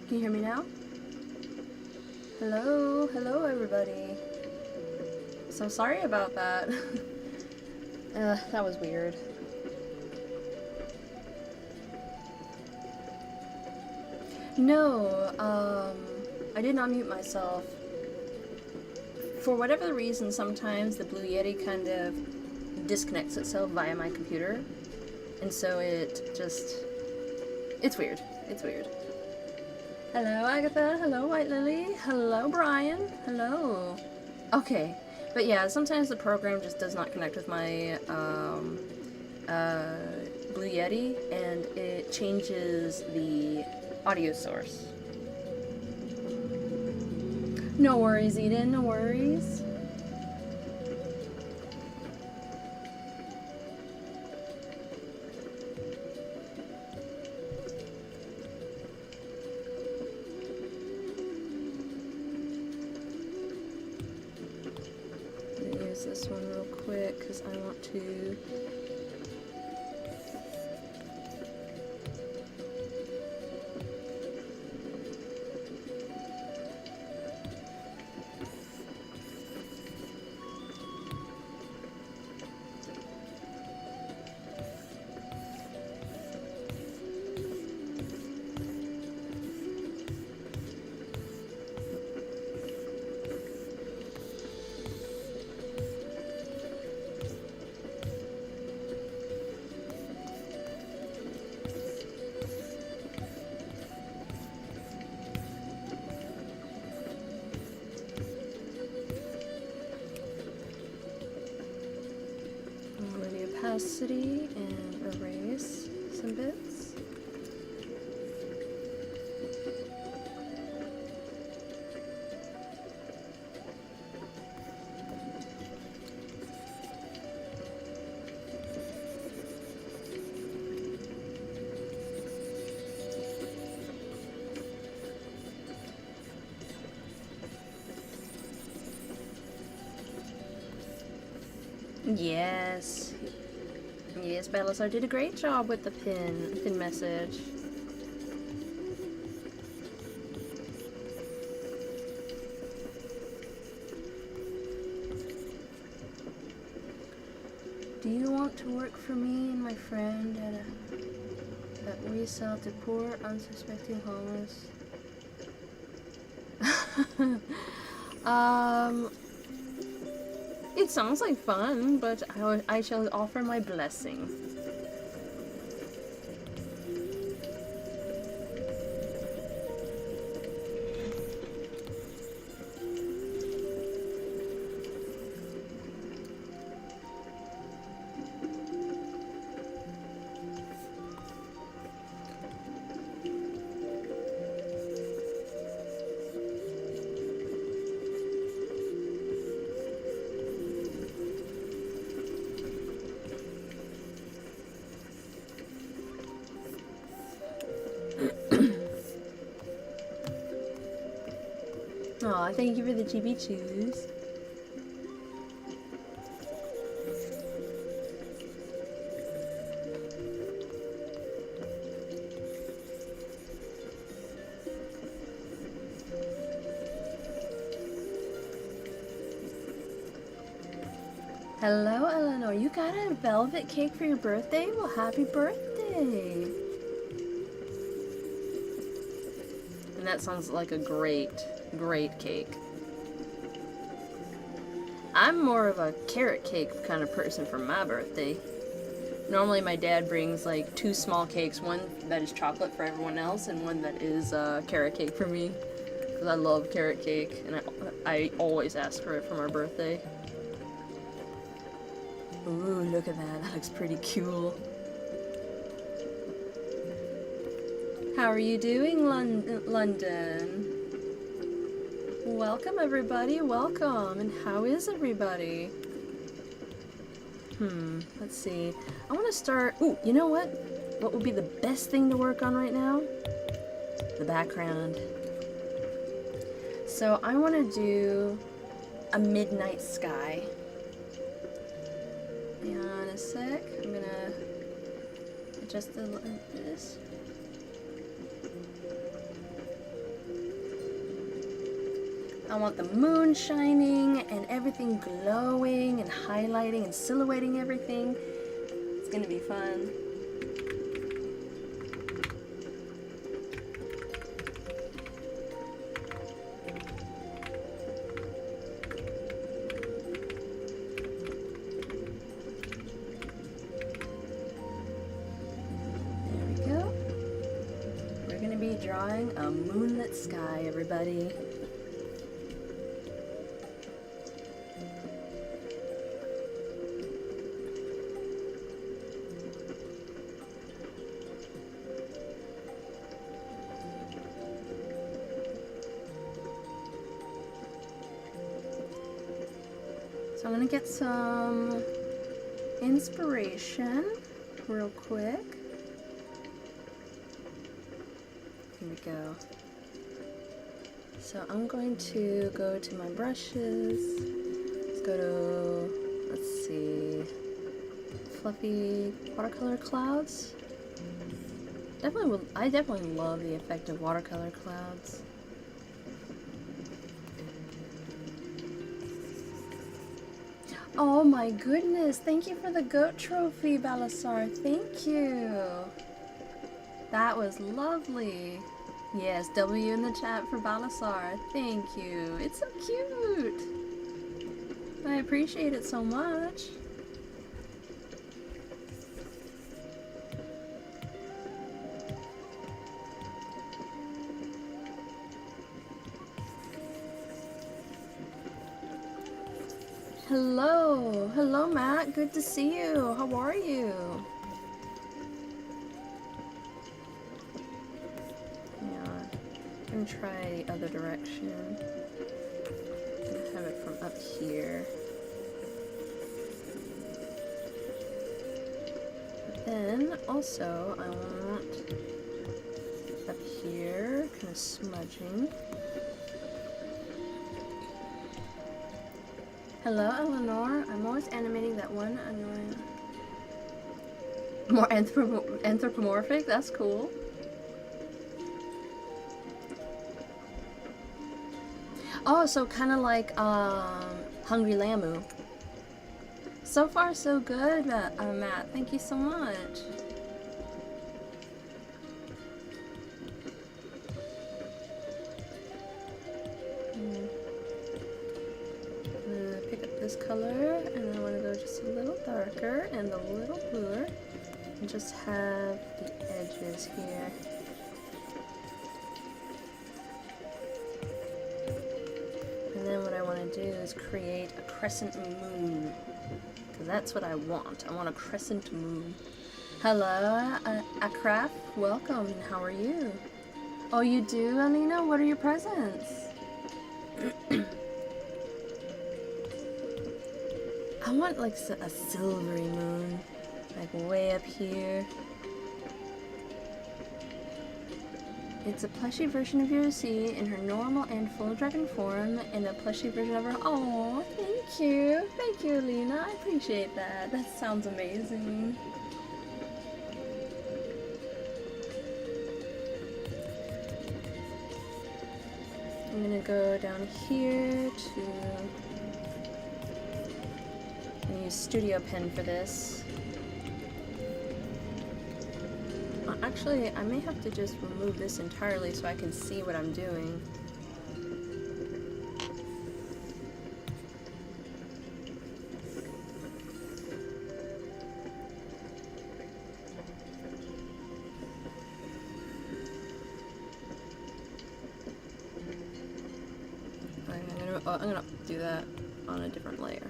Can you hear me now? Hello, hello everybody. So sorry about that. That was weird. No, I did not mute myself. For whatever reason, sometimes the Blue Yeti kind of disconnects itself via my computer. And so it just... it's weird. It's weird. Hello, Agatha. Hello, White Lily. Hello, Brian. Hello. Okay. But yeah, sometimes the program just does not connect with my Blue Yeti, and it changes the audio source. No worries, Eden. No worries. This one real quick because I want to opacity and erase some bits. Yes. Yes, Battlestar did a great job with the pin message. Do you want to work for me and my friend that we sell to poor, unsuspecting homeless? It sounds like fun, but I shall offer my blessing. Aw, thank you for the GB2s. Hello, Eleanor. You got a velvet cake for your birthday? Well, happy birthday! And that sounds like a great cake. I'm more of a carrot cake kind of person for my birthday. Normally my dad brings like 2 small cakes, one that is chocolate for everyone else and one that is carrot cake for me. Because I love carrot cake and I always ask for it for my birthday. Ooh, look at that. That looks pretty cool. How are you doing, London? Welcome, everybody. Welcome. And how is everybody? Let's see. I want to start... Ooh, you know what? What would be the best thing to work on right now? The background. So I want to do a midnight sky. Hang on a sec. I'm gonna adjust this. I want the moon shining and everything glowing and highlighting and silhouetting everything. It's gonna be fun. There we go. We're gonna be drawing a moonlit sky, everybody. So I'm gonna get some inspiration real quick. Here we go. So I'm going to go to my brushes. Let's go to, let's see, fluffy watercolor clouds. I definitely love the effect of watercolor clouds. Oh my goodness, thank you for the goat trophy, Balasar. Thank you. That was lovely. Yes, W in the chat for Balasar. Thank you. It's so cute. I appreciate it so much. Hello. Hello, Matt. Good to see you. How are you? I'm gonna try the other direction. I'm gonna have it from up here. But then also I want up here, kind of smudging. Hello, Eleanor. I'm always animating that one annoying. More anthropomorphic? That's cool. Oh, so kind of like Hungry Lamu. So far, so good, Matt. Thank you so much. This color, and I want to go just a little darker and a little bluer, and just have the edges here. And then what I want to do is create a crescent moon, because that's what I want. I want a crescent moon. Hello, Akraf. Welcome. How are you? Oh, you do, Alina? What are your presents? I want like a silvery moon, like way up here. It's a plushy version of Yoshi in her normal and full dragon form, and a plushy version of her. Oh, thank you, Lena. I appreciate that. That sounds amazing. I'm gonna go down here to. I'm gonna use Studio Pen for this. Actually, I may have to just remove this entirely so I can see what I'm doing. I'm gonna do that on a different layer.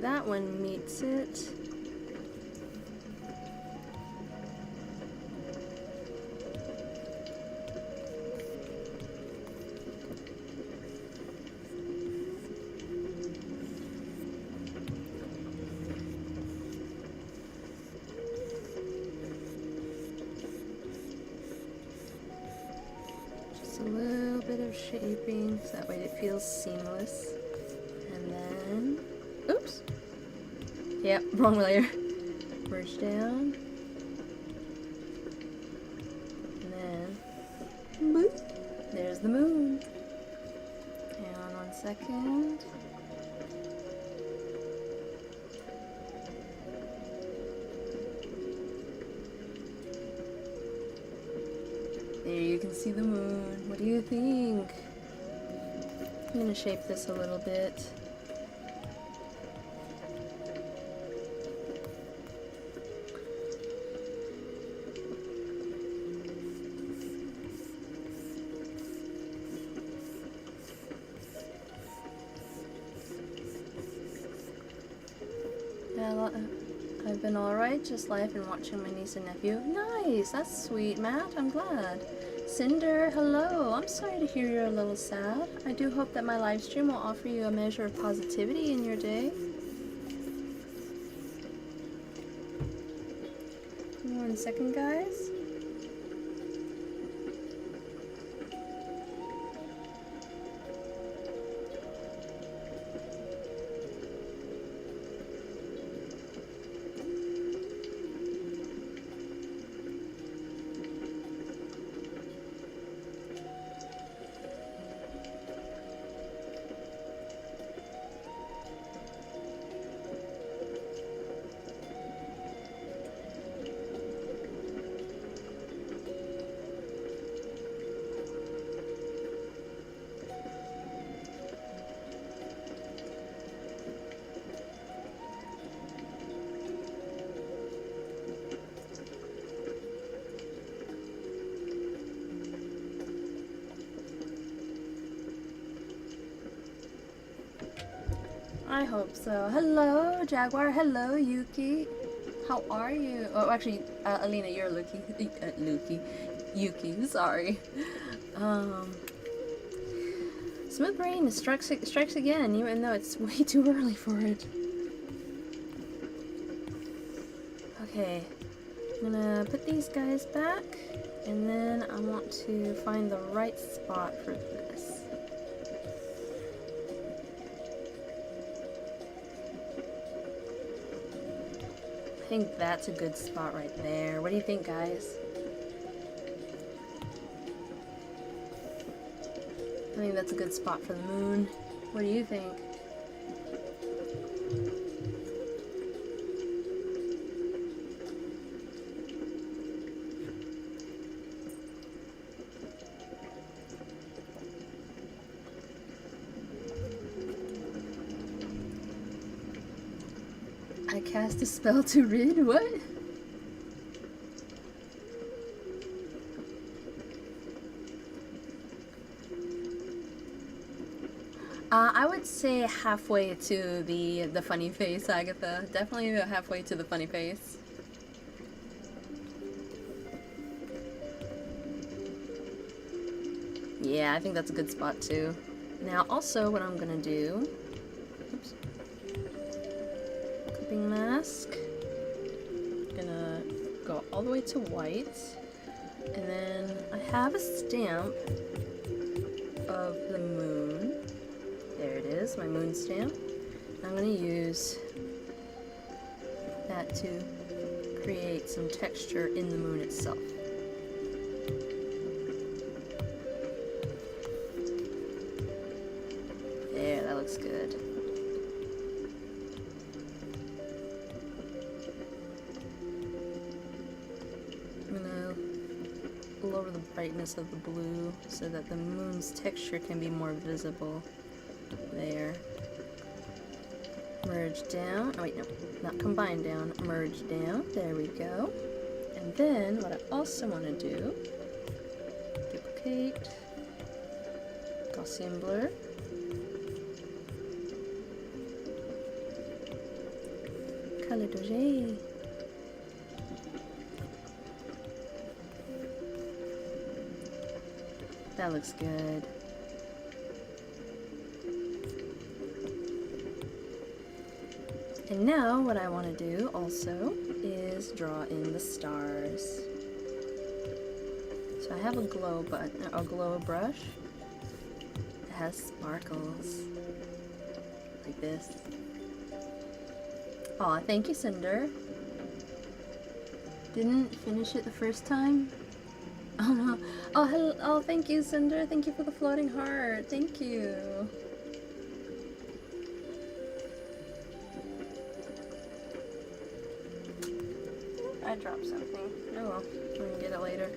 That one meets it. Just a little bit of shaping so that way it feels seamless. And then, oops. Yep, wrong layer. Merge down. And then, boop, there's the moon. Hang on 1 second. There you can see the moon. What do you think? I'm gonna shape this a little bit. Yeah, I've been alright, just life and watching my niece and nephew. Nice, that's sweet, Matt. I'm glad. Cinder, hello. I'm sorry to hear you're a little sad. I do hope that my live stream will offer you a measure of positivity in your day. 1 second, guys. I hope so. Hello, Jaguar. Hello, Yuki. How are you? Oh, actually, Alina, you're Luki. Yuki, sorry. Smooth Brain strikes again, even though it's way too early for it. Okay, I'm gonna put these guys back, and then I want to find the right spot for this. I think that's a good spot right there. What do you think, guys? I think that's a good spot for the moon. What do you think? I cast a spell to rid? What? I would say halfway to the funny face, Agatha. Definitely halfway to the funny face. Yeah, I think that's a good spot too. Now also what I'm gonna do, oops, clipping mask, gonna go all the way to white, and then I have a stamp of the moon. There it is, my moon stamp. I'm going to use that to create some texture in the moon itself. There, that looks good. I'm going to lower the brightness of the blue so that the moon's texture can be more visible. There. Merge down. Oh wait, no. Not combine down. Merge down. There we go. And then what I also want to do, duplicate, Gaussian blur, color doge. That looks good. And now what I want to do also is draw in the stars. So I have a glow button, a glow brush that has sparkles like this. Aw, thank you, Cinder. Didn't finish it the first time? Oh no. Oh, hello. Oh, thank you, Cinder. Thank you for the floating heart. Thank you. I dropped something. Oh well. We can get it later.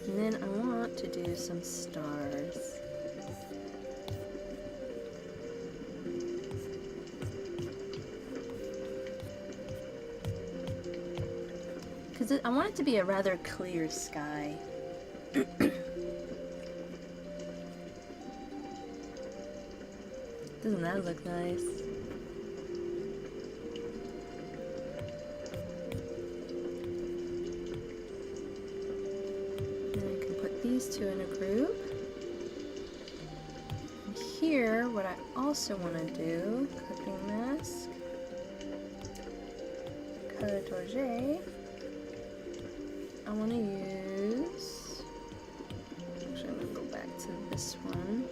And then I want to do some stars. Because I want it to be a rather clear sky. Doesn't that look nice? And I can put these two in a group. And here, what I also want to do, cooking mask, color torche. I want to use, actually I'm going to go back to this one,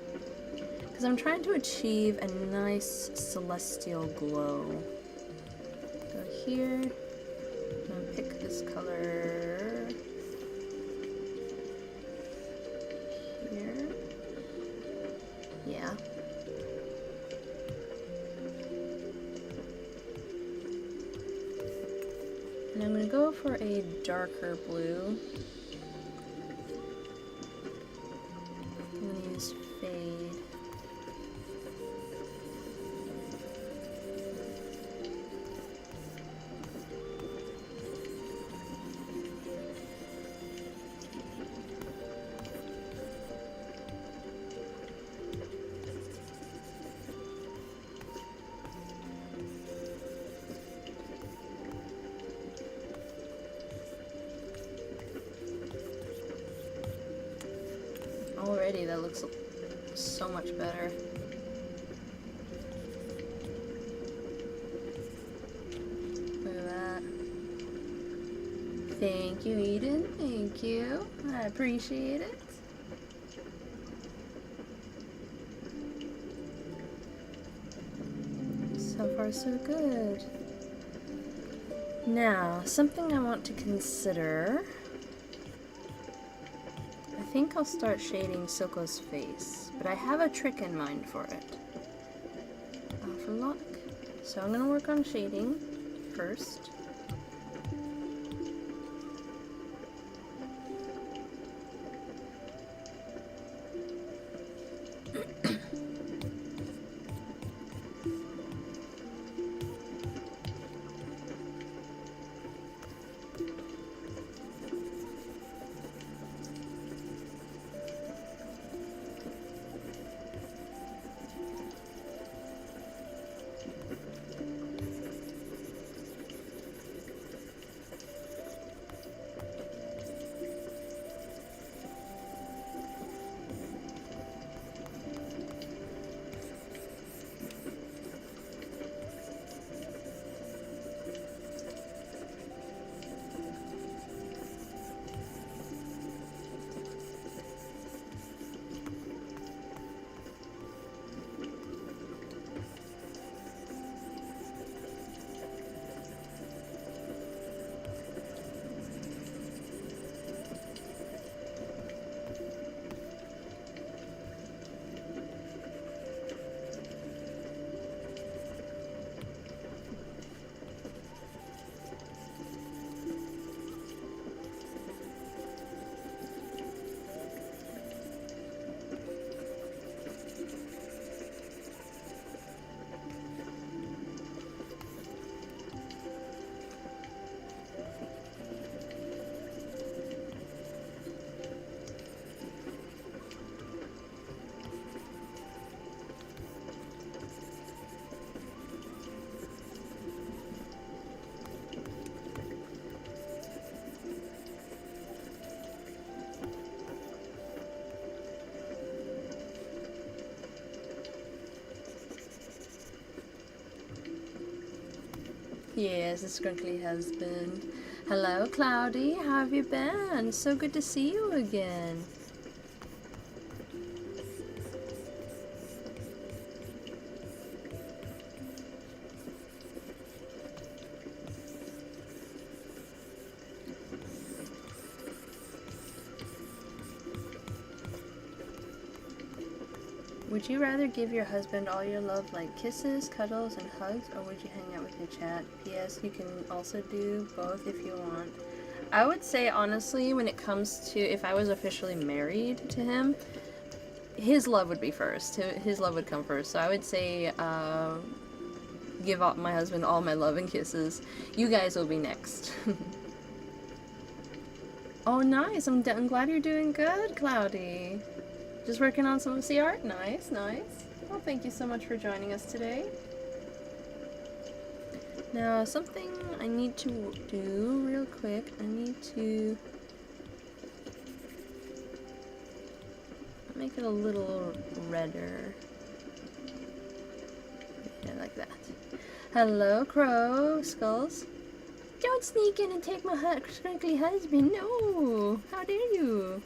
because I'm trying to achieve a nice celestial glow. Go here, and pick this color here, yeah. And I'm going to go for a darker blue. I'm going to use fade. Already that looks so much better. Look at that. Thank you, Eden. Thank you. I appreciate it. So far so good. Now, something I want to consider. I think I'll start shading Silco's face, but I have a trick in mind for it. For luck. So I'm gonna work on shading first. Yes, the Scrunkly husband. Hello, Cloudy. How have you been? So good to see you again. Would you rather give your husband all your love like kisses, cuddles, and hugs, or would you hang out with your chat? P.S. You can also do both if you want. I would say, honestly, when it comes to if I was officially married to him, his love would be first. His love would come first. So I would say, give my husband all my love and kisses. You guys will be next. Oh, nice. I'm glad you're doing good, Cloudy. Just working on some of the art? Nice, nice. Well, thank you so much for joining us today. Now, something I need to do real quick. I need to make it a little redder. Yeah, like that. Hello, Crow Skulls. Don't sneak in and take my crinkly husband. No! How dare you?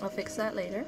I'll fix that later.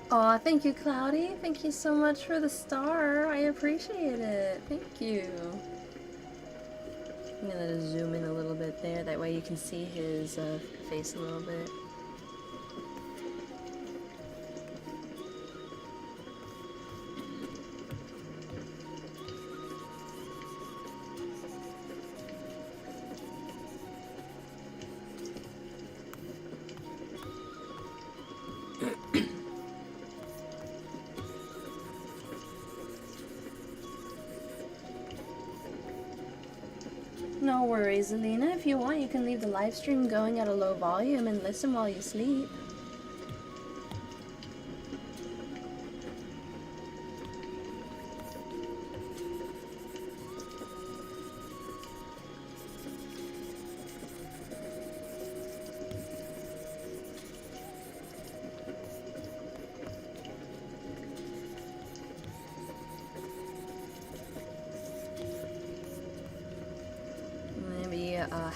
Aw, thank you, Cloudy. Thank you so much for the star. I appreciate it. Thank you. I'm gonna zoom in a little bit there. That way you can see his face a little bit. No worries, Alina. If you want, you can leave the live stream going at a low volume and listen while you sleep.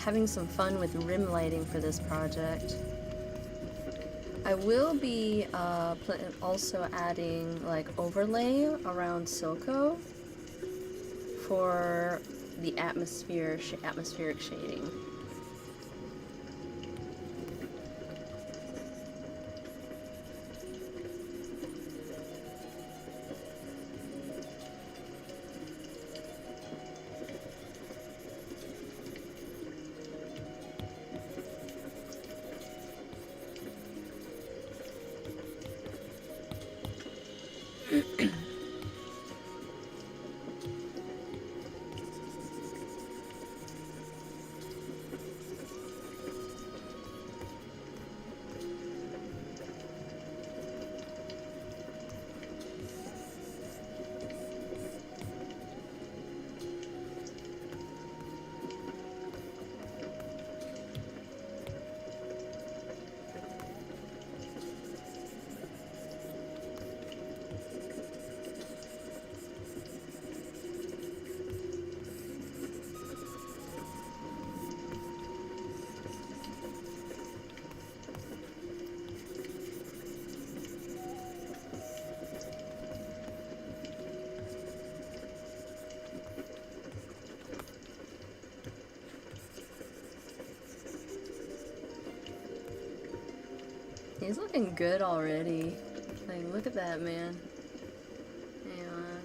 Having some fun with rim lighting for this project. I will be also adding like overlay around Silco for the atmospheric shading. He's looking good already. Like, look at that, man. Hang on.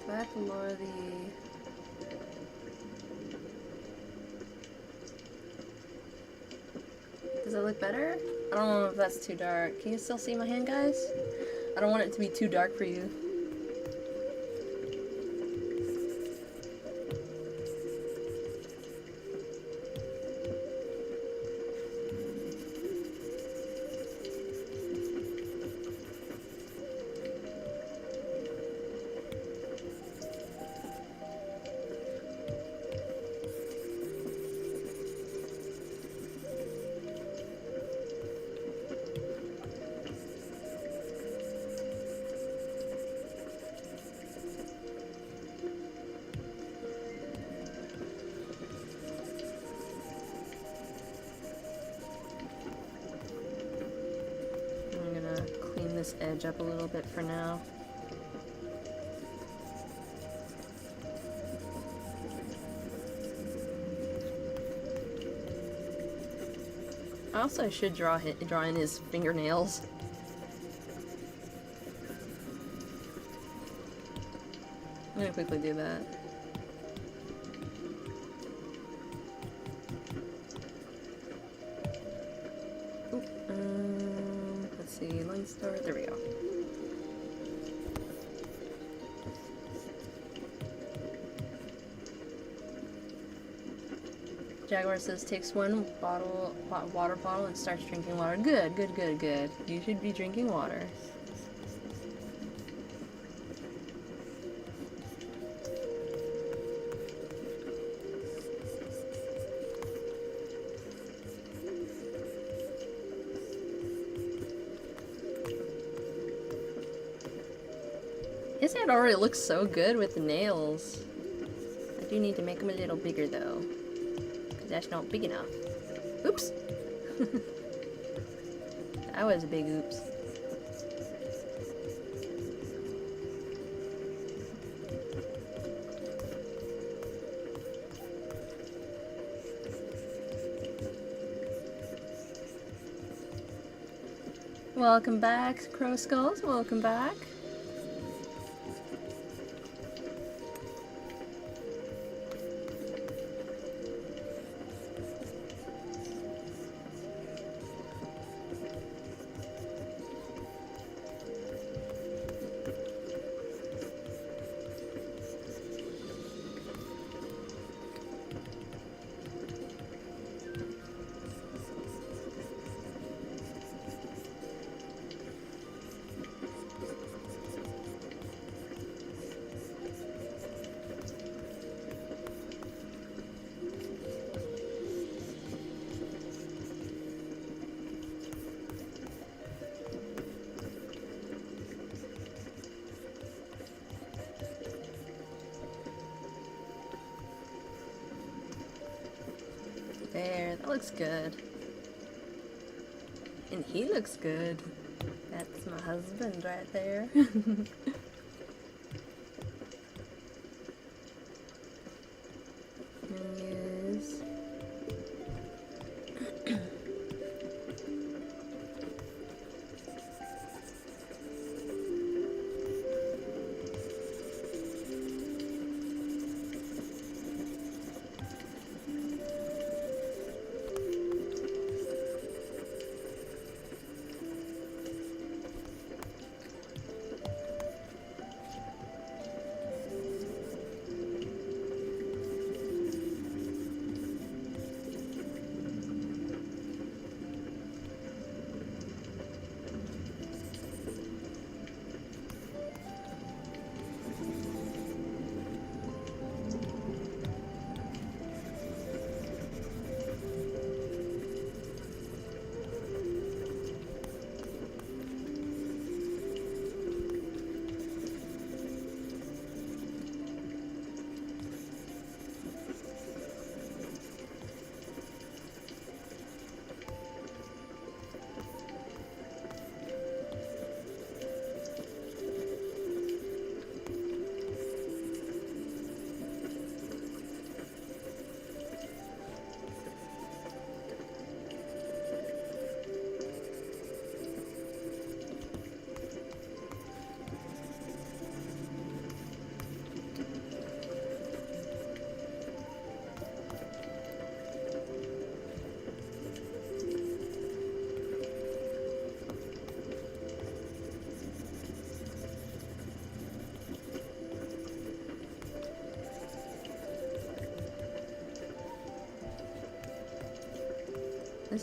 Do I have to lower the... Does it look better? I don't know if that's too dark. Can you still see my hand, guys? I don't want it to be too dark for you. This edge up a little bit for now. Also, I should draw in his fingernails. I'm gonna quickly do that. Let's see, line start. There we go. Jaguar says takes one water bottle and starts drinking water. Good, good, good, good. You should be drinking water. His hand already looks so good with the nails. I do need to make them a little bigger though. That's not big enough. Oops! That was a big oops. Welcome back, Crow Skulls. Welcome back. There, that looks good. And he looks good. That's my husband right there. Yes.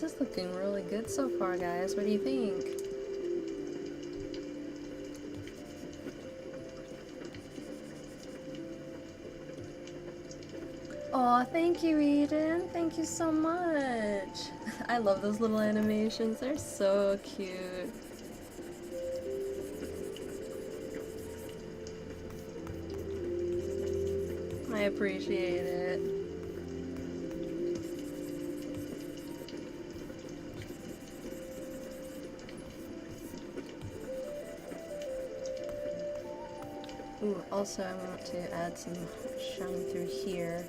this is looking really good so far, guys. What do you think? Oh, thank you, Eden. Thank you so much. I love those little animations. They're so cute. I appreciate it. Ooh, also I want to add some shine through here.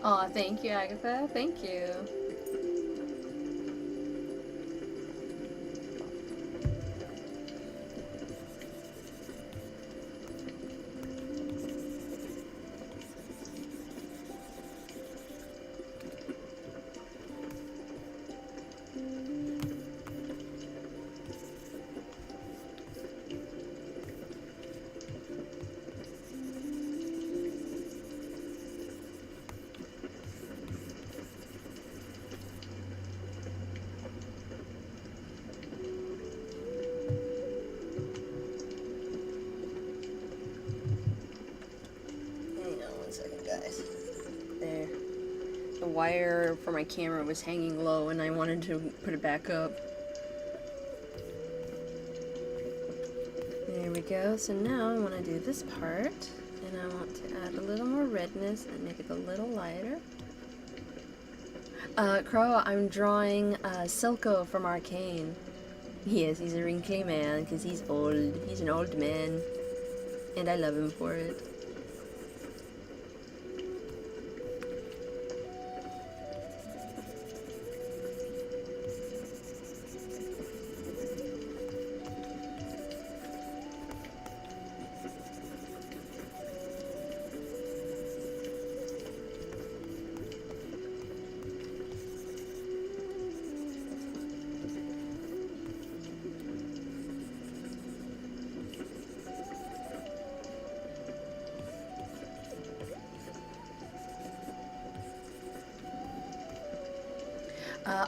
Aw, thank you, Agatha. Thank you. There. The wire for my camera was hanging low and I wanted to put it back up. There we go. So now I want to do this part and I want to add a little more redness and make it a little lighter. Crow, I'm drawing Silco from Arcane. Yes, he's a wrinkly man because he's old. He's an old man. And I love him for it.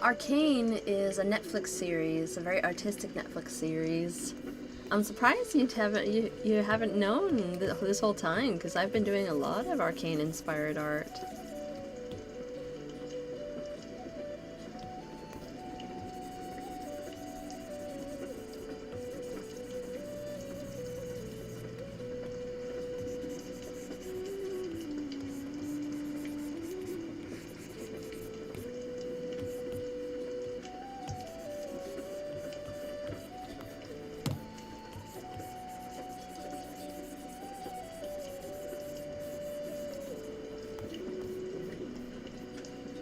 Arcane is a Netflix series, a very artistic Netflix series. I'm surprised you haven't known this whole time, because I've been doing a lot of Arcane-inspired art.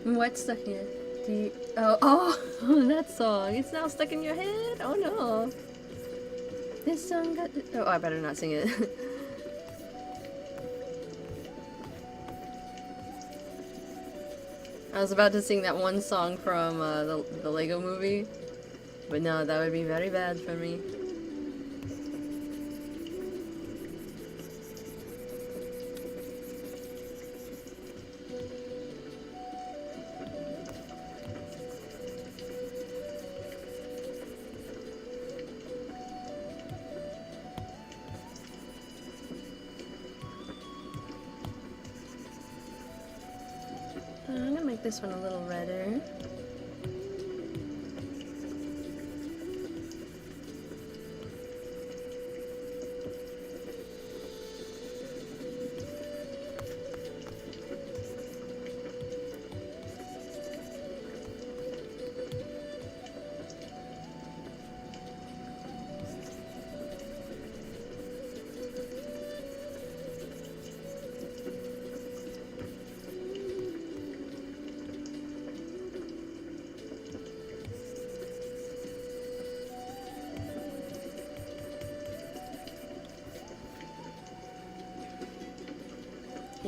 What's stuck in your... Do you... Oh, that song. It's now stuck in your head? Oh no. This song got... Oh, I better not sing it. I was about to sing that one song from the Lego movie. But no, that would be very bad for me. I'm gonna make this one a little redder.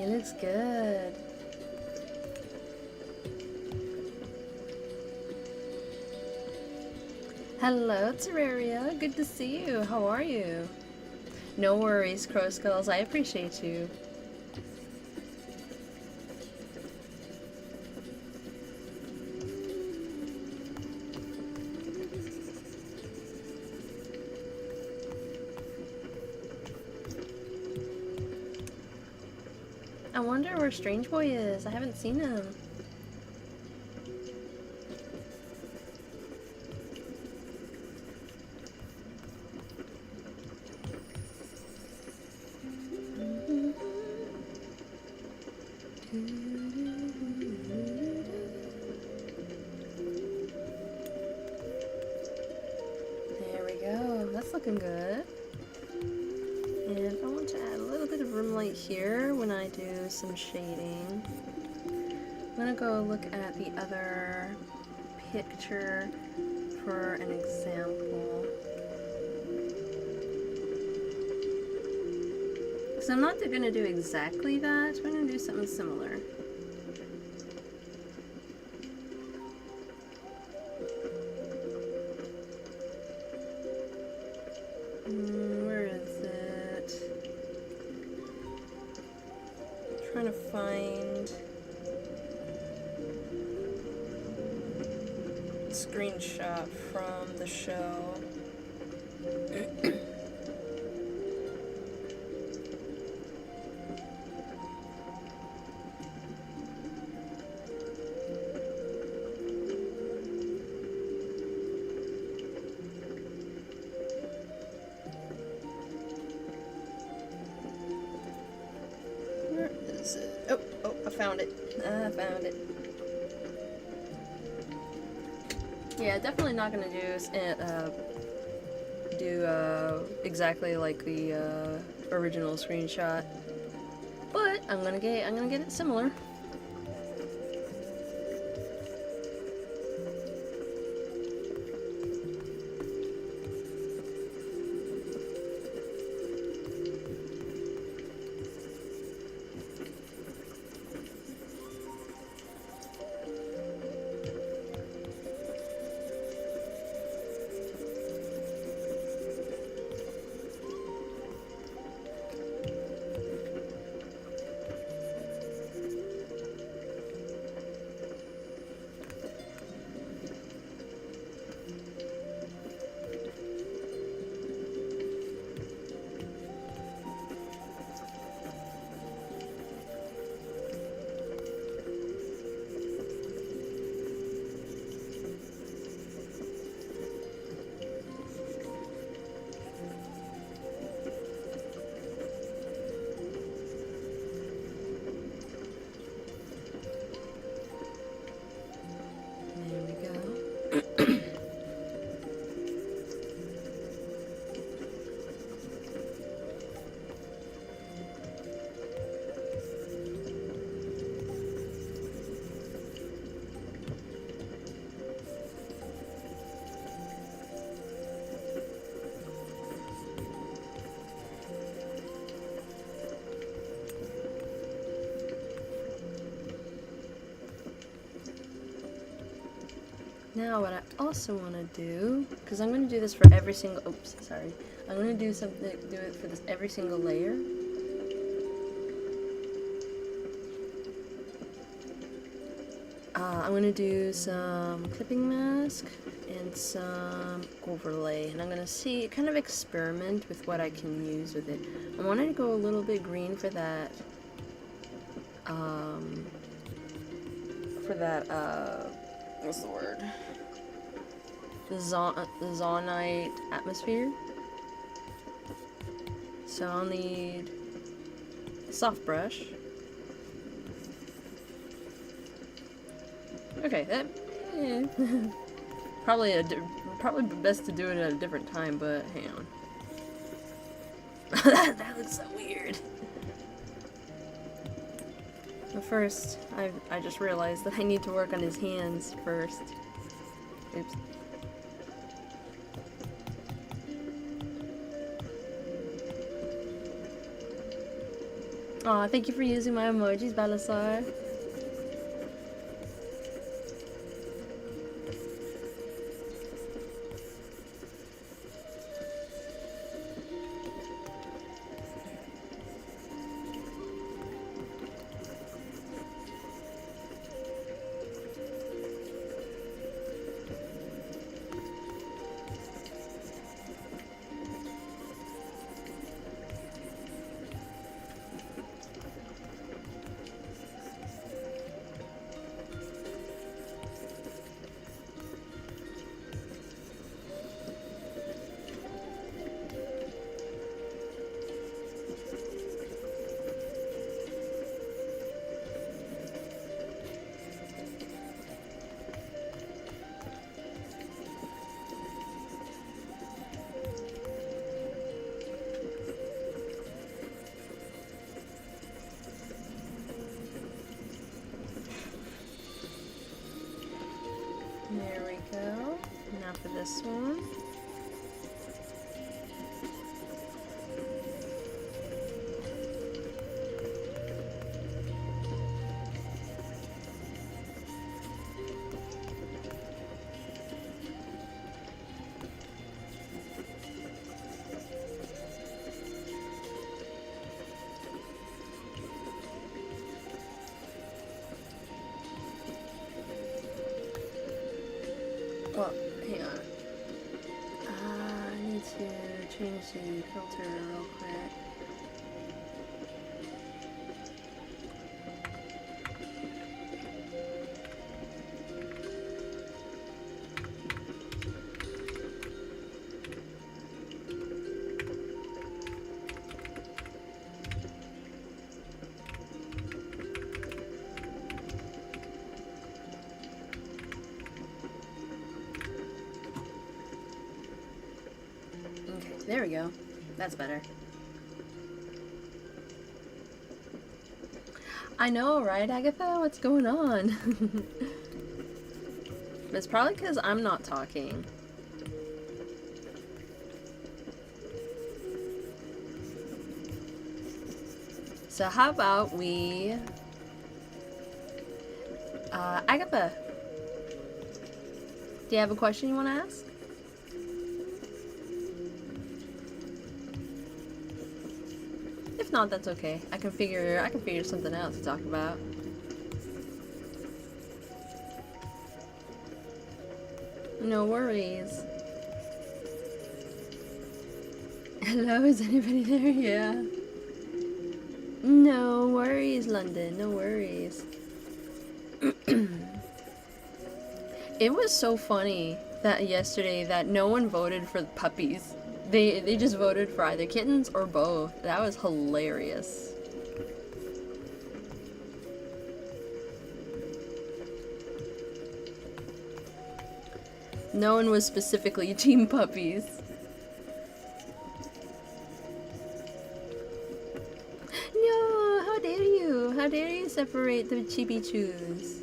It looks good. Hello, Terraria. Good to see you. How are you? No worries, Crow Skulls. I appreciate you. I wonder where Strange Boy is. I haven't seen him. There we go. That's looking good. And I want to add a little bit of room light here when I do some shading. I'm gonna go look at the other picture for an example. So I'm not gonna do exactly that, but I'm gonna do something similar. Where is it? I'm trying to find a screenshot from the show. Found it. I found it. Yeah, definitely not gonna do exactly like the original screenshot, but I'm gonna get it similar. Now what I also want to do, because I'm going to do this for every single, oops, sorry. I'm going to do it for this every single layer. I'm going to do some clipping mask and some overlay, and I'm going to kind of experiment with what I can use with it. I wanted to go a little bit green for that, what's the word? The Zaunite atmosphere. So I'll need a soft brush. Okay, that probably best to do it at a different time, but hang on. That looks so weird. But first, I just realized that I need to work on his hands first. Oops. Aw, thank you for using my emojis, Balasar. There we go. Now for this one. Well, hang on. I need to change the filter real quick. There we go. That's better. I know, right, Agatha? What's going on? It's probably because I'm not talking. So how about we... Agatha, do you have a question you want to ask? If not, that's okay. I can figure something out to talk about. No worries. Hello, is anybody there? Yeah. No worries, London. No worries. It was so funny that yesterday that no one voted for the puppies. They just voted for either kittens or both. That was hilarious. No one was specifically team puppies. No, how dare you? How dare you separate the chibi-choos?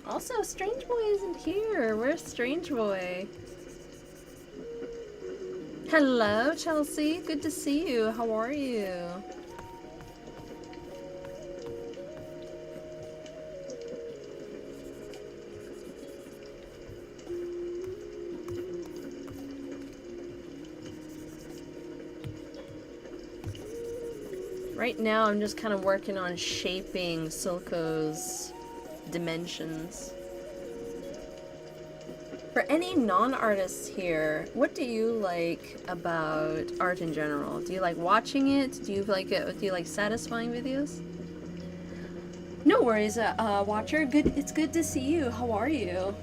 Also, Strange Boy isn't here. Where's Strange Boy? Hello, Chelsea. Good to see you. How are you? Right now, I'm just kind of working on shaping Silco's dimensions. For any non-artists here, what do you like about art in general? Do you like watching it? Do you like it? Do you like satisfying videos? No worries, watcher. It's good to see you. How are you?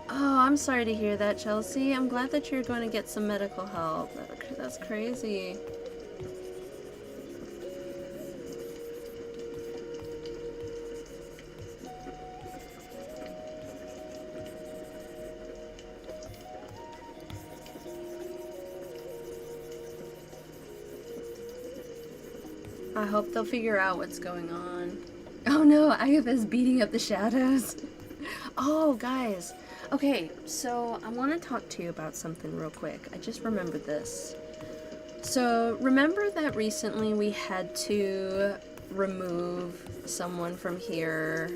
Oh, I'm sorry to hear that, Chelsea. I'm glad that you're going to get some medical help. That's crazy. I hope they'll figure out what's going on. Oh no, Agatha's beating up the shadows. Oh, guys. Okay, so I want to talk to you about something real quick. I just remembered this. So, remember that recently we had to remove someone from here,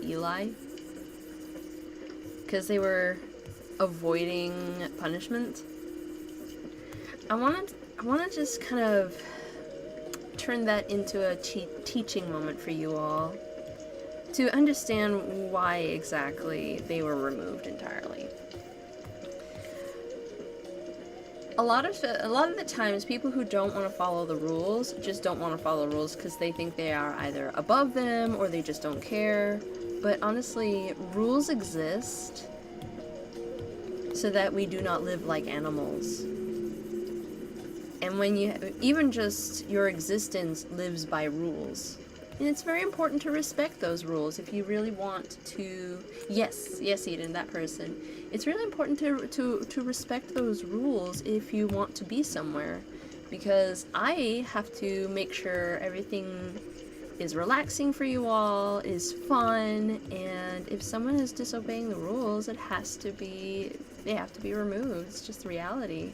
Eli? Because they were avoiding punishment? I want to just kind of turn that into a teaching moment for you all to understand why exactly they were removed entirely. A lot of the times, people who don't want to follow the rules just don't want to follow rules because they think they are either above them or they just don't care. But honestly, rules exist so that we do not live like animals. And when even just your existence lives by rules. And it's very important to respect those rules if you really want to... Yes, Eden, that person. It's really important to respect those rules if you want to be somewhere. Because I have to make sure everything is relaxing for you all, is fun, and if someone is disobeying the rules, they have to be removed. It's just the reality.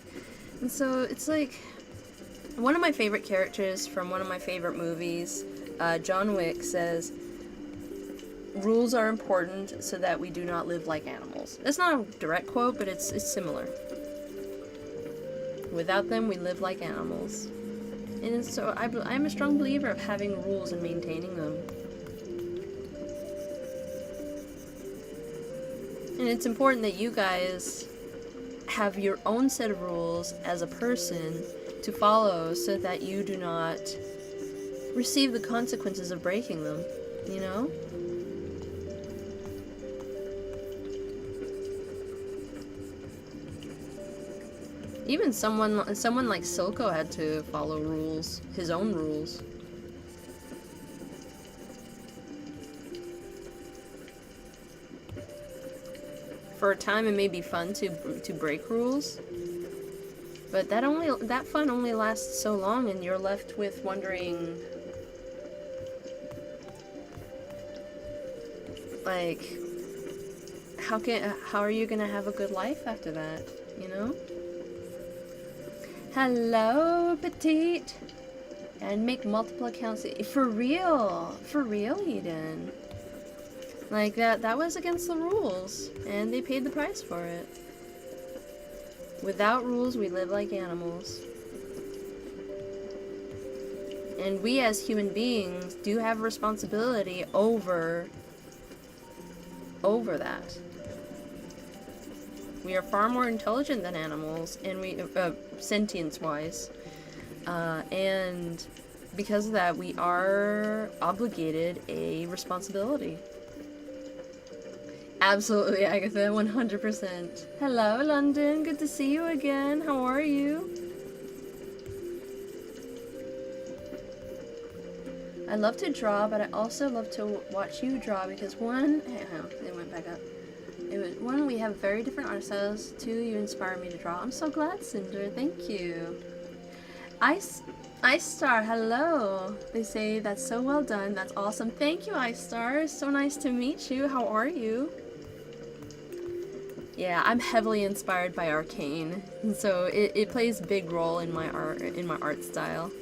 And so it's like... One of my favorite characters from one of my favorite movies, John Wick, says, rules are important so that we do not live like animals. That's not a direct quote, but it's similar. Without them, we live like animals. And so I'm a strong believer of having rules and maintaining them. And it's important that you guys have your own set of rules as a person to follow so that you do not receive the consequences of breaking them, you know? Even someone like Silco had to follow rules, his own rules. For a time it may be fun to break rules, but that fun only lasts so long, and you're left with wondering, like, how are you gonna have a good life after that, you know? Hello, petite, and make multiple accounts for real, Eden. Like that was against the rules, and they paid the price for it. Without rules, we live like animals. And we as human beings do have responsibility over that. We are far more intelligent than animals, and we, sentience-wise. And because of that, we are obligated a responsibility. Absolutely, Agatha, 100%. Hello, London. Good to see you again. How are you? I love to draw, but I also love to watch you draw because one, it went back up. One, we have very different art styles. Two, you inspire me to draw. I'm so glad, Cinder. Thank you. Ice Star, hello. They say that's so well done. That's awesome. Thank you, Ice Star. So nice to meet you. How are you? Yeah, I'm heavily inspired by Arcane, and so it plays a big role in my art style.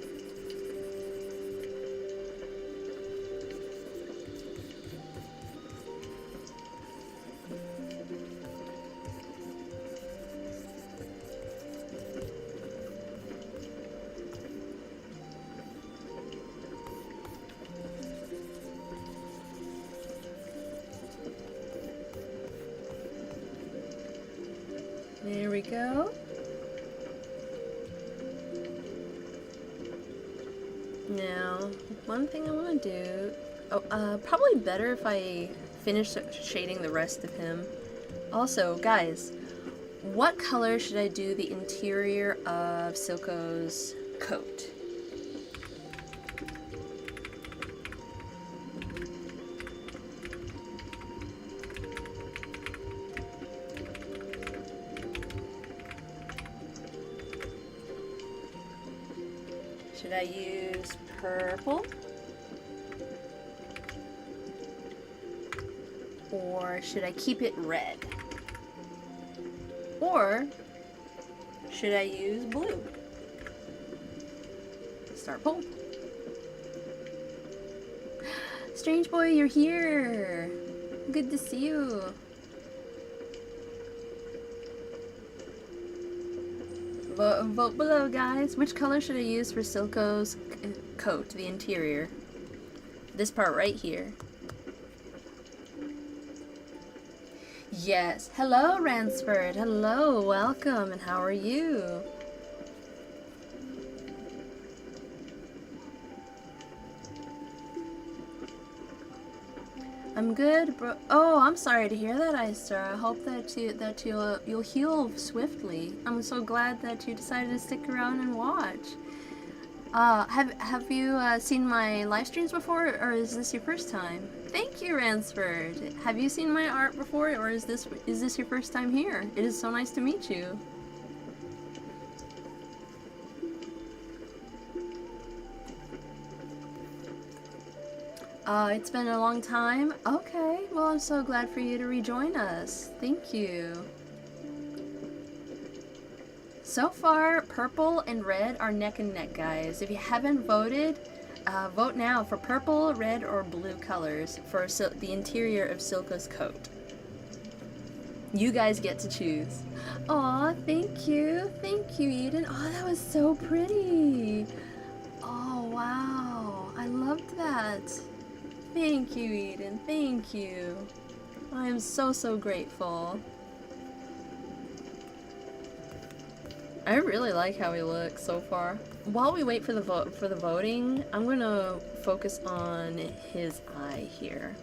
There we go. Now, one thing I want to do... probably better if I finish shading the rest of him. Also, guys, what color should I do the interior of Silco's coat? Should I use purple? Or should I keep it red? Or should I use blue? Start poll. Strange boy, you're here. Good to see you. Vote below, guys. Which color should I use for Silco's coat, the interior? This part right here. Yes. Hello, Ransford. Hello, welcome, and how are you? I'm good, bro. Oh, I'm sorry to hear that, Istar. I hope that you'll heal swiftly. I'm so glad that you decided to stick around and watch. Have you seen my live streams before, or is this your first time? Thank you, Ransford. Have you seen my art before, or is this your first time here? It is so nice to meet you. It's been a long time. Okay, well, I'm so glad for you to rejoin us. Thank you. So far, purple and red are neck and neck, guys. If you haven't voted, vote now for purple, red, or blue colors for the interior of Silco's coat. You guys get to choose. Aw, thank you. Thank you, Eden. Oh, that was so pretty. Oh, wow. I loved that. Thank you, Eden. Thank you. I am so, so grateful. I really like how he looks so far. While we wait for the voting, I'm gonna focus on his eye here.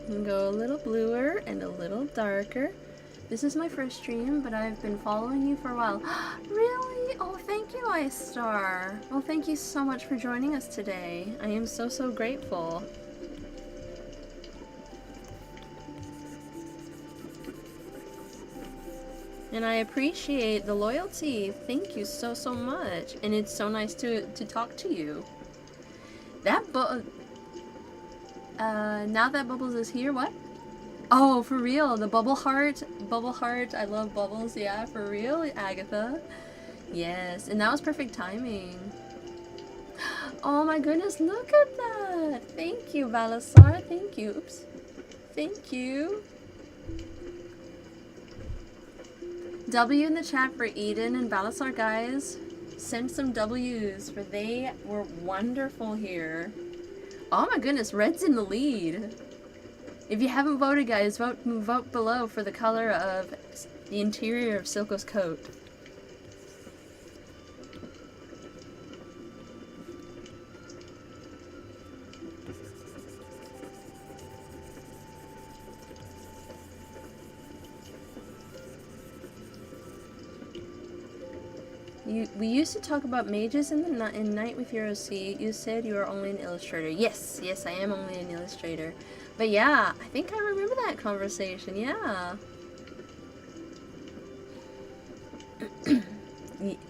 I'm gonna go a little bluer and a little darker. This is my first stream, but I've been following you for a while. Really? Oh, thank you, iStar. Well, thank you so much for joining us today. I am so, so grateful. And I appreciate the loyalty. Thank you so, so much. And it's so nice to talk to you. That now that Bubbles is here, what? Oh, for real, the bubble heart, I love bubbles, yeah, for real, Agatha. Yes, and that was perfect timing. Oh my goodness, look at that! Thank you, Balasar, thank you, oops. Thank you. W in the chat for Eden and Balasar, guys. Send some W's, for they were wonderful here. Oh my goodness, red's in the lead. If you haven't voted, guys, vote below for the color of the interior of Silco's coat. We used to talk about mages in Night with Your OC. You said you are only an illustrator. Yes, I am only an illustrator. But yeah, I think I remember that conversation, yeah.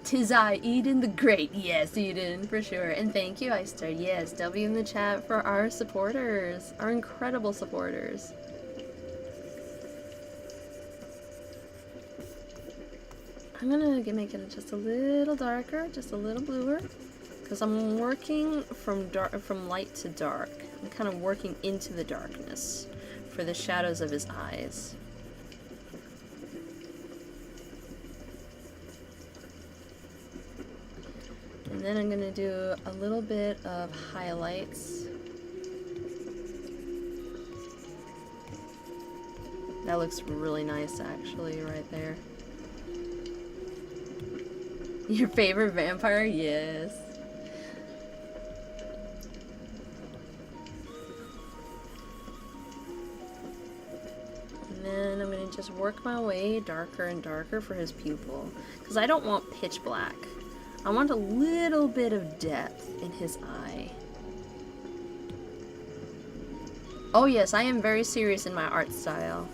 'Tis I, Eden the Great. Yes, Eden, for sure. And thank you, iStar. Yes, W in the chat for our supporters, our incredible supporters. I'm gonna make it just a little darker, just a little bluer, because I'm working from light to dark. I'm kind of working into the darkness for the shadows of his eyes. And then I'm gonna do a little bit of highlights. That looks really nice, actually, right there. Your favorite vampire? Yes. And then I'm going to just work my way darker and darker for his pupil. Because I don't want pitch black. I want a little bit of depth in his eye. Oh yes, I am very serious in my art style.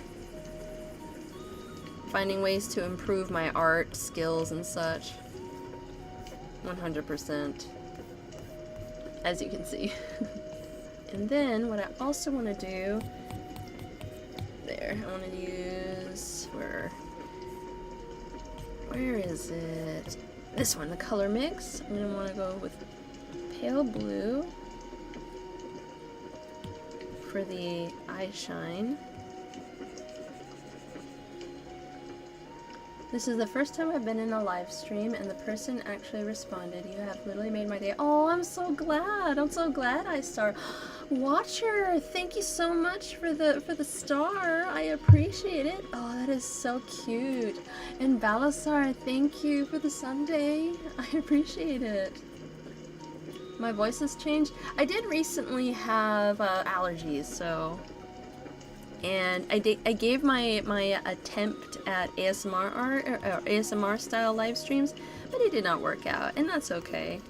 Finding ways to improve my art skills and such. 100%, as you can see. And then what I also want to do there, I want to use where is it? this one, the color mix. I'm gonna want to go with pale blue for the eye shine. This is the first time I've been in a live stream and the person actually responded. You have literally made my day. Oh, I'm so glad. I'm so glad I star. Watcher, thank you so much for the star. I appreciate it. Oh, that is so cute. And Balasar, thank you for the Sunday. I appreciate it. My voice has changed. I did recently have allergies, so... And I gave my attempt at ASMR art, or ASMR style live streams, but it did not work out, and that's okay.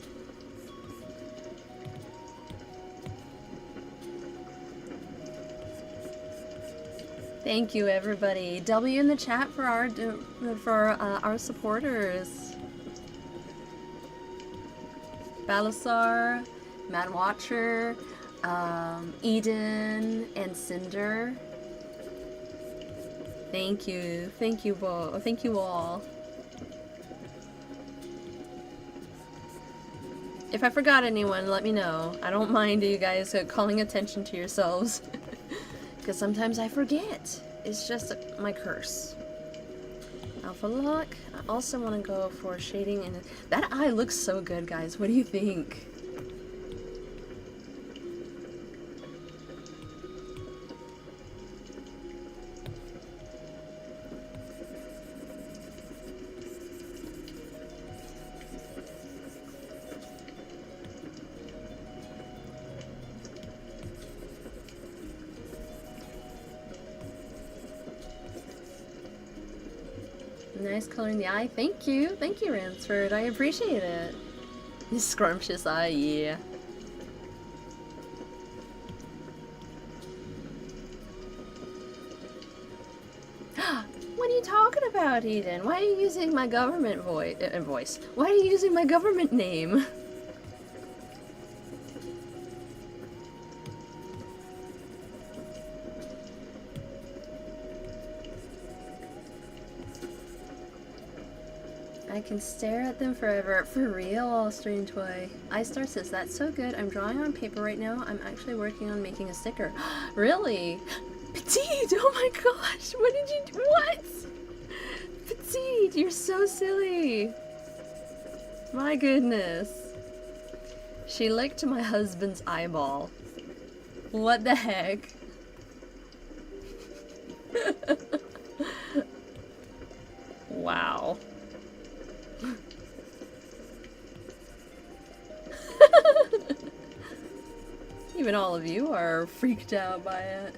Thank you, everybody. W in the chat for our supporters. Balasar, Mad Watcher, Eden, and Cinder. Thank you all. If I forgot anyone, let me know. I don't mind you guys calling attention to yourselves. Because sometimes I forget. It's just my curse. Alpha Lock. I also want to go for shading, and that eye looks so good, guys. What do you think? Nice color in the eye. Thank you, Ransford. I appreciate it. This scrumptious eye, yeah. What are you talking about, Eden? Why are you using my government voice? Why are you using my government name? I can stare at them forever. For real, Strange Toy. iStar says, that's so good. I'm drawing on paper right now. I'm actually working on making a sticker. Really? Petite! Oh my gosh! What did you do? What? Petite, you're so silly. My goodness. She licked my husband's eyeball. What the heck? Wow. Even all of you are freaked out by it.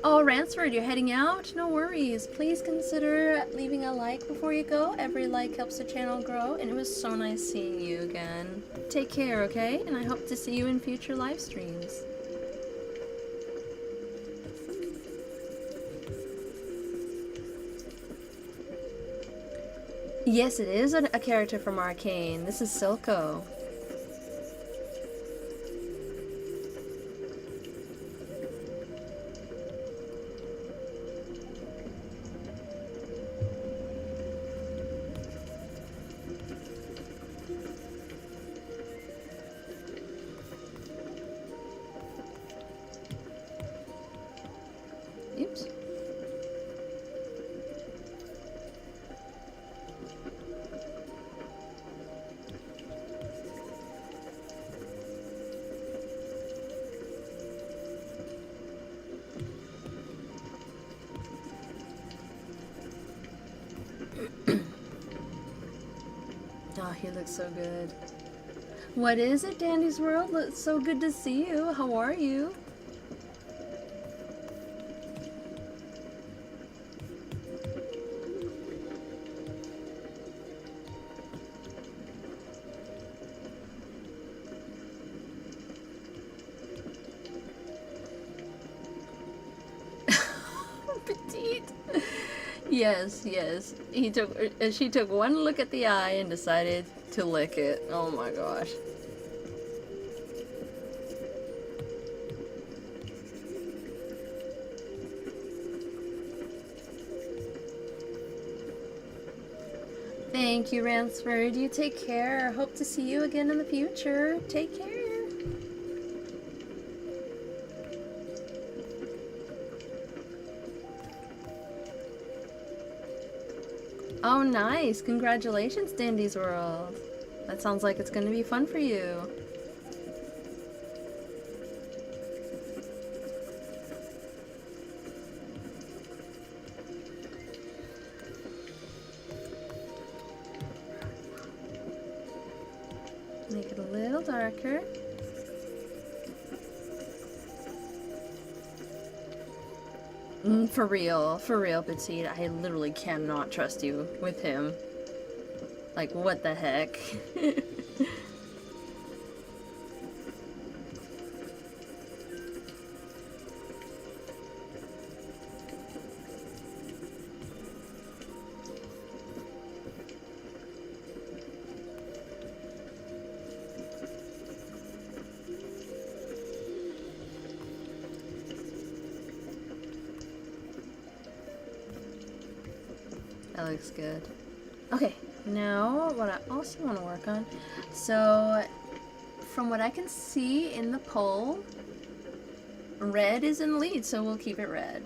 Oh, Ransford, you're heading out? No worries. Please consider leaving a like before you go. Every like helps the channel grow, and it was so nice seeing you again. Take care, okay? And I hope to see you in future live streams. Yes, it is a character from Arcane. This is Silco. Oops. Oh, he looks so good. What is it, Dandy's World? It's so good to see you. How are you? Petite. Yes, yes. She took one look at the eye and decided to lick it. Oh my gosh. Thank you, Ransford. You take care. Hope to see you again in the future. Take care. Oh, nice. Congratulations, Dandy's World. That sounds like it's going to be fun for you. Make it a little darker. For real, Petite. I literally cannot trust you with him. Like, what the heck? That looks good. Okay, now what I also want to work on. So, from what I can see in the poll, red is in the lead, so we'll keep it red.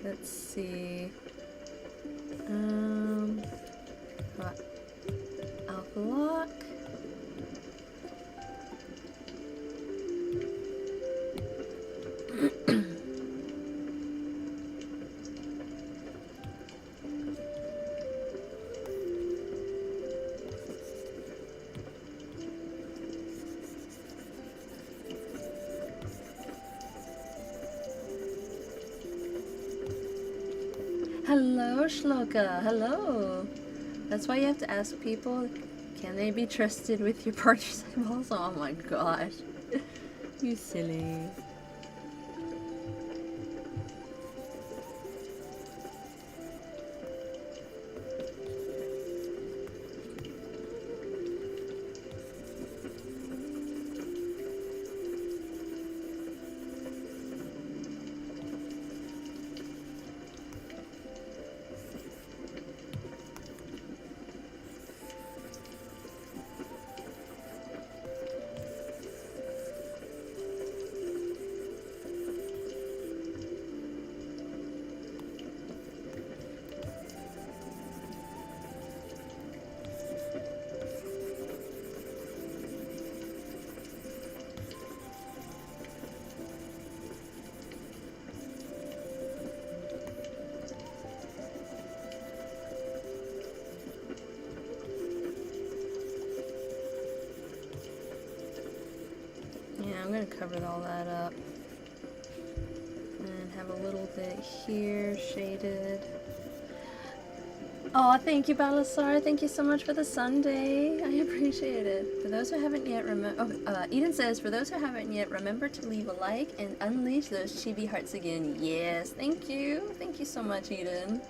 Let's see. Alpha lock. Hello, Shloka. Hello. That's why you have to ask people, can they be trusted with your party symbols? Oh my gosh. You silly. I'm going to cover all that up and have a little bit here shaded. Oh, thank you, Balasar. Thank you so much for the Sunday. I appreciate it. For those who haven't yet Eden says, for those who haven't yet, remember to leave a like and unleash those chibi hearts again. Yes, thank you. Thank you so much, Eden.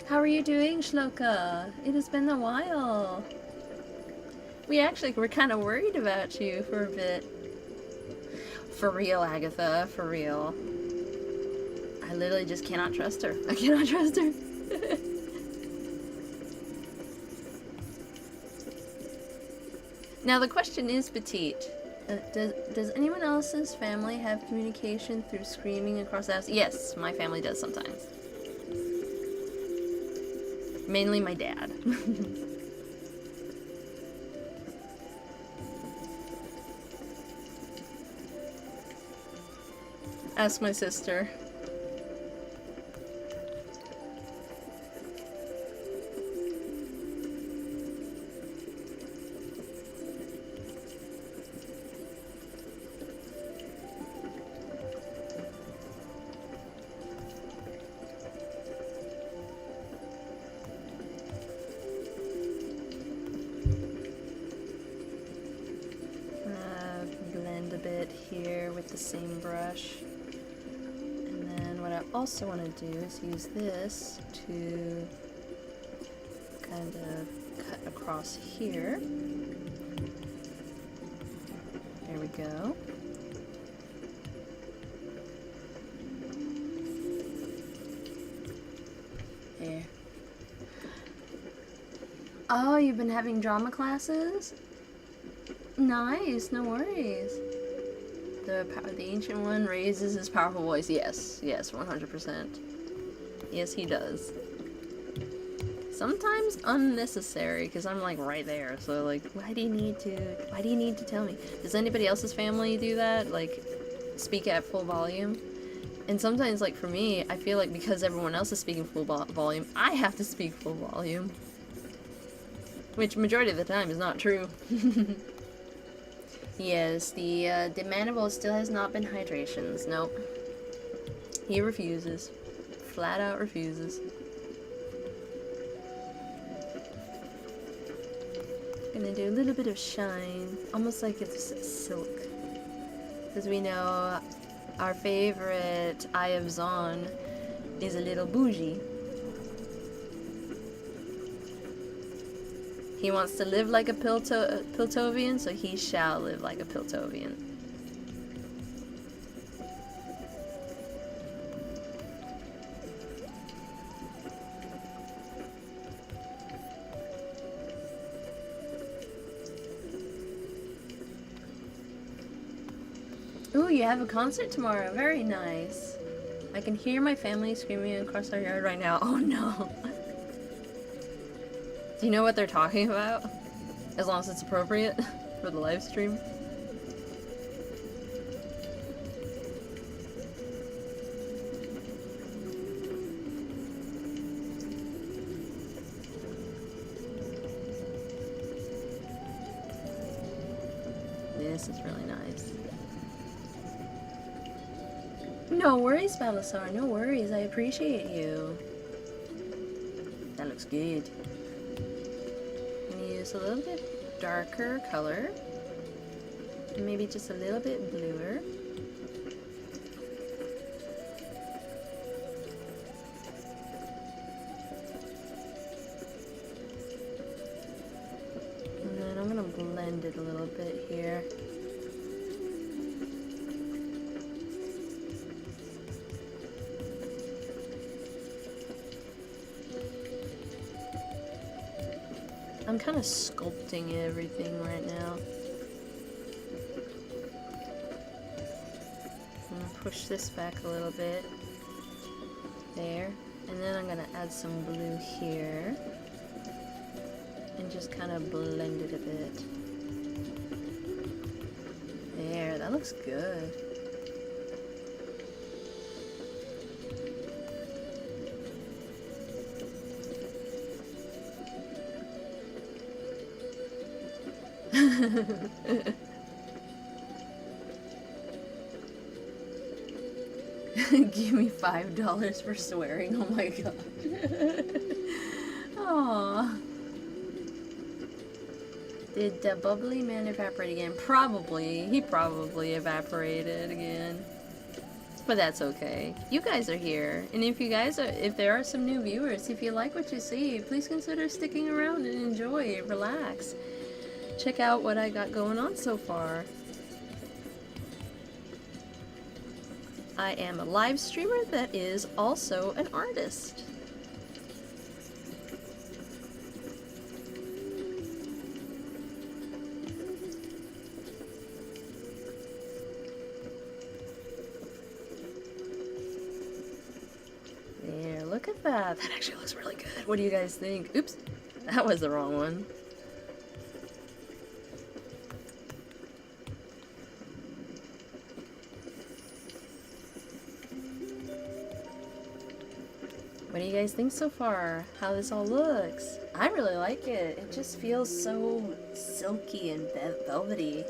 How are you doing, Shloka? It has been a while. We actually were kind of worried about you for a bit. For real, Agatha, for real. I literally just cannot trust her. I cannot trust her. Now the question is, Petite, does anyone else's family have communication through screaming across the house? Yes, my family does sometimes. Mainly my dad. Ask my sister. Blend a bit here with the same brush. Also want to do is use this to kind of cut across here. There we go. here. Oh, you've been having drama classes? Nice, no worries. The ancient one raises his powerful voice. Yes, 100%. Yes, he does. Sometimes unnecessary, because I'm like right there. So like, why do you need to tell me? Does anybody else's family do that? Like, speak at full volume? And sometimes, like for me, I feel like because everyone else is speaking full volume, I have to speak full volume. Which majority of the time is not true. Yes, the mandible still has not been hydrations. Nope. He refuses. Flat out refuses. Gonna do a little bit of shine, almost like it's silk. Because we know our favorite Eye of Zaun is a little bougie. He wants to live like a Piltovian, so he shall live like a Piltovian. Ooh, you have a concert tomorrow. Very nice. I can hear my family screaming across our yard right now. Oh no. Do you know what they're talking about? As long as it's appropriate for the live stream. This is really nice. No worries, Balasar. No worries. I appreciate you. That looks good. A little bit darker color, maybe just a little bit bluer. And then I'm gonna blend it a little bit here. I'm kind of sculpting everything right now. I'm gonna push this back a little bit. There. And then I'm gonna add some blue here. And just kind of blend it a bit. There, that looks good. Give me $5 for swearing. Oh my god. Aww. Did the bubbly man evaporate again? Probably. He probably evaporated again. But that's okay. You guys are here. And if there are some new viewers, if you like what you see, please consider sticking around and enjoy, relax. Check out what I got going on so far. I am a live streamer that is also an artist. There, look at that. That actually looks really good. What do you guys think? Oops, that was the wrong one. What do you guys think so far? How this all looks? I really like it. It just feels so silky and velvety.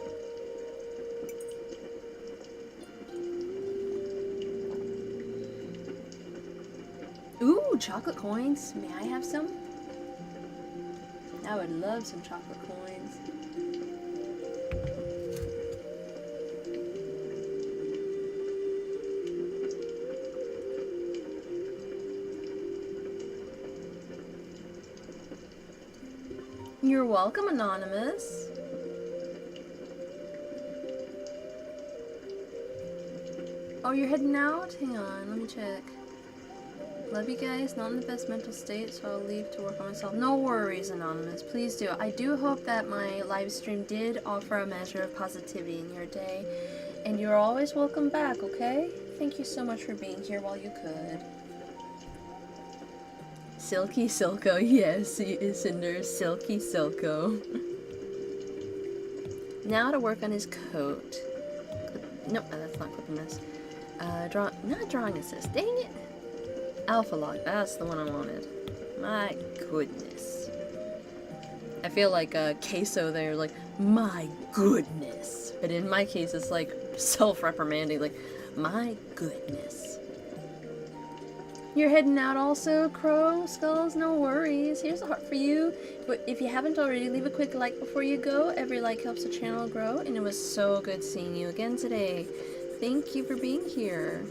Ooh, chocolate coins. May I have some? I would love some chocolate coins. You're welcome, Anonymous. Oh, you're heading out? Hang on, let me check. Love you guys. Not in the best mental state, so I'll leave to work on myself. No worries, Anonymous. Please do. I do hope that my live stream did offer a measure of positivity in your day. And you're always welcome back, okay? Thank you so much for being here while you could. Silky Silco. Yes, Cinder. Silky Silco. Now to work on his coat. Nope, that's not clipping this. Not drawing assist. Dang it! Alpha log. That's the one I wanted. My goodness. I feel like queso there, like, my goodness. But in my case, it's like self-reprimanding, like, my goodness. You're heading out also, Crow Skulls? No worries. Here's a heart for you. But if you haven't already, leave a quick like before you go. Every like helps the channel grow, and it was so good seeing you again today. Thank you for being here.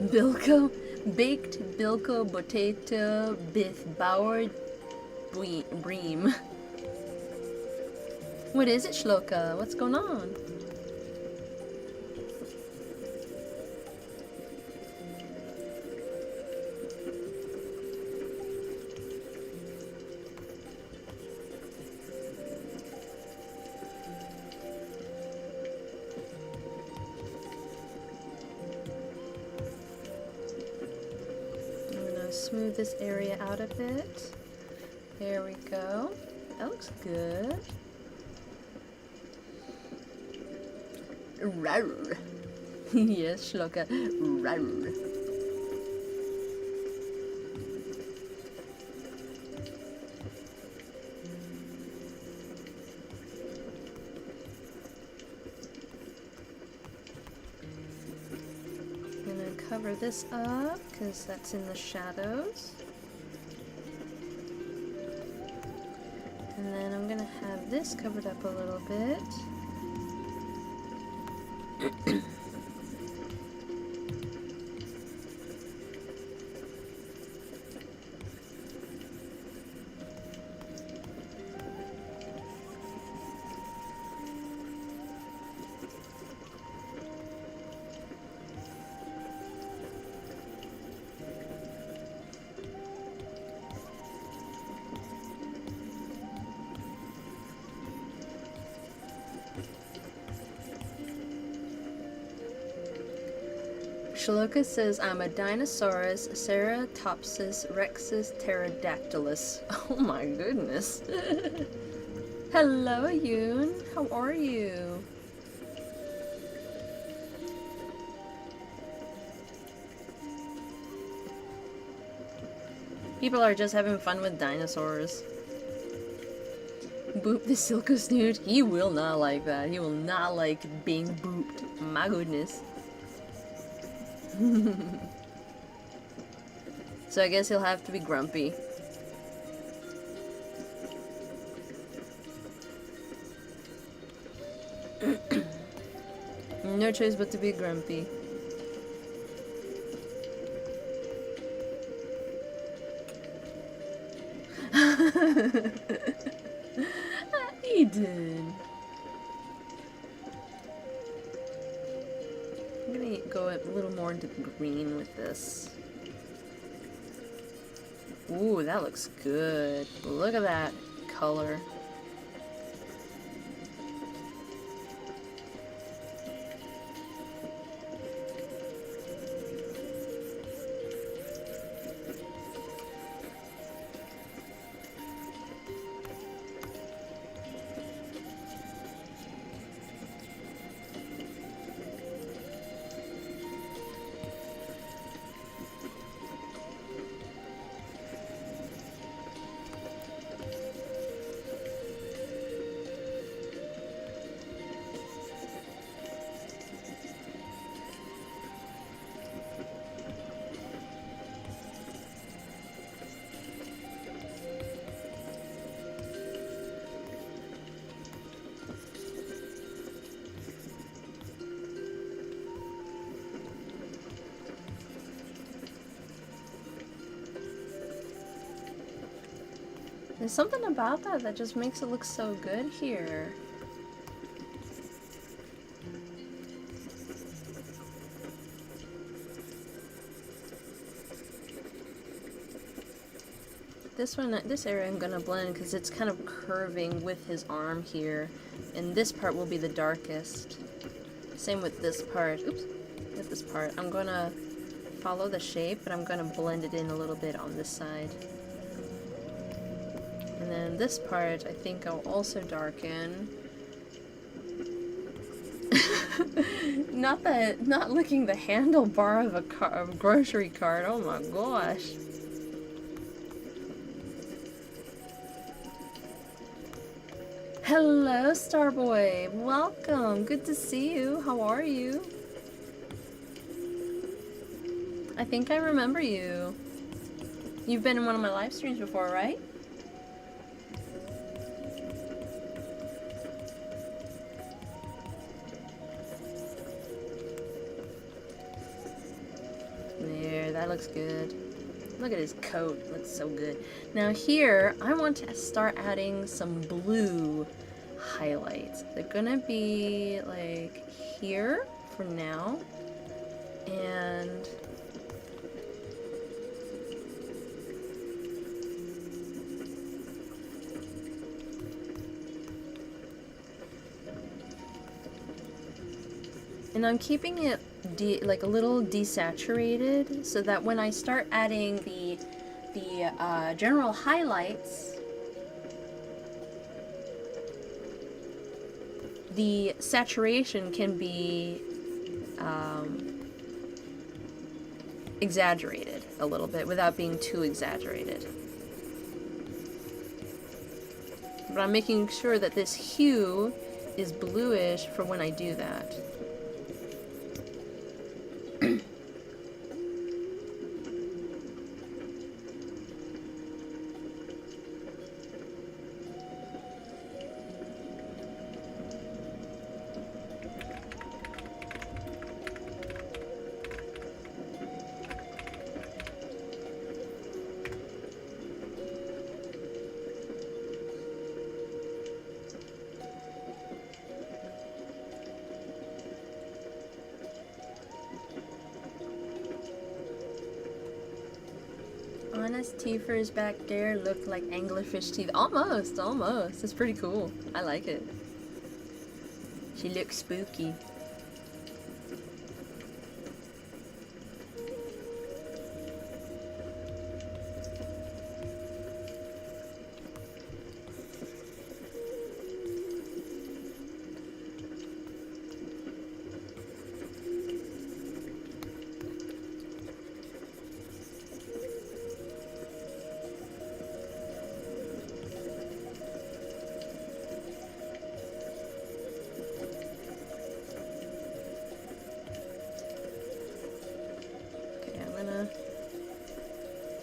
Bilko, baked Bilko potato biff Bauer bream. What is it, Shloka? What's going on? Smooth this area out a bit. There we go. That looks good. Rawr. Yes, Shloka. Rawr. Cover this up because that's in the shadows, and then I'm gonna have this covered up a little bit. Shaloka says, I'm a Dinosaurus, Ceratopsis, Rexus, Pterodactylus. Oh my goodness. Hello, Yoon. How are you? People are just having fun with dinosaurs. Boop the Silco Snoot. He will not like that. He will not like being booped. My goodness. So I guess he'll have to be grumpy. No choice but to be grumpy. Eden. I'm gonna go a little more into the green with this. Ooh, that looks good. Look at that color. There's something about that that just makes it look so good here. This area I'm gonna blend because it's kind of curving with his arm here, and this part will be the darkest. Same with this part. Oops, with this part. I'm gonna follow the shape, but I'm gonna blend it in a little bit on this side. And then this part, I think I'll also darken. Not licking the handlebar of a grocery cart. Oh my gosh. Hello, Starboy. Welcome. Good to see you. How are you? I think I remember you. You've been in one of my live streams before, right? There, that looks good. Look at his coat. Looks so good. Now here, I want to start adding some blue highlights. They're gonna be like here for now. And I'm keeping it like a little desaturated so that when I start adding the general highlights, the saturation can be exaggerated a little bit without being too exaggerated. But I'm making sure that this hue is bluish for when I do that. Honest teethers back there look like anglerfish teeth. Almost, almost. It's pretty cool. I like it. She looks spooky.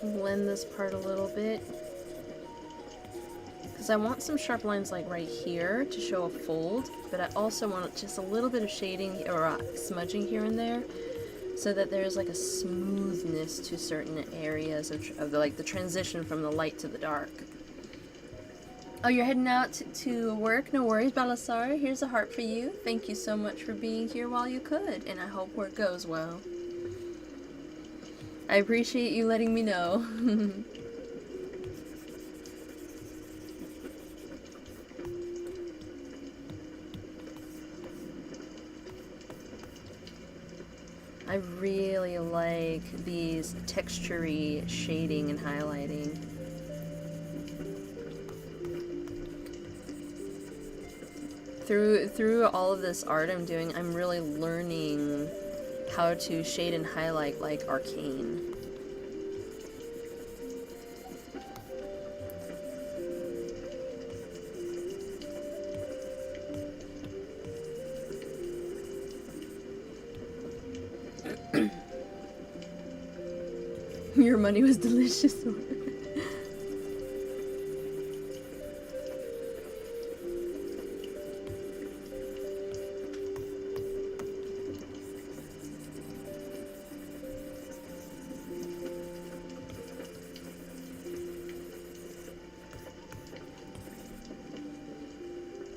Blend this part a little bit because I want some sharp lines like right here to show a fold, but I also want just a little bit of shading or smudging here and there so that there's like a smoothness to certain areas of the transition from the light to the dark. Oh, you're heading out to work? No worries, Balasar. Here's a heart for you. Thank you so much for being here while you could, and I hope work goes well. I appreciate you letting me know. I really like these texture-y shading and highlighting. Through all of this art I'm doing, I'm really learning how to shade and highlight like Arcane. Your money was delicious.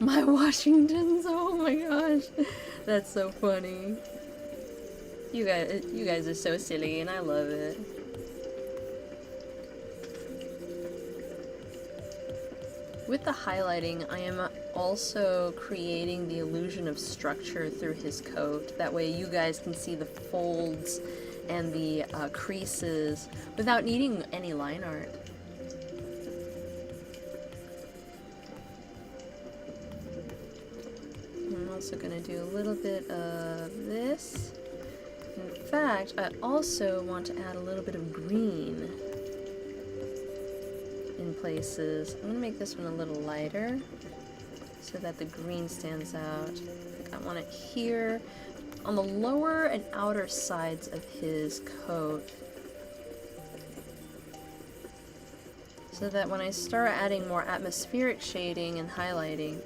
My Washingtons, oh my gosh. That's so funny. You guys are so silly and I love it. With the highlighting, I am also creating the illusion of structure through his coat. That way you guys can see the folds and the creases without needing any line art. I'm also going to do a little bit of this. In fact, I also want to add a little bit of green in places. I'm going to make this one a little lighter so that the green stands out. I want it here on the lower and outer sides of his coat, so that when I start adding more atmospheric shading and highlighting,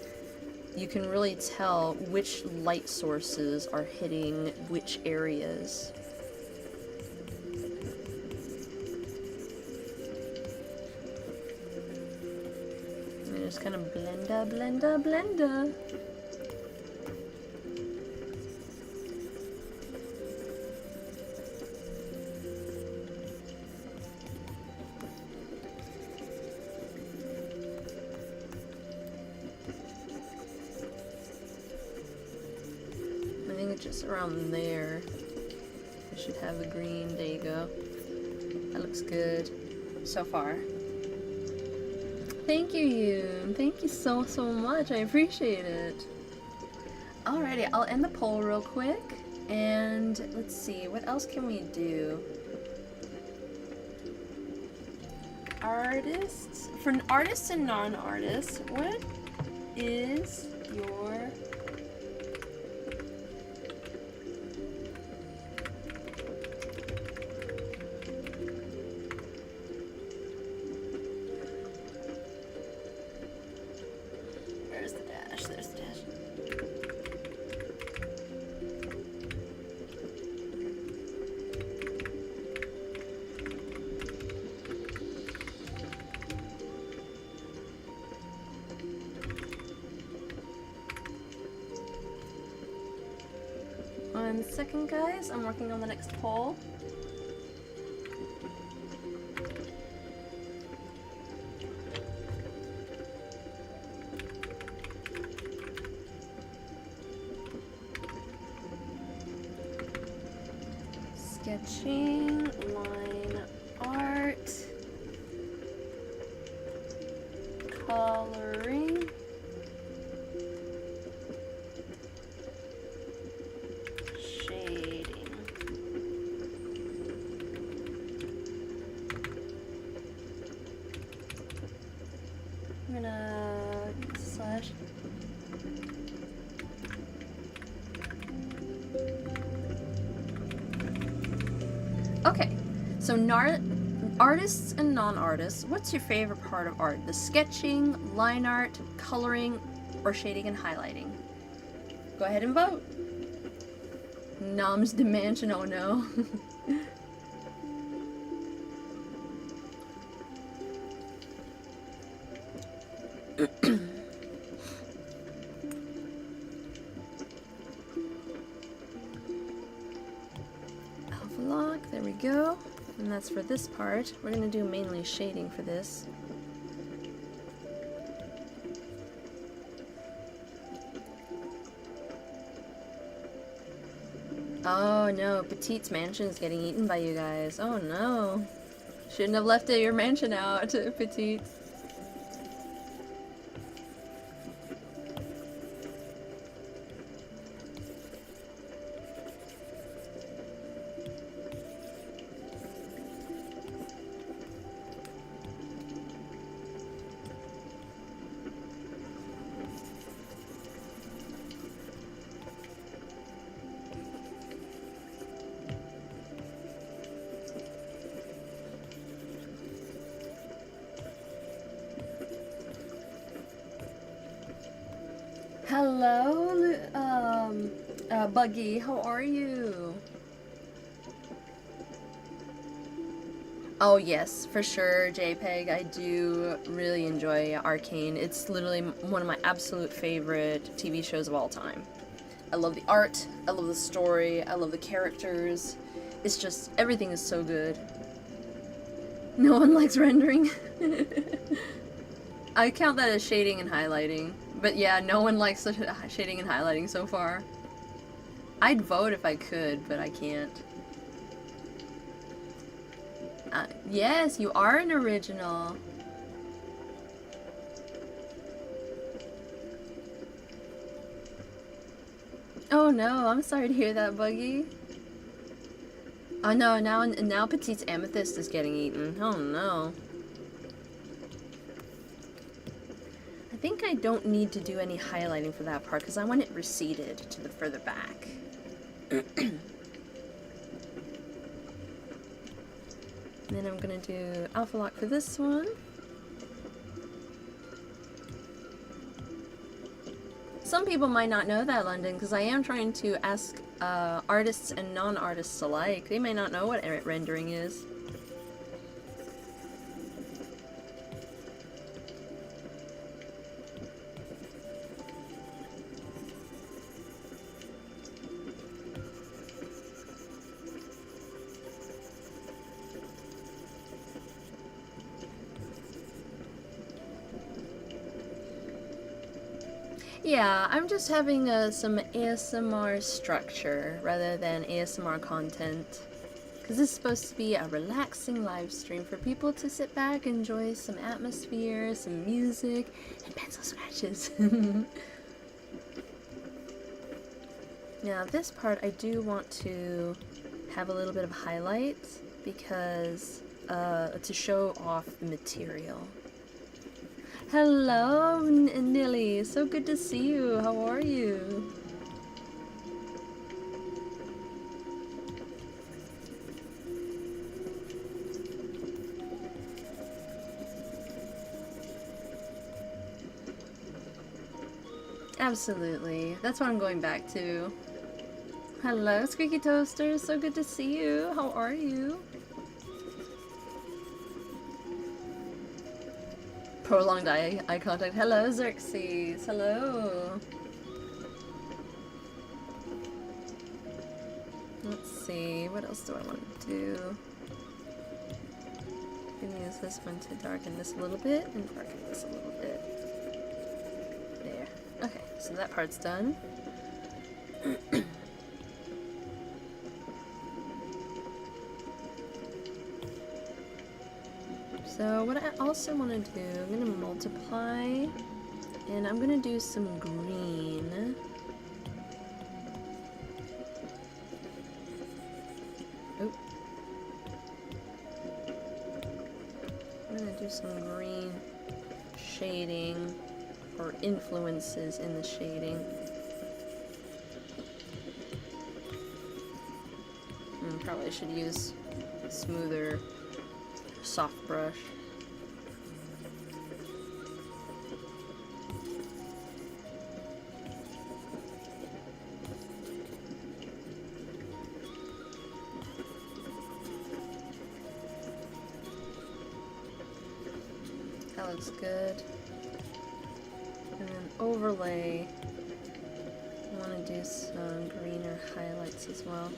you can really tell which light sources are hitting which areas. And just kind of blender, blender, blender. Just around there. I should have the green. There you go. That looks good so far. Thank you, Yoon. Thank you so much. I appreciate it. Alrighty, I'll end the poll real quick. And let's see, what else can we do? Artists. For artists and non-artists, what is your... One second, guys. I'm working on the next poll. Sketching, line art, coloring, shading. I'm gonna slash. Okay, so artists and non-artists, what's your favorite part of art? The sketching, line art, coloring, or shading and highlighting? Go ahead and vote. Nom's Dimension, oh no. There we go. And that's for this part. We're going to do mainly shading for this. Oh no, Petite's mansion is getting eaten by you guys. Oh no. Shouldn't have left your mansion out, Petite. Hello, Buggy, how are you? Oh yes, for sure, JPEG. I do really enjoy Arcane. It's literally one of my absolute favorite TV shows of all time. I love the art, I love the story, I love the characters. It's just, everything is so good. No one likes rendering. I count that as shading and highlighting. But yeah, no one likes shading and highlighting so far. I'd vote if I could, but I can't. Yes, you are an original. Oh no, I'm sorry to hear that, Buggy. Oh no, now Petite's amethyst is getting eaten. Oh no. I think I don't need to do any highlighting for that part because I want it receded to the further back. And then I'm gonna do alpha lock for this one. Some people might not know that, London, because I am trying to ask artists and non-artists alike. They may not know what rendering is. Yeah, I'm just having some ASMR structure rather than ASMR content. Because this is supposed to be a relaxing live stream for people to sit back, enjoy some atmosphere, some music, and pencil scratches. Now this part I do want to have a little bit of highlights because to show off the material. Hello, Nilly. So good to see you. How are you? Absolutely. That's what I'm going back to. Hello, Squeaky Toaster. So good to see you. How are you? Prolonged eye contact. Hello, Xerxes. Hello. Let's see. What else do I want to do? I'm gonna use this one to darken this a little bit and darken this a little bit. There. Okay, so that part's done. So what I also want to do, I'm going to multiply, and I'm going to do some green. Oh. I'm going to do some green shading, or influences in the shading. Probably should use a smoother soft brush. That looks good. And then overlay, I want to do some greener highlights as well.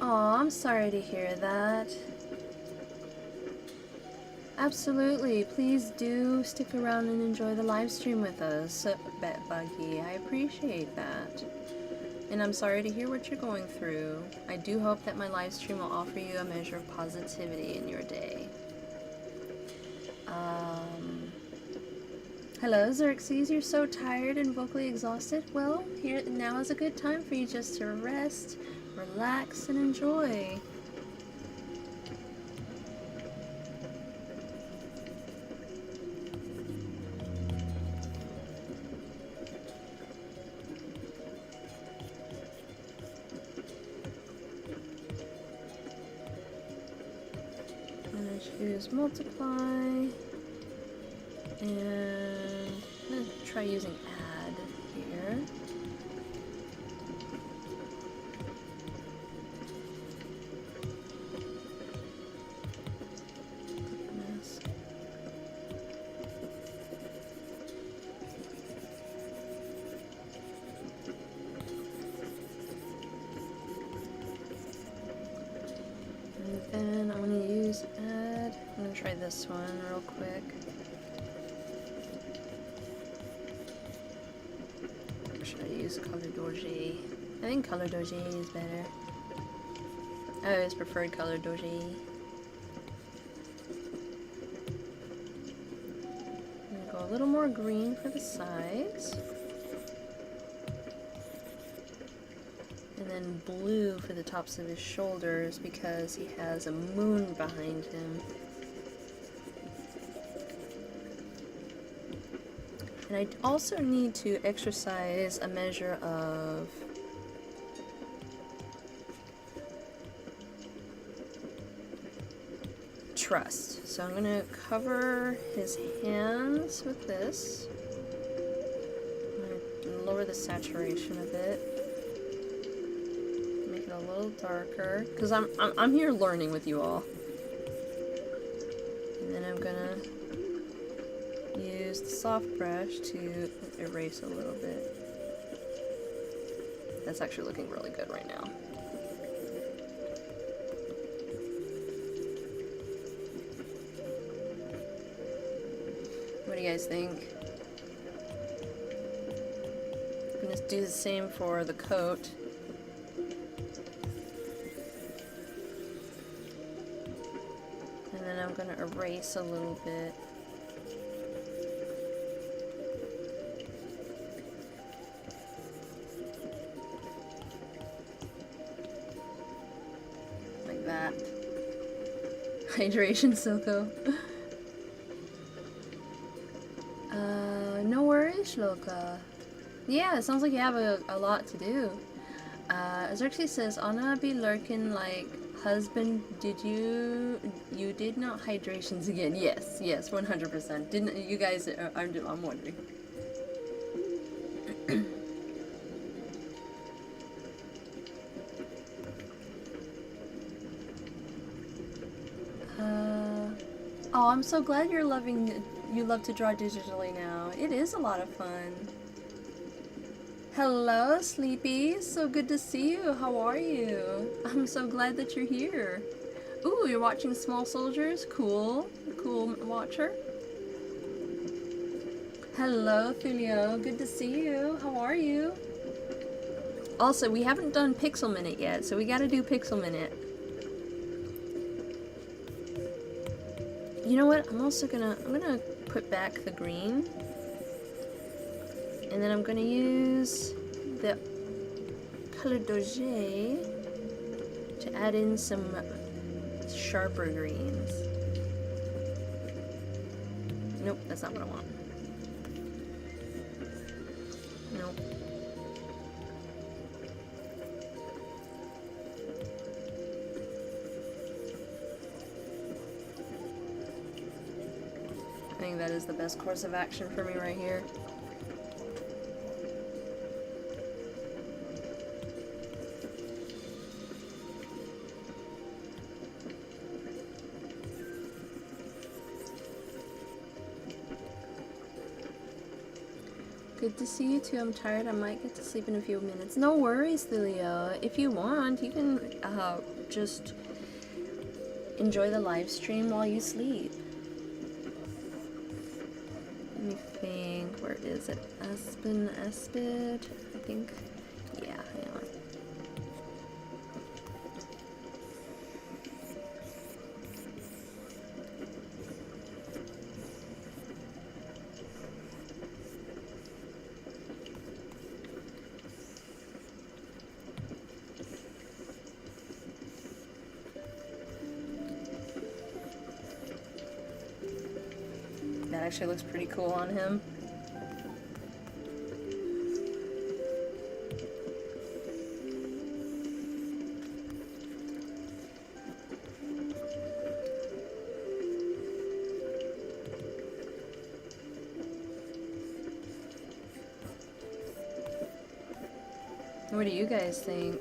Aw, I'm sorry to hear that. Absolutely, please do stick around and enjoy the live stream with us, Buggy. I appreciate that. And I'm sorry to hear what you're going through. I do hope that my live stream will offer you a measure of positivity in your day. Hello, Xerxes. You're so tired and vocally exhausted? Well, now is a good time for you just to rest, relax, and enjoy. I'm gonna choose multiply and try using add here. Goodness. And then I'm going to use add. I'm going to try this one real quick. Use color doji. I think color doji is better. I always preferred color doji. I'm gonna go a little more green for the sides. And then blue for the tops of his shoulders because he has a moon behind him. And I also need to exercise a measure of trust. So I'm going to cover his hands with this. I'm going to lower the saturation a bit. Make it a little darker. Because I'm here learning with you all. And then I'm going to use the soft brush to erase a little bit. That's actually looking really good right now. What do you guys think? I'm gonna do the same for the coat. And then I'm gonna erase a little bit. Hydration, Silco. No worries, Shloka. Yeah, it sounds like you have a lot to do. Xerxes says, Anna be lurking like husband, you did not hydrations again. Yes, 100%. Didn't you guys, I'm wondering. Oh, I'm so glad you love to draw digitally now. It is a lot of fun. Hello, Sleepy. So good to see you. How are you? I'm so glad that you're here. Ooh, you're watching Small Soldiers? Cool. Cool watcher. Hello, Thulio. Good to see you. How are you? Also, we haven't done Pixel Minute yet, so we gotta do Pixel Minute. You know what? I'm gonna put back the green, and then I'm gonna use the color doge to add in some sharper greens. Nope, that's not what I want. Nope. I think that is the best course of action for me right here. Good to see you too. I'm tired. I might get to sleep in a few minutes. No worries, Thulio. If you want, you can just enjoy the live stream while you sleep. Let me think. Where is it? Espid, I think. Yeah, hang on. That actually looks pretty cool on him. What do you guys think?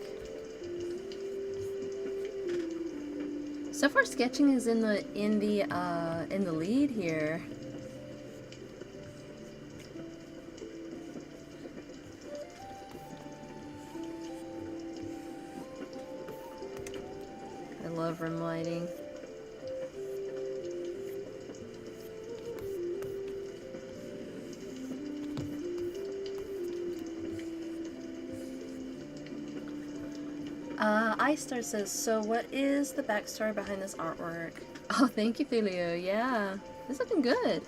So far, sketching is in the lead here. I love rim lighting. iStar says, so what is the backstory behind this artwork? Oh, thank you, Filio. Yeah, it's looking good.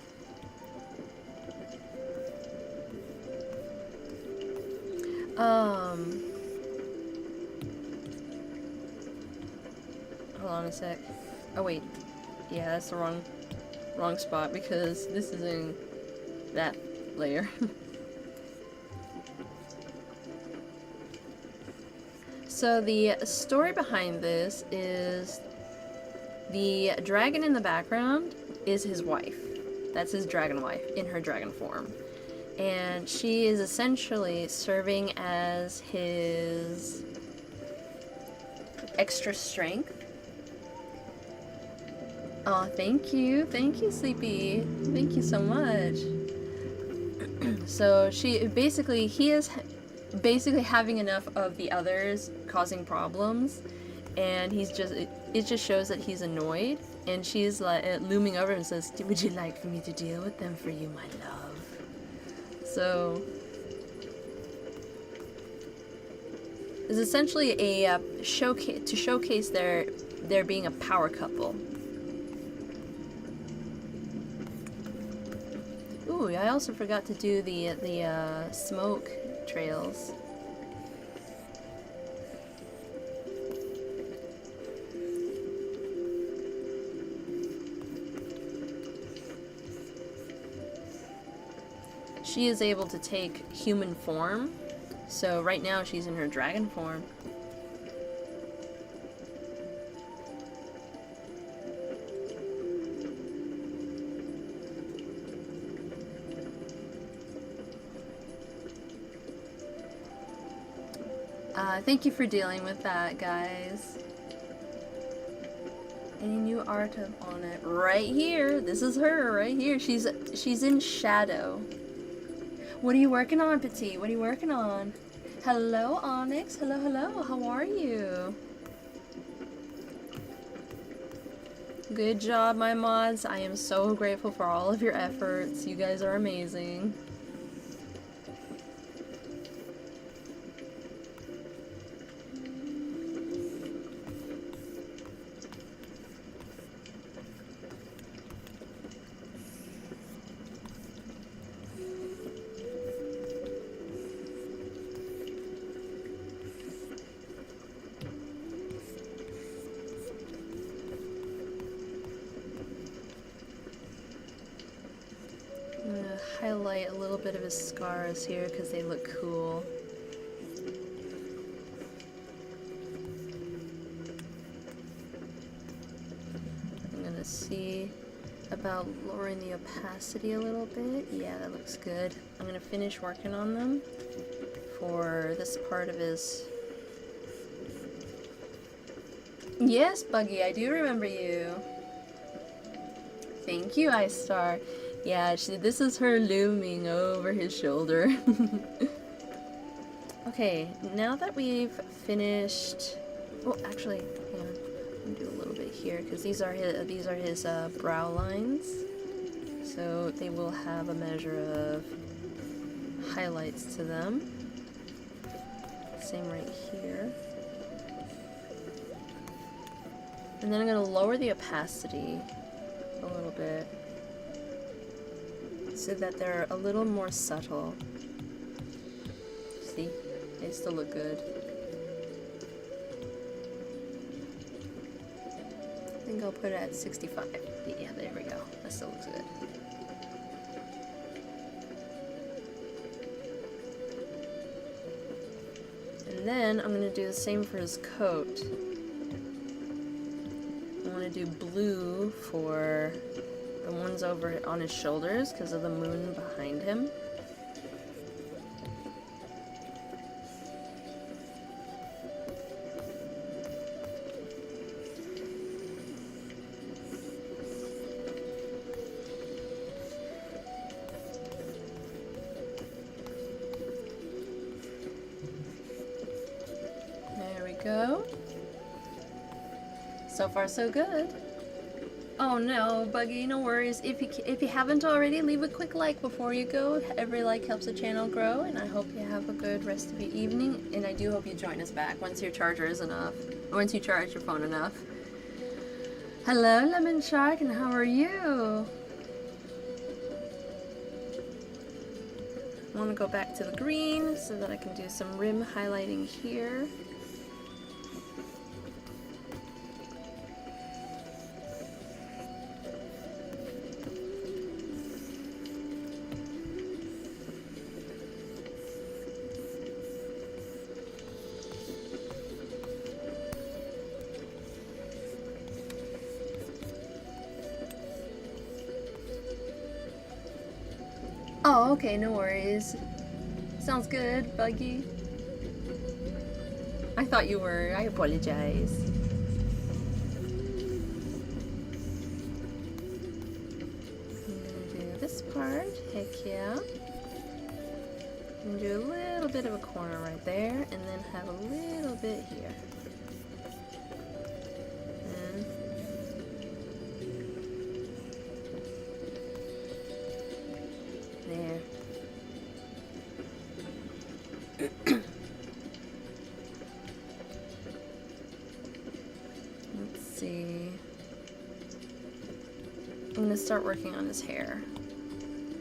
Hold on a sec. Oh wait, yeah, that's the wrong spot because this is in that layer. So the story behind this is the dragon in the background is his wife. That's his dragon wife in her dragon form. And she is essentially serving as his extra strength. Oh, thank you. Thank you, Sleepy. Thank you so much. So he is basically having enough of the others causing problems, and it just shows that he's annoyed, and she's like looming over and says, would you like for me to deal with them for you, my love? So it's essentially a showcase their being a power couple. Ooh, I also forgot to do the smoke trails. She is able to take human form, so right now she's in her dragon form. Thank you for dealing with that, guys. Any new art on it? Right here. This is her right here. She's in shadow. What are you working on, Petit? What are you working on? Hello, Onyx. Hello, hello. How are you? Good job, my mods. I am so grateful for all of your efforts. You guys are amazing. Highlight a little bit of his scars here because they look cool. I'm gonna see about lowering the opacity a little bit. Yeah, that looks good. I'm gonna finish working on them for this part of his... Yes, Buggy, I do remember you. Thank you, iStar. Yeah, this is her looming over his shoulder. Okay, now that we've finished... Oh, actually, hang on. I'm gonna do a little bit here because these are his brow lines, so they will have a measure of highlights to them. Same right here. And then I'm gonna lower the opacity a little bit, so that they're a little more subtle. See? They still look good. I think I'll put it at 65. Yeah, there we go. That still looks good. And then I'm going to do the same for his coat. I want to do blue for the ones over on his shoulders because of the moon behind him. go. So far, so good. Oh no, Buggy, no worries. If you haven't already, leave a quick like before you go. Every like helps the channel grow, and I hope you have a good rest of your evening. And I do hope you join us back once your charger is enough, or once you charge your phone enough. Hello, Lemon Shark, and how are you? I want to go back to the green so that I can do some rim highlighting here. Oh, okay, no worries. Sounds good, Buggy. I thought you were. I apologize. I'm gonna do this part. Heck yeah. I'm gonna do a little bit of a corner right there, and then have a little bit here. And there. Let's see. I'm gonna start working on his hair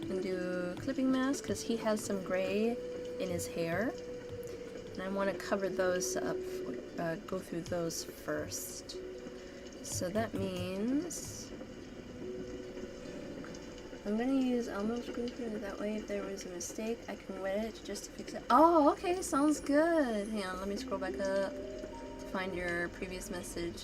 and do a clipping mask because he has some gray in his hair, and I want to cover those up, go through those first. So that means I'm gonna use Elmo glue so that way if there was a mistake I can wet it just to fix it. Oh, okay, sounds good. Hang on, let me scroll back up to find your previous message.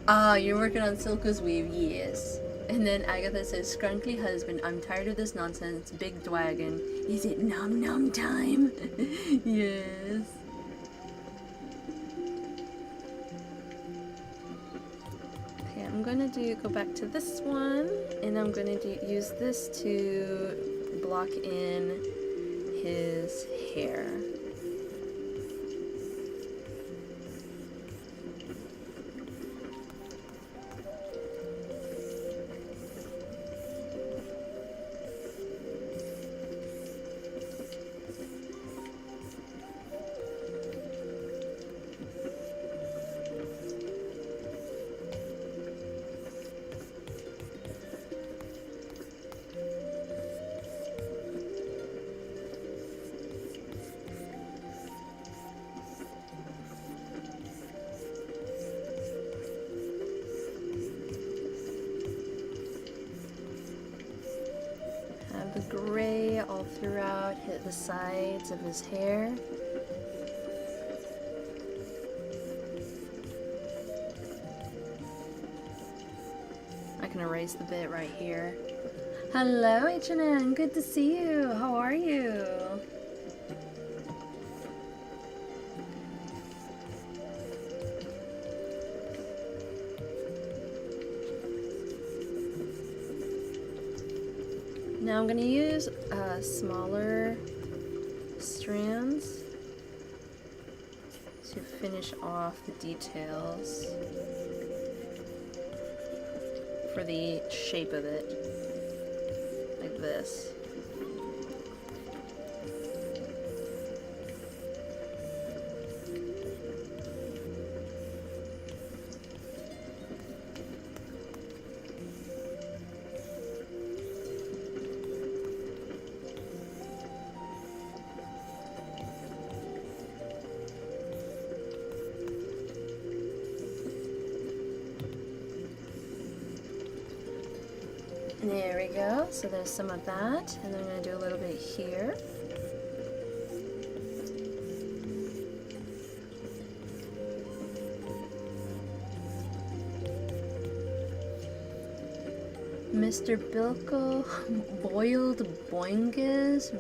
Ah, you're working on Silka's weave, yes. And then Agatha says, "Scrunkly husband, I'm tired of this nonsense. Big dragon. Is it nom nom time?" Yes. Okay, I'm gonna go back to this one, and I'm gonna use this to block in his hair. Gray all throughout, hit the sides of his hair. I can erase the bit right here. Hello, H&N, good to see you. How are you? Now I'm going to use smaller strands to finish off the details for the shape of it, like this. There we go, so there's some of that, and then I'm going to do a little bit here. Mr. Bilko, boiled boingus,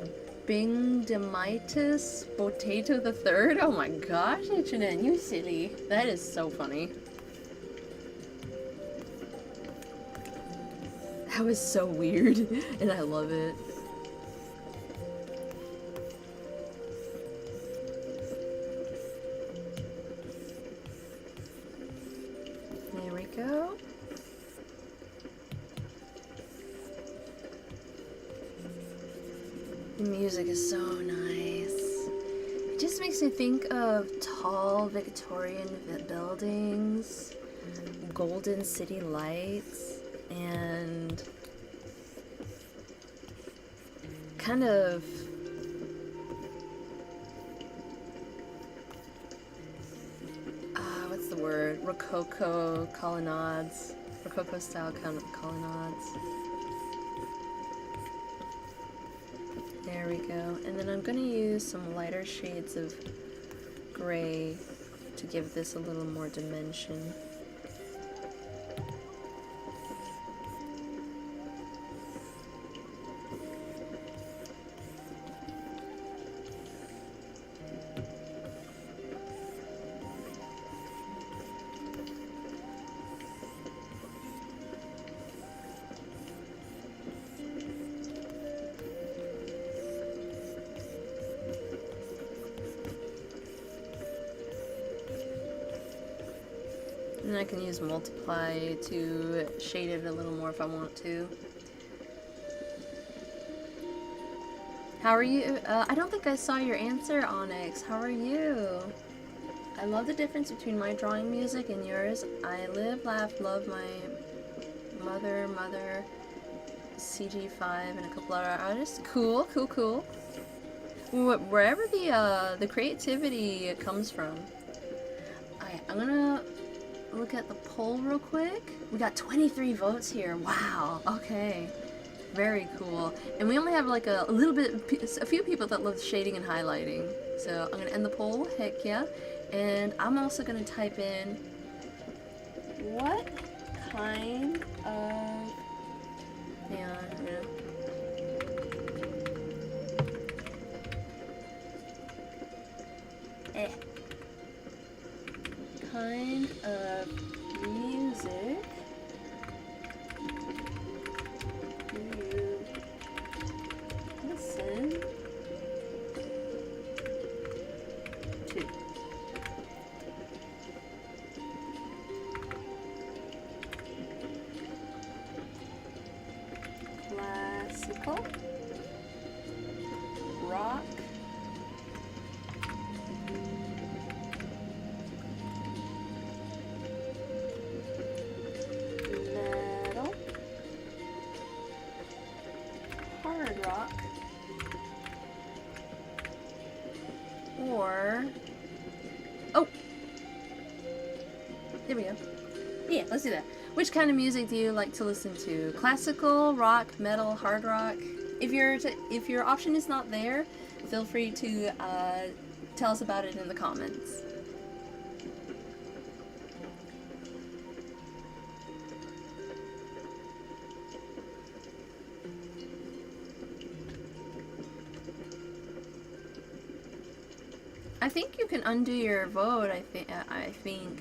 bingdemitis, potato the third. Oh my gosh, H&N, you silly. That is so funny. That was so weird, and I love it. The music is so nice. It just makes me think of tall Victorian buildings, golden city lights, and kind of what's the word? Rococo colonnades. Rococo style colonnades. There we go. And then I'm going to use some lighter shades of gray to give this a little more dimension. And I can use multiply to shade it a little more if I want to. How are you? I don't think I saw your answer, Onyx. How are you? I love the difference between my drawing music and yours. I live, laugh, love my mother, CG5, and a couple other artists. Cool, cool, cool. Wherever the creativity comes from. Alright, I'm gonna look at the poll real quick. We got 23 votes here. Wow. Okay. Very cool. And we only have like a few people that love shading and highlighting. So I'm gonna end the poll. Heck yeah. And I'm also gonna type in what kind of. Hang on. I'm gonna. Kind of music do you listen to? Classical, rock, or there we go. Yeah, let's do that. Which kind of music do you like to listen to? Classical, rock, metal, hard rock? If your option is not there, feel free to tell us about it in the comments. I think you can undo your vote. I think.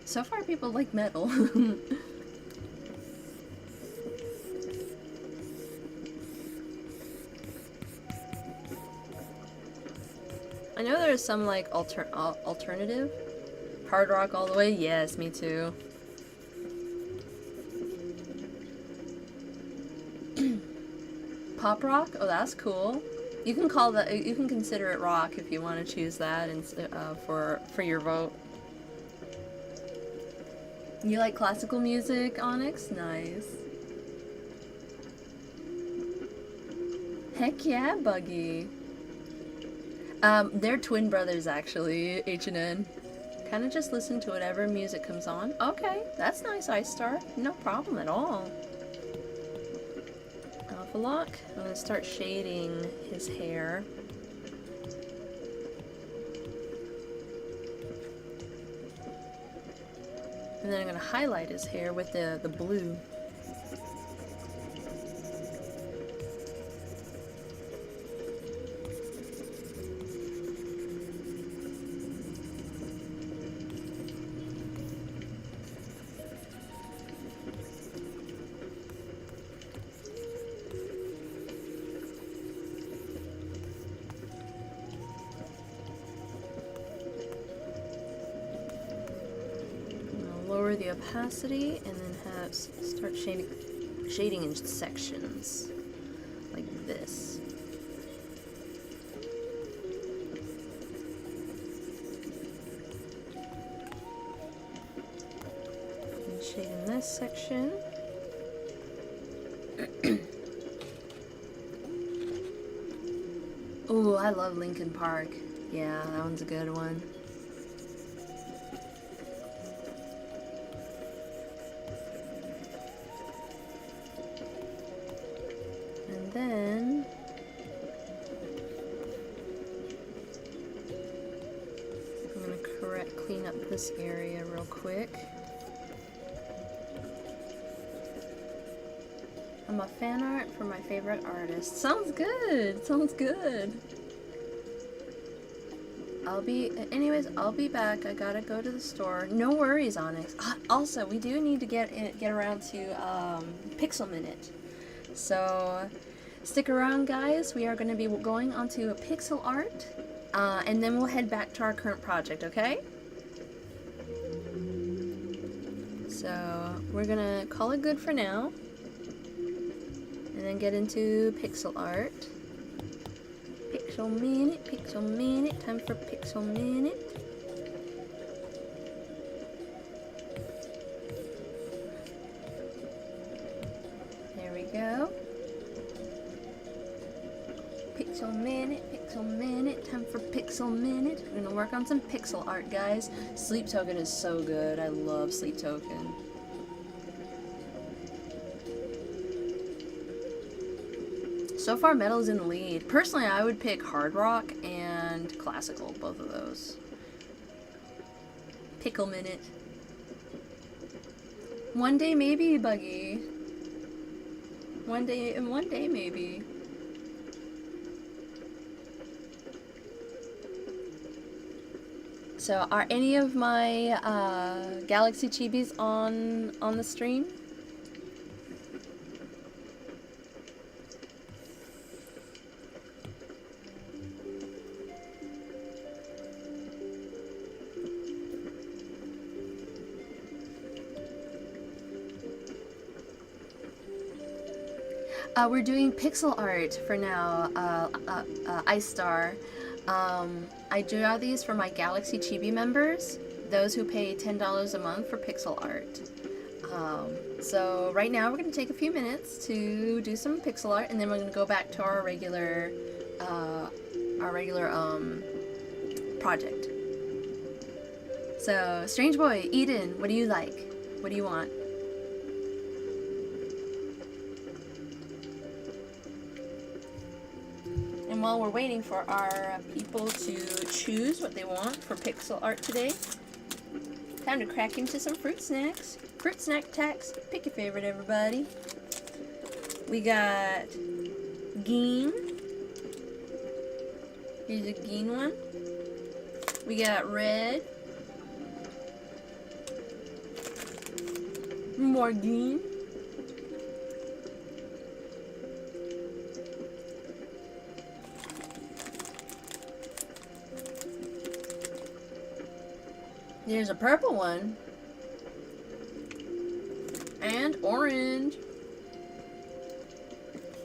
So far, people like metal. I know there's some like alternative, hard rock all the way. Yes, me too. Pop rock. Oh, that's cool. You can call that. You can consider it rock if you want to choose that, and for your vote. You like classical music, Onyx? Nice. Heck yeah, Buggy. They're twin brothers actually, H and N. Kind of just listen to whatever music comes on. Okay, that's nice, Ice Star. No problem at all. Alpha Lock. I'm gonna start shading his hair. And then I'm gonna highlight his hair with the blue. Lower the opacity and then start shading. shading in sections, like this. And shade in this section. Oh, I love Lincoln Park. Yeah, that one's a good one. And then I'm gonna clean up this area real quick. I'm a fan art for my favorite artist. Sounds good. Sounds good. I'll be back. I gotta go to the store. No worries, Onyx. Also, we do need to get around to Pixel Minute. So stick around, guys. We are going to be going on to a pixel art, and then we'll head back to our current project, okay? So we're going to call it good for now, and then get into pixel art. Pixel minute, time for pixel minute. There we go. Pixel minute, time for pixel minute. We're gonna work on some pixel art, guys. Sleep Token is so good. I love Sleep Token. So far, metal is in the lead. Personally, I would pick hard rock and classical, both of those. Pickle minute. One day maybe, Buggy. One day maybe. So, are any of my Galaxy Chibis on the stream? We're doing pixel art for now, Ice Star. I draw these for my Galaxy Chibi members, those who pay $10 a month for pixel art. So right now we're going to take a few minutes to do some pixel art, and then we're going to go back to our regular project. So, Strange Boy, Eden, what do you like? What do you want? And while we're waiting for our people to choose what they want for pixel art today, time to crack into some fruit snacks. Fruit snack tax. Pick your favorite, everybody. We got Gin. Here's a Gin one. We got red. More Gin. There's a purple one. And orange.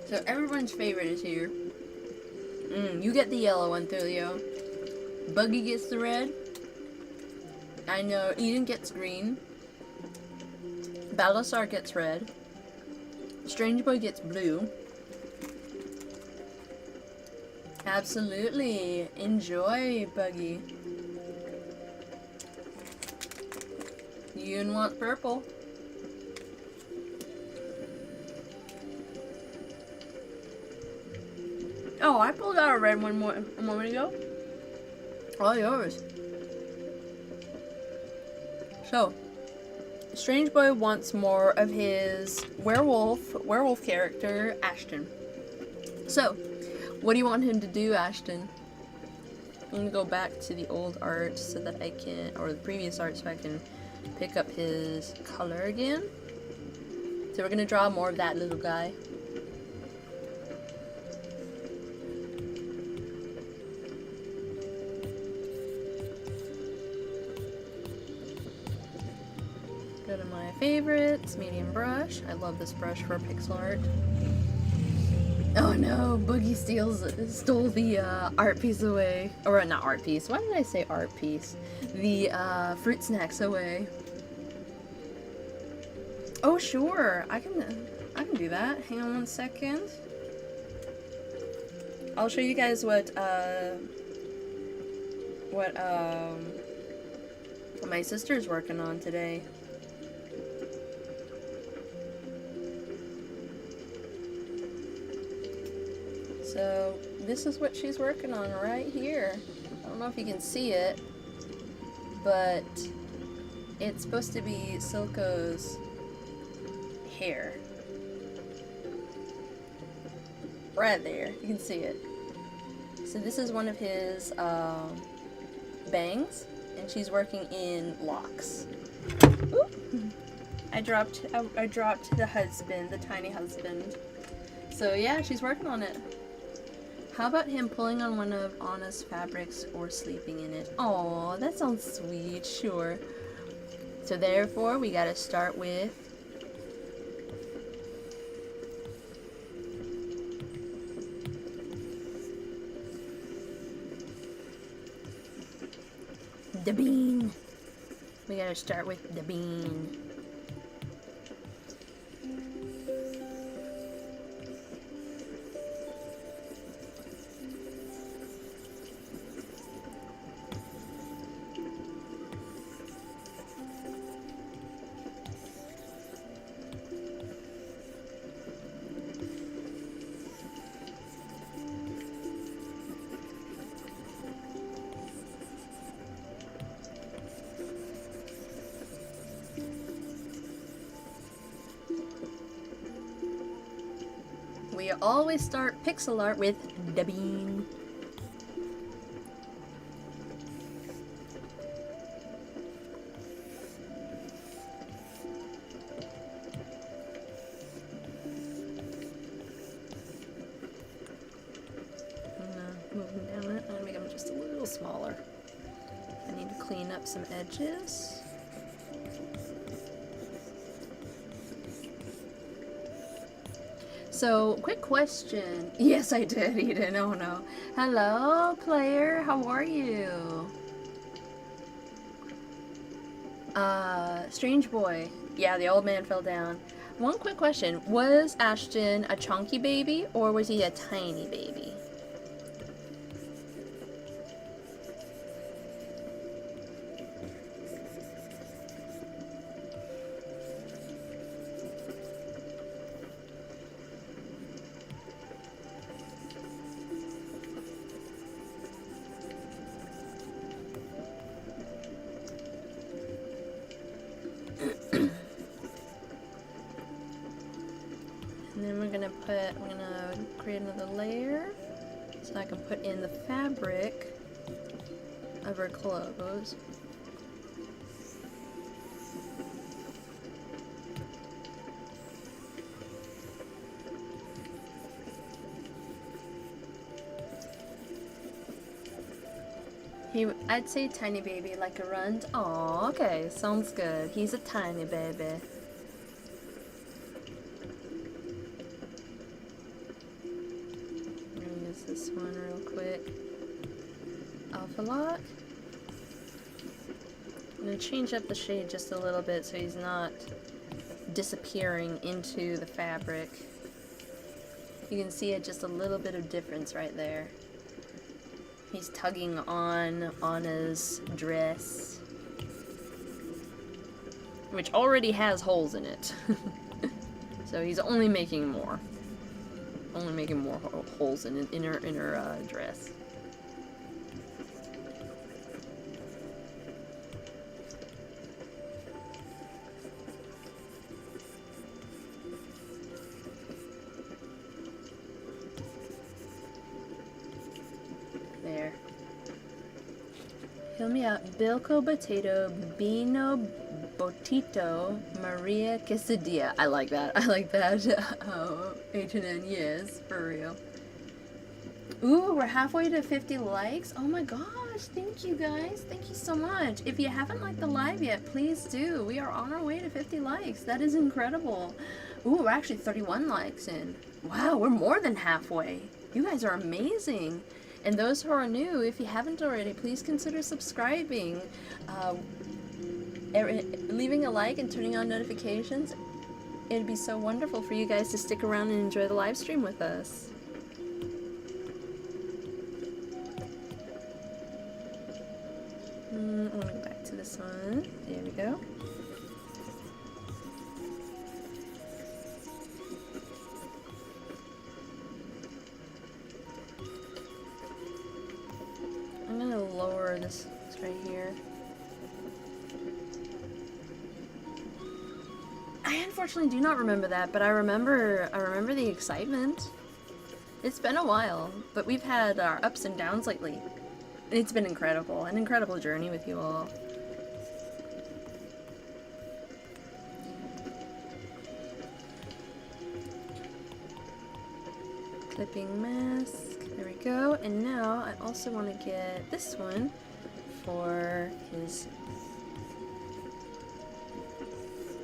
So everyone's favorite is here. You get the yellow one, Thulio. Buggy gets the red. I know Eden gets green. Balasar gets red. Strange Boy gets blue. Absolutely. Enjoy, Buggy. Yoon wants purple. Oh, I pulled out a red one a moment ago. All yours. So, Strange Boy wants more of his werewolf character, Ashton. So, what do you want him to do, Ashton? I'm gonna go back to the old art so that I can, or the previous art, so I can pick up his color again. So we're gonna draw more of that little guy. Go to my favorites, medium brush. I love this brush for pixel art. Oh no, Boogie stole the art piece away. Or not art piece, why did I say art piece? The fruit snacks away. Oh sure, I can do that. Hang on one second. I'll show you guys what my sister's working on today. So this is what she's working on right here. I don't know if you can see it, but it's supposed to be Silco's hair. Right there, you can see it. So this is one of his bangs, and she's working in locks. Oop. I dropped the husband, the tiny husband. So yeah, she's working on it. How about him pulling on one of Anna's fabrics or sleeping in it? Oh, that sounds sweet, sure. So therefore, we gotta start with the bean. We gotta start with the bean. We always start pixel art with the bean. Moving down it, I'm gonna make them just a little smaller. I need to clean up some edges. So, quick question. Yes, I did, Eden. Oh no. Hello, player. How are you? Strange boy. Yeah, the old man fell down. One quick question. Was Ashton a chunky baby or was he a tiny baby? And then we're gonna create another layer so I can put in the fabric of her clothes. I'd say tiny baby, like a runt. Aw, okay, sounds good. He's a tiny baby. I'm gonna use this one real quick. Alpha lock. I'm gonna change up the shade just a little bit so he's not disappearing into the fabric. You can see just a little bit of difference right there. He's tugging on Anna's dress, which already has holes in it. So he's only making more. Only making more holes in her dress. There. Fill me out. Bilko Potato, Bino Botito, Maria Quesadilla. I like that. I like that. Oh, H&N, yes, for real. Ooh, we're halfway to 50 likes. Oh my gosh, gosh, thank you guys. Thank you so much. If you haven't liked the live yet, please do. We are on our way to 50 likes. That is incredible. Ooh, we're actually 31 likes in. Wow, we're more than halfway. You guys are amazing. And those who are new, if you haven't already, please consider subscribing, leaving a like and turning on notifications. It'd be so wonderful for you guys to stick around and enjoy the live stream with us. I'm gonna go back to this one. There we go. I'm gonna lower this right here. I unfortunately do not remember that, but I remember the excitement. It's been a while, but we've had our ups and downs lately. It's been incredible, an incredible journey with you all. Clipping mask, there we go. And now I also want to get this one for his...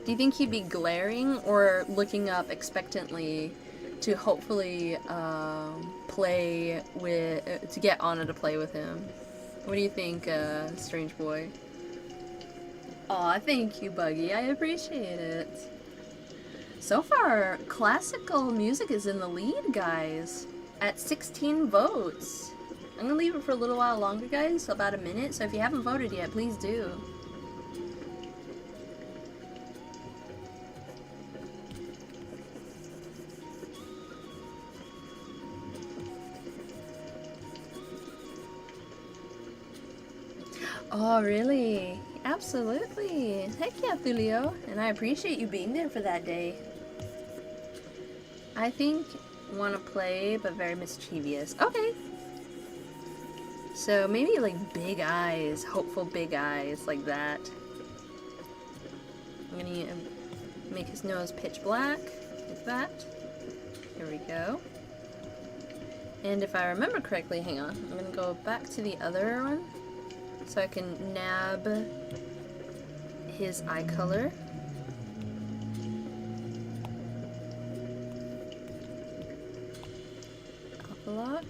Do you think he'd be glaring or looking up expectantly to hopefully play with, to get Anna to play with him? What do you think, strange boy? Aw, thank you, Buggy. I appreciate it. So far, classical music is in the lead, guys, at 16 votes. I'm gonna leave it for a little while longer, guys, so about a minute. So if you haven't voted yet, please do. Oh, really? Absolutely. Heck yeah, Julio. And I appreciate you being there for that day. I think want to play, but very mischievous. Okay. So maybe like big eyes, hopeful big eyes, like that. I'm gonna make his nose pitch black, like that. Here we go. And if I remember correctly, hang on, I'm gonna go back to the other one. So I can nab his eye color. Alpha lock.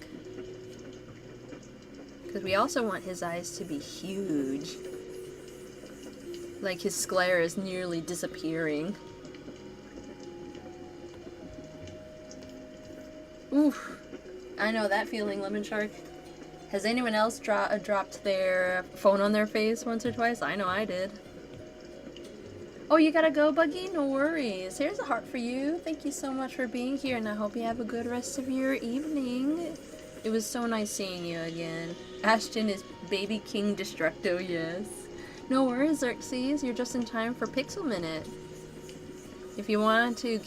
Because we also want his eyes to be huge. Like his sclera is nearly disappearing. Oof. I know that feeling, Lemon Shark. Has anyone else dropped their phone on their face once or twice? I know I did. Oh, you gotta go, Buggy? No worries. Here's a heart for you. Thank you so much for being here, and I hope you have a good rest of your evening. It was so nice seeing you again. Ashton is Baby King Destructo, yes. No worries, Xerxes. You're just in time for Pixel Minute. If you want to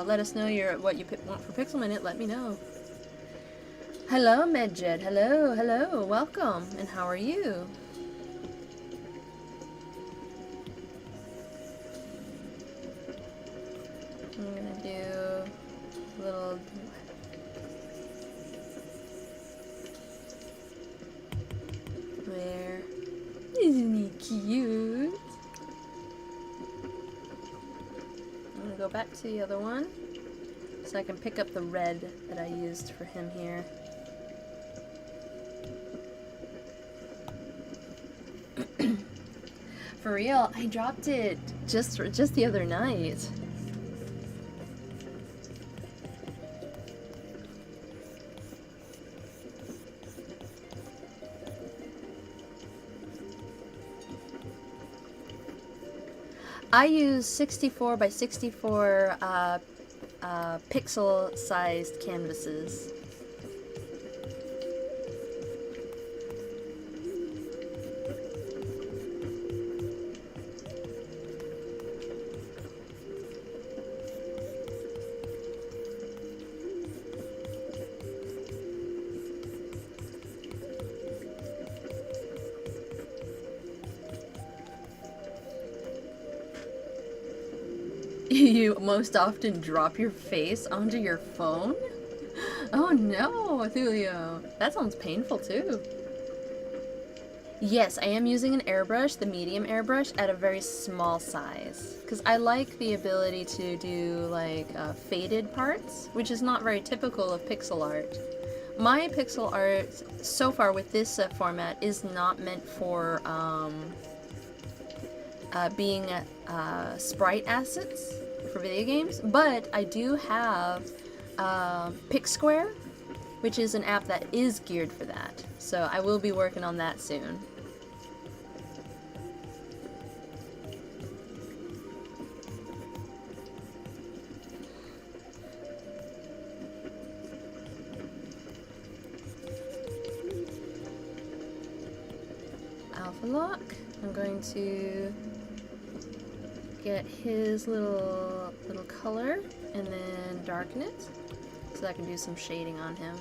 let us know what you want for Pixel Minute, let me know. Hello, Medjed. Hello, hello. Welcome. And how are you? I'm gonna do a little... There. Isn't he cute? I'm gonna go back to the other one so I can pick up the red that I used for him here. For real, I dropped it just the other night. I use 64 by 64 pixel-sized canvases. You most often drop your face onto your phone? Oh no, Thulio. That sounds painful too. Yes, I am using an airbrush, the medium airbrush, at a very small size. Because I like the ability to do, like, faded parts, which is not very typical of pixel art. My pixel art, so far with this format, is not meant for being sprite assets for video games, but I do have PixSquare, which is an app that is geared for that. So I will be working on that soon. Alpha lock. I'm going to get his little color and then darken it so that I can do some shading on him.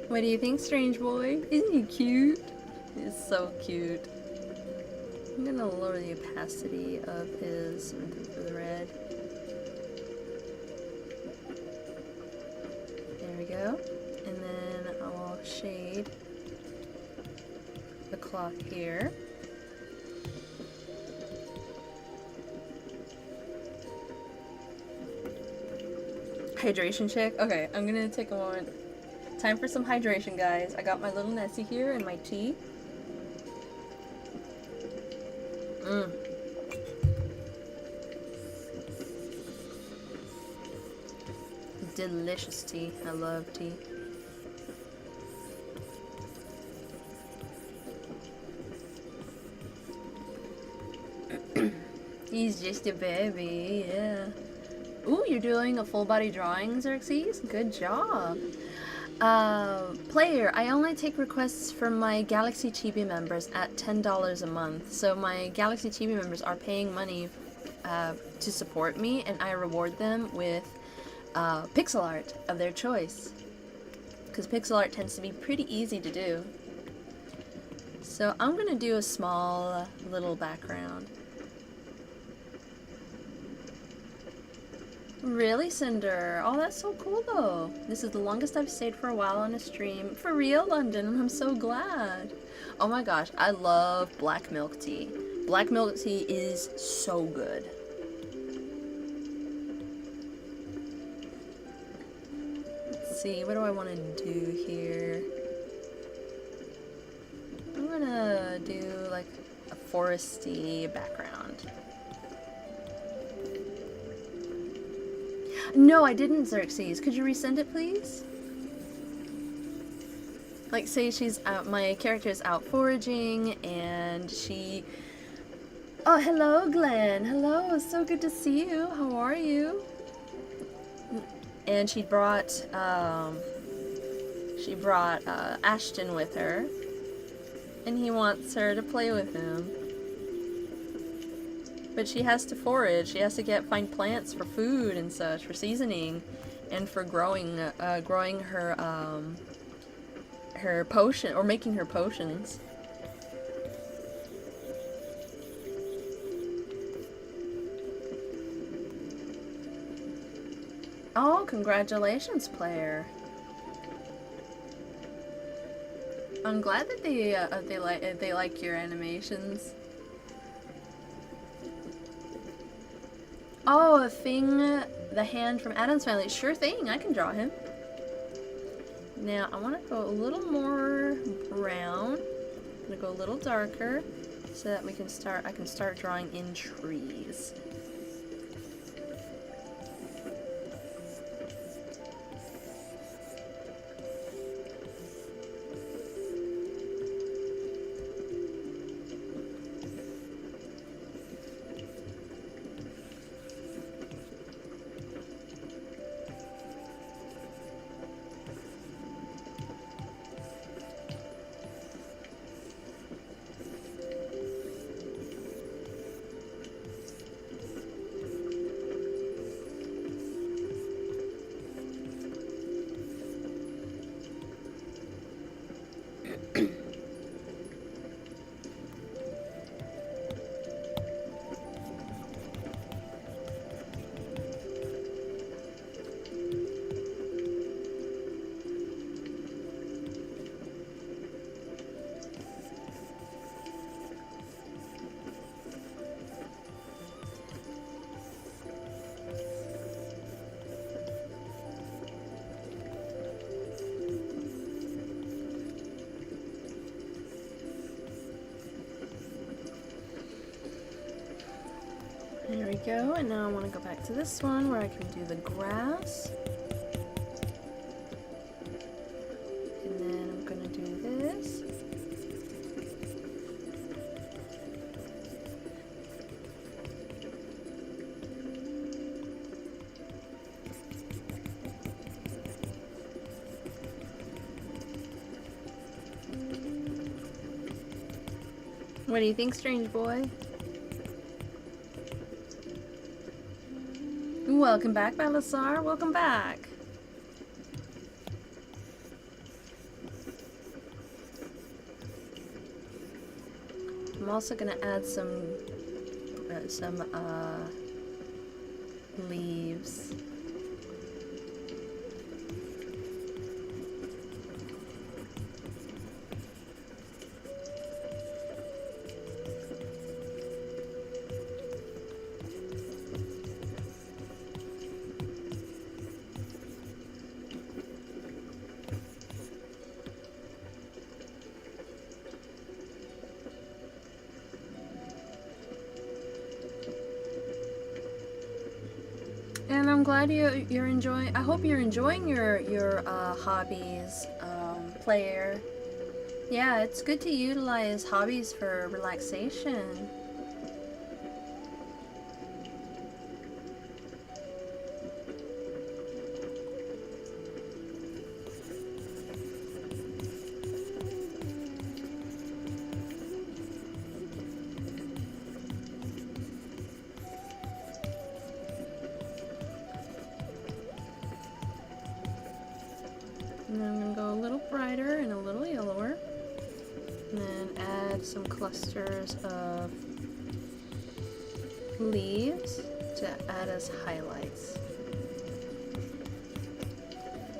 What do you think, Strange Boy? Isn't he cute? He's so cute. I'm gonna lower the opacity of his for the red. There we go. And then I will shade the cloth here. Hydration check? Okay, I'm gonna take a moment. Time for some hydration, guys. I got my little Nessie here and my tea. Delicious tea. I love tea. He's just a baby, yeah. Ooh, you're doing a full body drawing, Xerxes? Good job. Player, I only take requests from my Galaxy Chibi members at $10 a month. So my Galaxy Chibi members are paying money to support me, and I reward them with pixel art of their choice. Because pixel art tends to be pretty easy to do. So I'm gonna do a small little background. Really, Cinder? Oh, that's so cool, though. This is the longest I've stayed for a while on a stream. For real, London. I'm so glad. Oh my gosh, I love black milk tea. Black milk tea is so good. Let's see, what do I want to do here? I'm gonna do, like, a foresty background. No, I didn't, Xerxes. Could you resend it, please? Like, say she's out, my character is out foraging, and she... Oh, hello, Glenn. Hello, so good to see you. How are you? And she brought Ashton with her, and he wants her to play with him. But she has to forage. She has to find plants for food and such, for seasoning, and for growing her her potion, or making her potions. Oh, congratulations, player! I'm glad that they like your animations. Oh, a thing, the hand from Adam's Family. Sure thing, I can draw him. Now, I want to go a little more brown. I'm going to go a little darker so that I can start drawing in trees. go, and now I want to go back to this one where I can do the grass. And then I'm going to do this. What do you think, strange boy? Welcome back, Balasar. Welcome back. I'm also gonna add some leaves. And I'm glad you're enjoying. I hope you're enjoying your hobbies, player. Yeah, it's good to utilize hobbies for relaxation. And then I'm going to go a little brighter and a little yellower. And then add some clusters of leaves to add as highlights.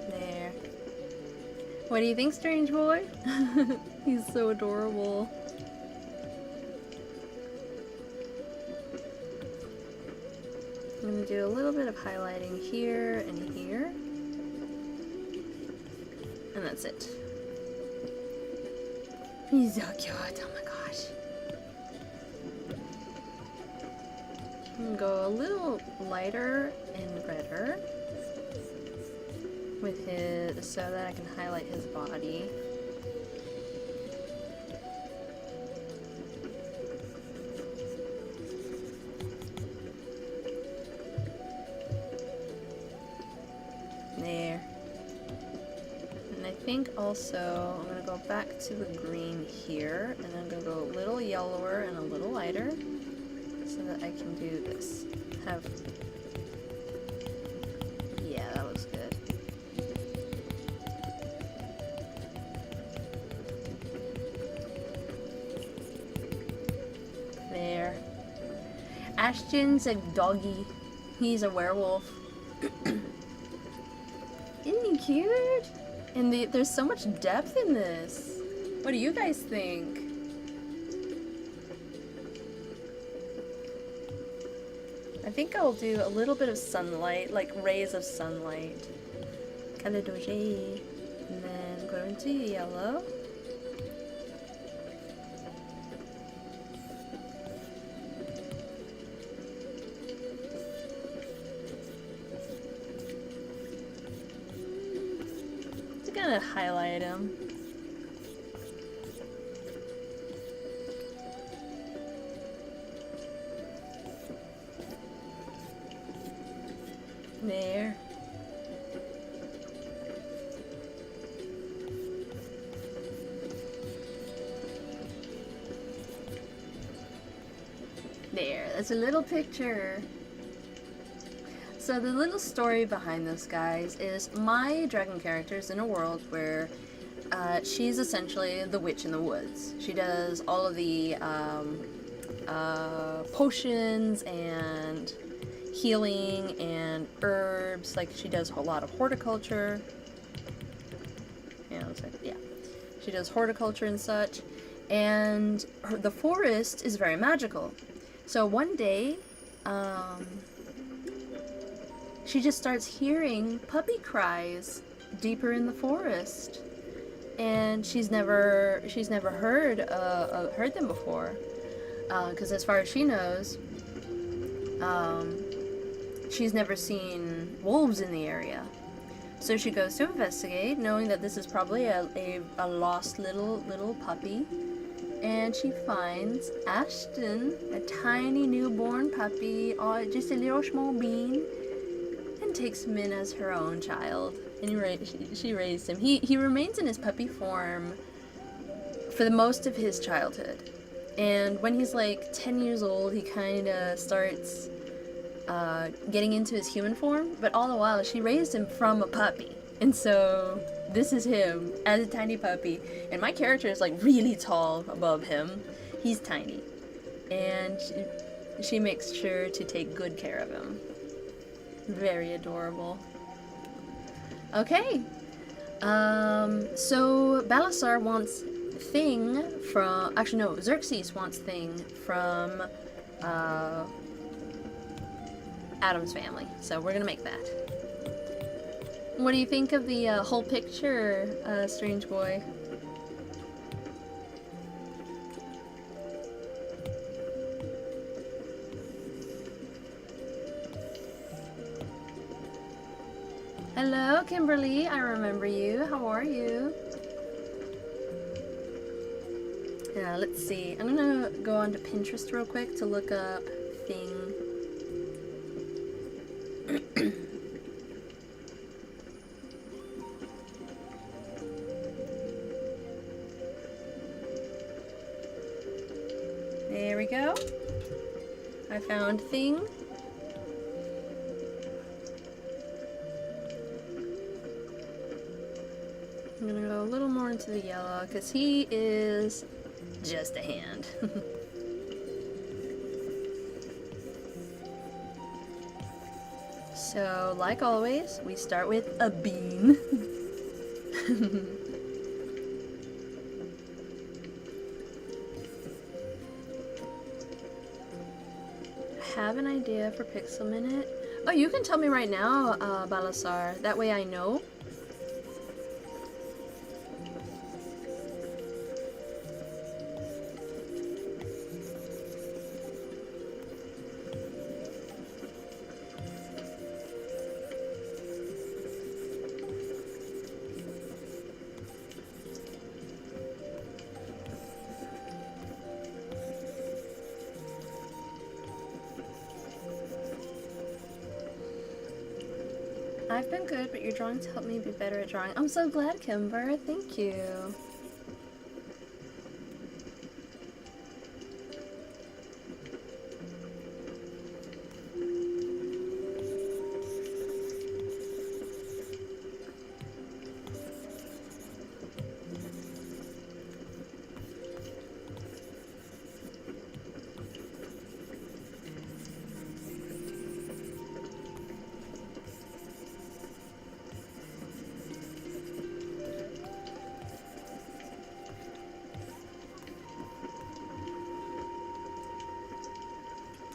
There. What do you think, strange boy? He's so adorable. I'm going to do a little bit of highlighting here and here. And that's it. He's so cute, oh my gosh. I'm gonna go a little lighter and redder with his, so that I can highlight his body. There. I think also I'm going to go back to the green here, and I'm going to go a little yellower and a little lighter so that I can do this. Yeah, that looks good. There. Ashton's a doggy. He's a werewolf. Isn't he cute? And there's so much depth in this. What do you guys think? I think I'll do a little bit of sunlight, like rays of sunlight. Color doge. And then go into yellow. Gonna highlight him. There. There, that's a little picture. So the little story behind this, guys, is my dragon character is in a world where she's essentially the witch in the woods. She does all of the potions and healing and herbs. Like, she does a lot of horticulture. Yeah, she does horticulture and such. And the forest is very magical. So one day, she just starts hearing puppy cries deeper in the forest, and she's never heard them before, because as far as she knows, she's never seen wolves in the area. So she goes to investigate, knowing that this is probably a lost little puppy. And she finds Ashton, a tiny newborn puppy, just a little small bean, and takes him in as her own child. And she raised him. He remains in his puppy form for the most of his childhood. And when he's like 10 years old, he kind of starts getting into his human form. But all the while, she raised him from a puppy. And so this is him as a tiny puppy. And my character is like really tall above him. He's tiny. And she makes sure to take good care of him. Very adorable. Okay. So Balasar wants Thing from... Actually, no. Xerxes wants Thing from Adam's family. So we're gonna make that. What do you think of the whole picture, Strange Boy? Hello, Kimberly. I remember you. How are you? Let's see. I'm gonna go onto Pinterest real quick to look up Thing. There we go. I found Thing. I'm gonna go a little more into the yellow because he is just a hand. So, like always, we start with a bean. Have an idea for Pixel Minute? Oh, you can tell me right now, Balasar. That way I know. I've been good, but your drawings help me be better at drawing. I'm so glad, Kimber. Thank you.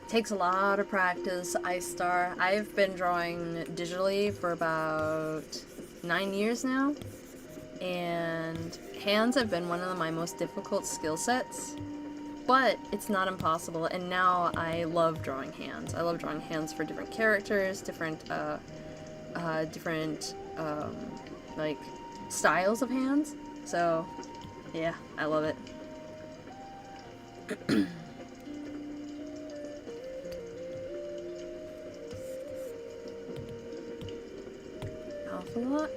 Takes a lot of practice, Ice Star. I've been drawing digitally for about 9 years now, and hands have been one of my most difficult skill sets, but it's not impossible, and now I love drawing hands. I love drawing hands for different characters, different like, styles of hands, so, yeah, I love it. Look.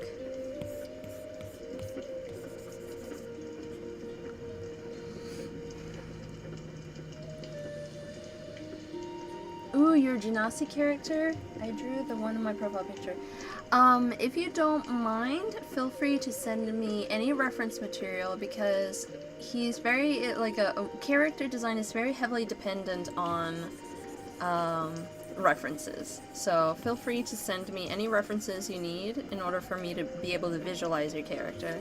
Ooh, your Genasi character? I drew the one in my profile picture. If you don't mind, feel free to send me any reference material because he's very, like, a character design is very heavily dependent on, references. So feel free to send me any references you need in order for me to be able to visualize your character.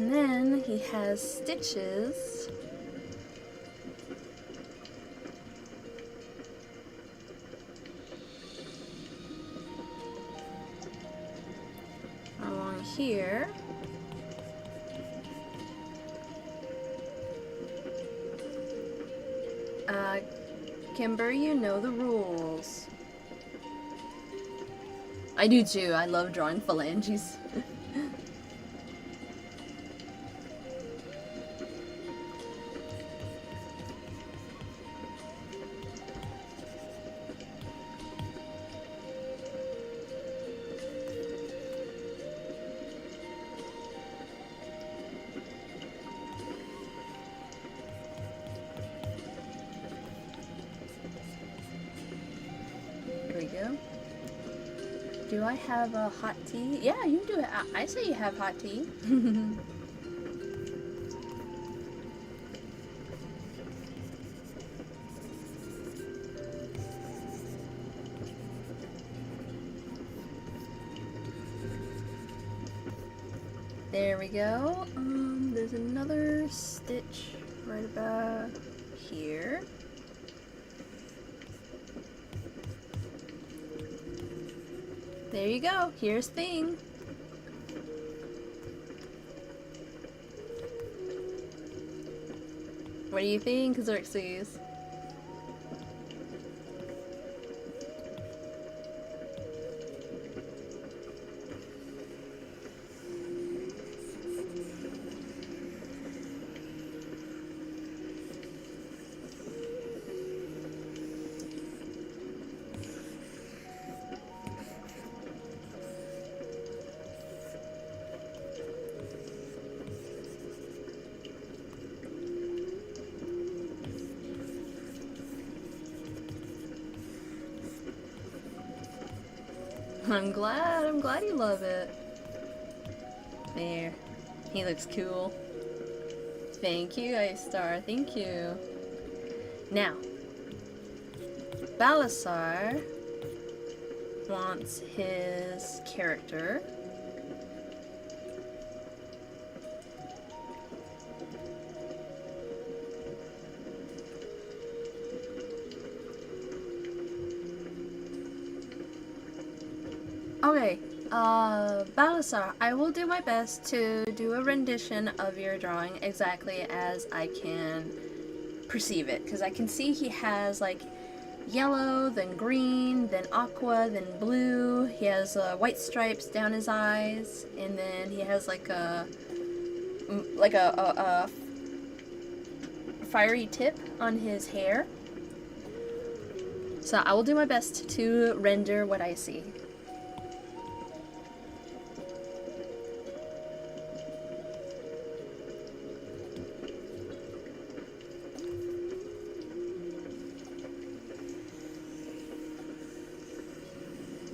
And then he has stitches along here. Kimber, you know the rules. I do too. I love drawing phalanges. Do I have a hot tea? Yeah, you can do it. I say you have hot tea. There we go. There's another stitch right about here. There you go. Here's thing. What do you think, Xerxes? I'm glad you love it. There. He looks cool. Thank you, Ice Star. Thank you. Now, Balasar wants his character. Okay, Balasar, I will do my best to do a rendition of your drawing exactly as I can perceive it, because I can see he has like yellow, then green, then aqua, then blue. He has white stripes down his eyes, and then he has like a fiery tip on his hair. So I will do my best to render what I see.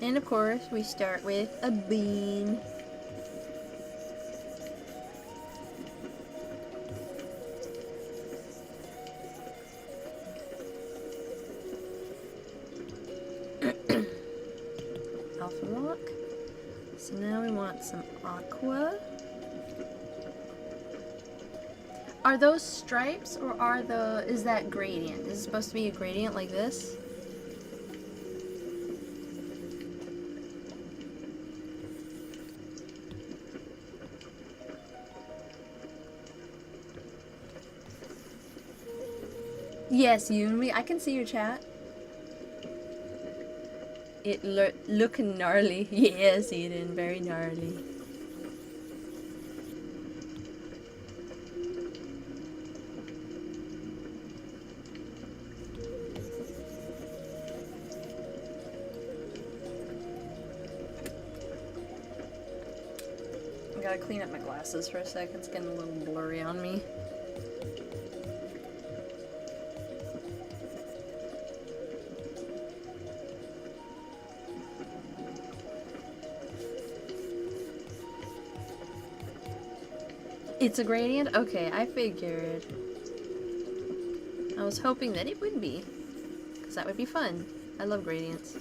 And of course, we start with a bean. Alpha lock. So now we want some aqua. Are those stripes or is that gradient? Is it supposed to be a gradient like this? Yes, Yumi, I can see your chat. It looking gnarly. Yes, Eden, very gnarly. I gotta clean up my glasses for a second. It's getting a little blurry on me. It's a gradient? Okay, I figured. I was hoping that it would be, because that would be fun. I love gradients.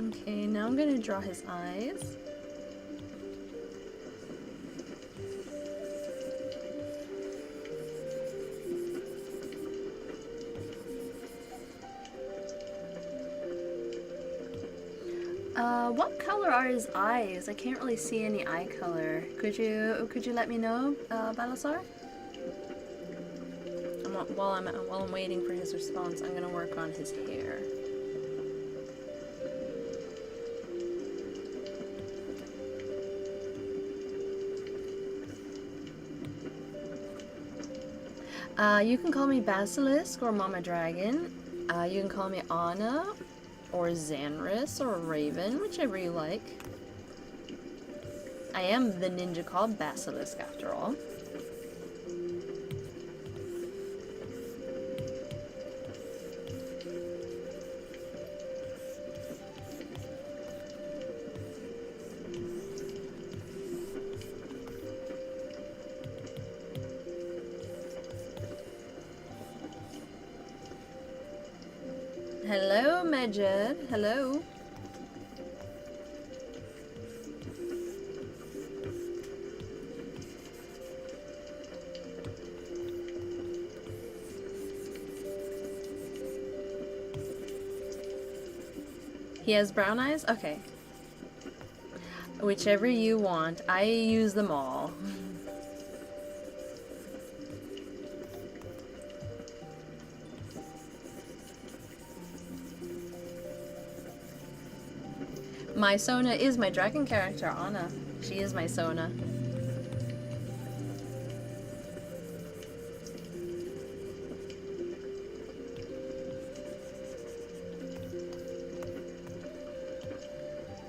Okay, now I'm gonna draw his eyes. What color are his eyes? I can't really see any eye color. Could you let me know, Balasar? While I'm waiting for his response, I'm gonna work on his hair. You can call me Basilisk or Mama Dragon. You can call me Anna or Xanris or Raven, whichever you like. I am the ninja called Basilisk after all. Hello, Majed. Hello. He has brown eyes? Okay. Whichever you want. I use them all. My Sona is my dragon character, Anna. She is my Sona.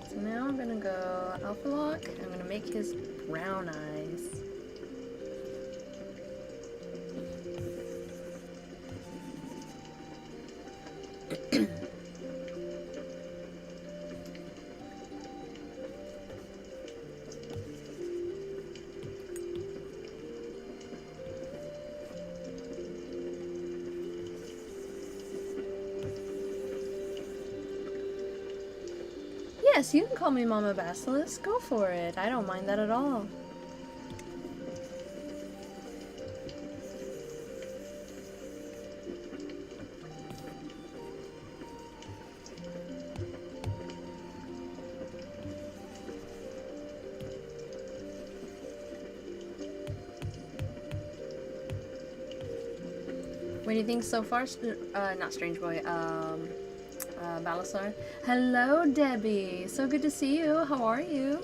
So now I'm gonna go Alpha Lock. I'm gonna make his brown eyes. Yes, you can call me Mama Basilisk. Go for it. I don't mind that at all. What do you think so far? Not Strange Boy. Balasar. Hello, Debbie. So good to see you. How are you?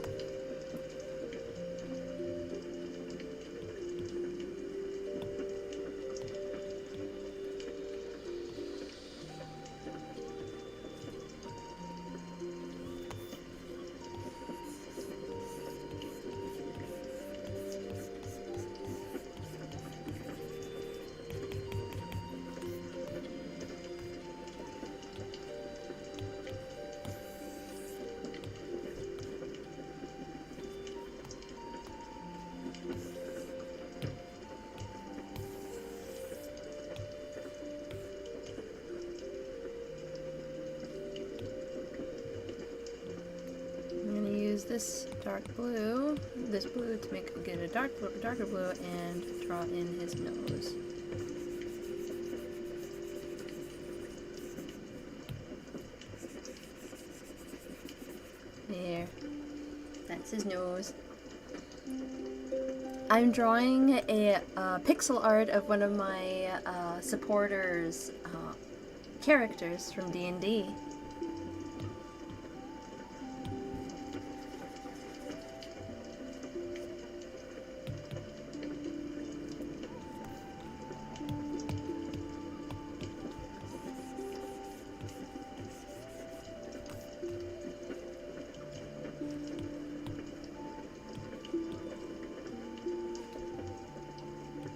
This blue to get a darker blue and draw in his nose. There, that's his nose. I'm drawing a pixel art of one of my supporters' characters from D&D.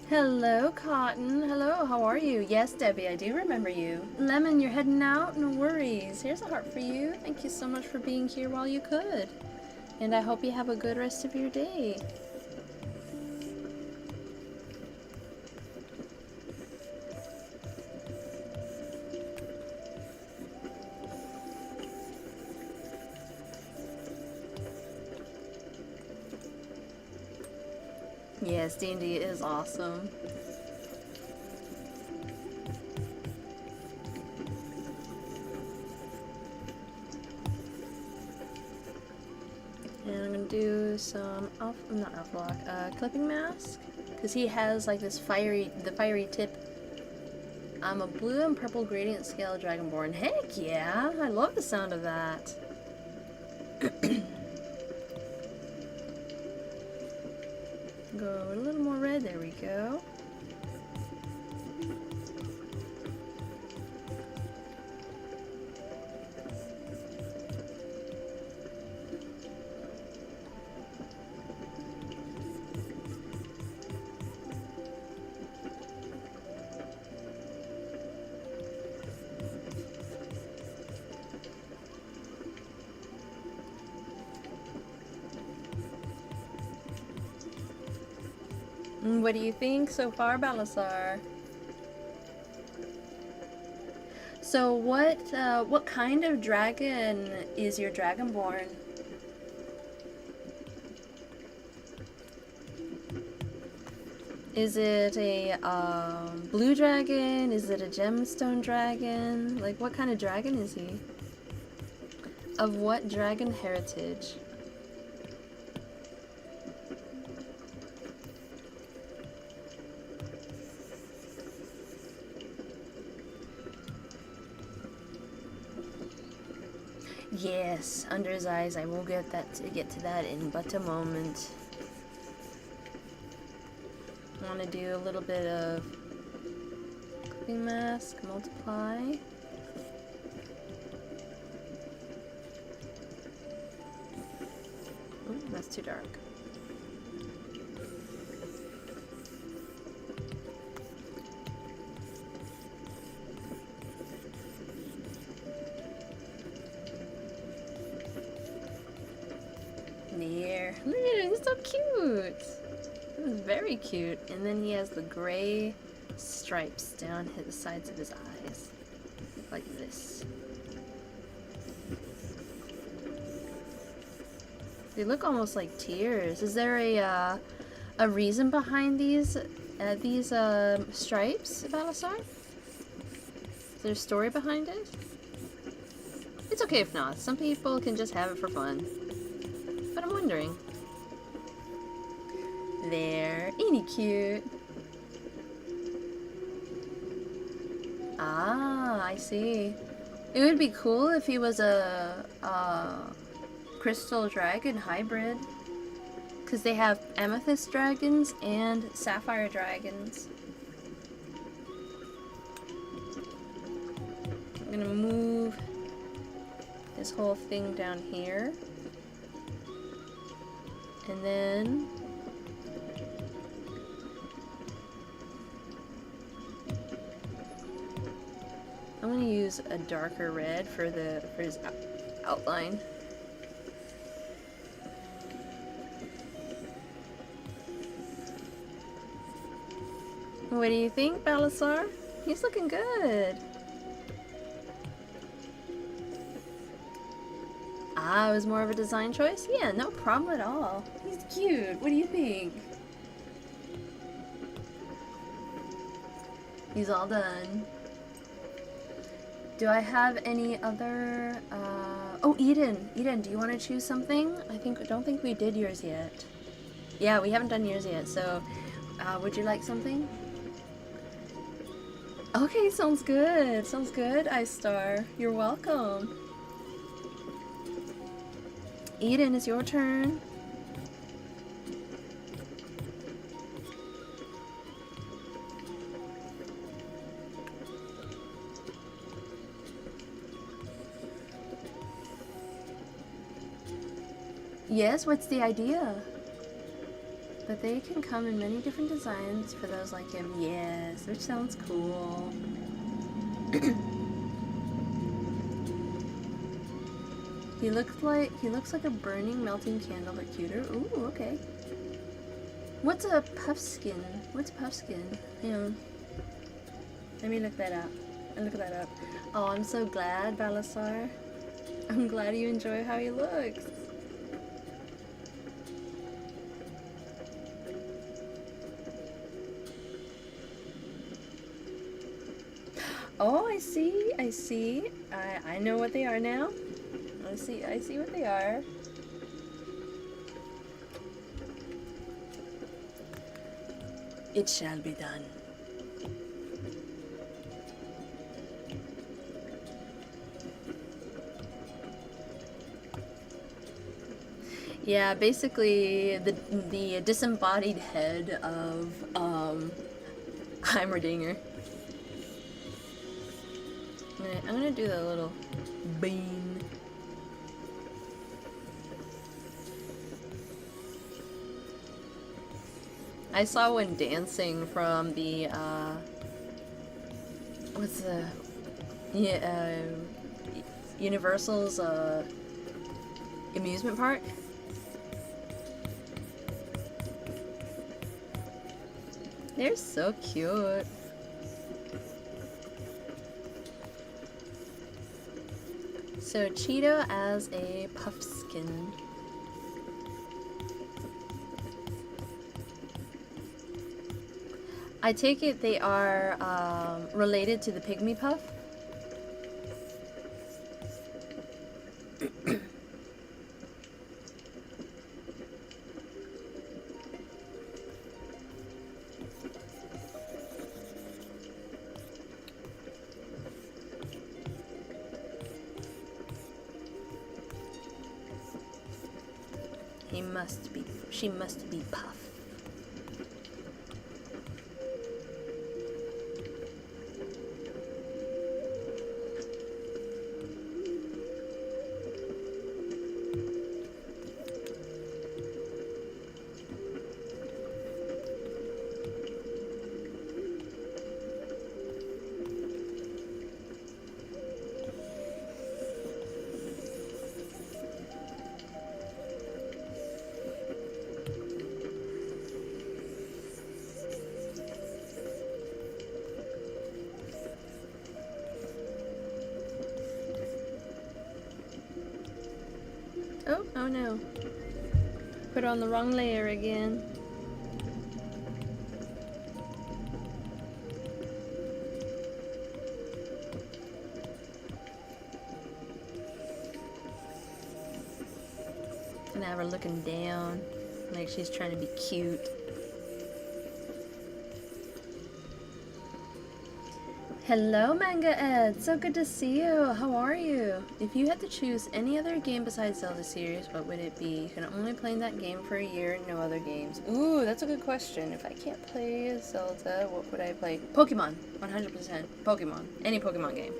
Hello, Cotton. Hello, how are you? Yes, Debbie, I do remember you. Lemon, you're heading out? No worries. Here's a heart for you. Thank you so much for being here while you could. And I hope you have a good rest of your day. Yes, D&D is awesome. And I'm gonna do some clipping mask, because he has like this fiery tip. I'm a blue and purple gradient scale dragonborn. Heck yeah! I love the sound of that. Go a little more red. There we go. What do you think so far, Balasar? So what kind of dragon is your dragonborn? Is it a blue dragon? Is it a gemstone dragon? Like, what kind of dragon is he? Of what dragon heritage? Yes, under his eyes. I will get to that in but a moment. I want to do a little bit of clipping mask, multiply. Ooh, that's too dark. There. Look at it, he's so cute. This is very cute. And then he has the gray stripes down the sides of his eyes. Like this. They look almost like tears. Is there a reason behind these stripes, Balasar? Is there a story behind it? It's okay if not. Some people can just have it for fun. But I'm wondering. There. Ain't he cute? Ah, I see. It would be cool if he was a crystal dragon hybrid. Because they have amethyst dragons and sapphire dragons. I'm gonna move this whole thing down here. And then I'm gonna use a darker red for his outline. What do you think, Balasar? He's looking good. Ah, it was more of a design choice? Yeah, no problem at all. He's cute. What do you think? He's all done. Do I have any other... Oh, Eden. Eden, do you want to choose something? Don't think we did yours yet. Yeah, we haven't done yours yet, so... would you like something? Okay, sounds good. Sounds good, Ice Star. You're welcome. Eden, it's your turn. Yes, what's the idea? But they can come in many different designs for those like him. Yes, which sounds cool. He looks like a burning, melting candle, but cuter. Ooh, okay. What's a puffskin? What's puffskin? Hang on. Let me look that up. Oh, I'm so glad, Balasar. I'm glad you enjoy how he looks. Oh, I see. I see. I know what they are now. I see what they are. It shall be done. Yeah, basically the disembodied head of Heimerdinger. I'm gonna do the little bean. I saw one dancing from the what's the Universal's amusement park. They're so cute. So Cheeto as a puffskin. I take it they are related to the pygmy puff. She must be Puff. Oh no. Put on the wrong layer again. And now we're looking down like she's trying to be cute. Hello, Manga Ed! So good to see you! How are you? If you had to choose any other game besides Zelda series, what would it be? You can only play that game for a year, no other games. Ooh, that's a good question. If I can't play Zelda, what would I play? Pokemon! 100%. Pokemon. Any Pokemon game.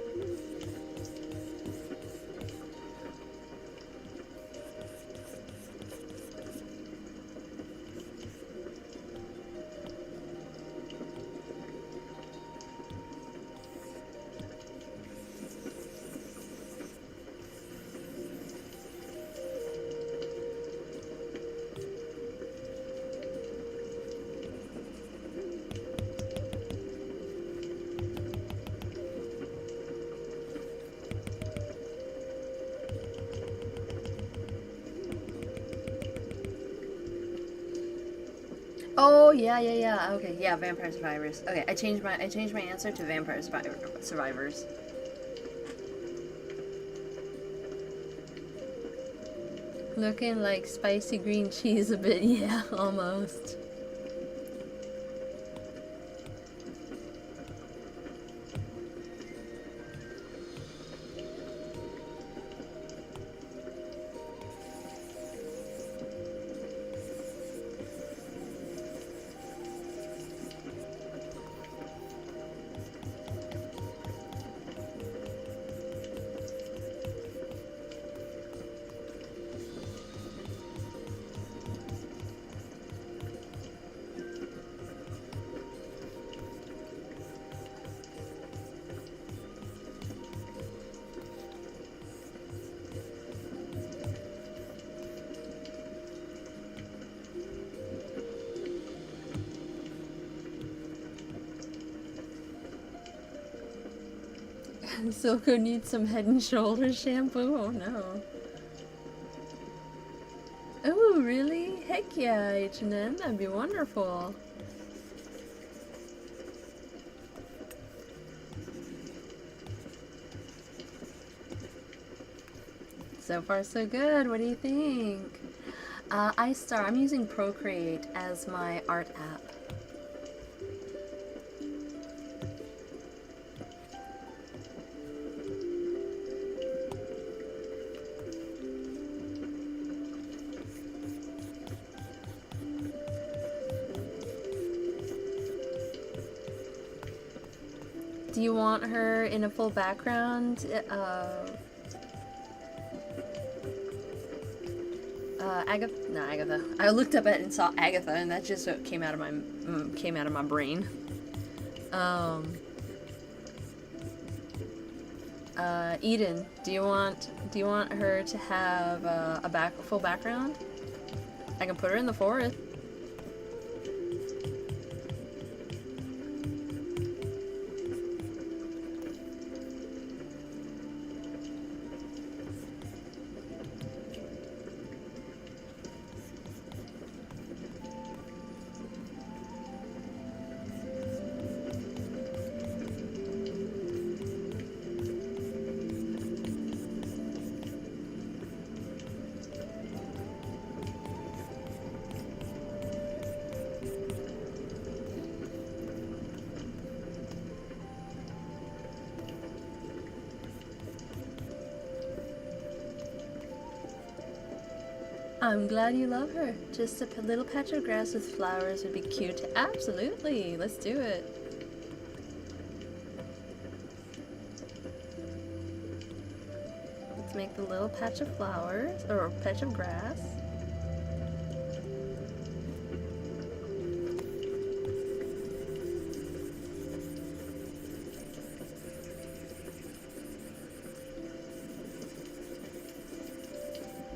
Oh yeah. Okay, yeah, Vampire Survivors. Okay, I changed my answer to Vampire Survivors. Looking like spicy green cheese a bit, yeah, almost. Silco needs some Head and Shoulders shampoo? Oh no. Oh, really? Heck yeah, H&M, that'd be wonderful. So far, so good. What do you think? iStar, I'm using Procreate as my art app. Do you want her in a full background? Agatha. I looked up at it and saw Agatha, and that just came out of my brain. Eden, do you want her to have a full background? I can put her in the forest. I'm glad you love her. Just a little patch of grass with flowers would be cute. Absolutely. Let's do it. Let's make the little patch of flowers, or a patch of grass.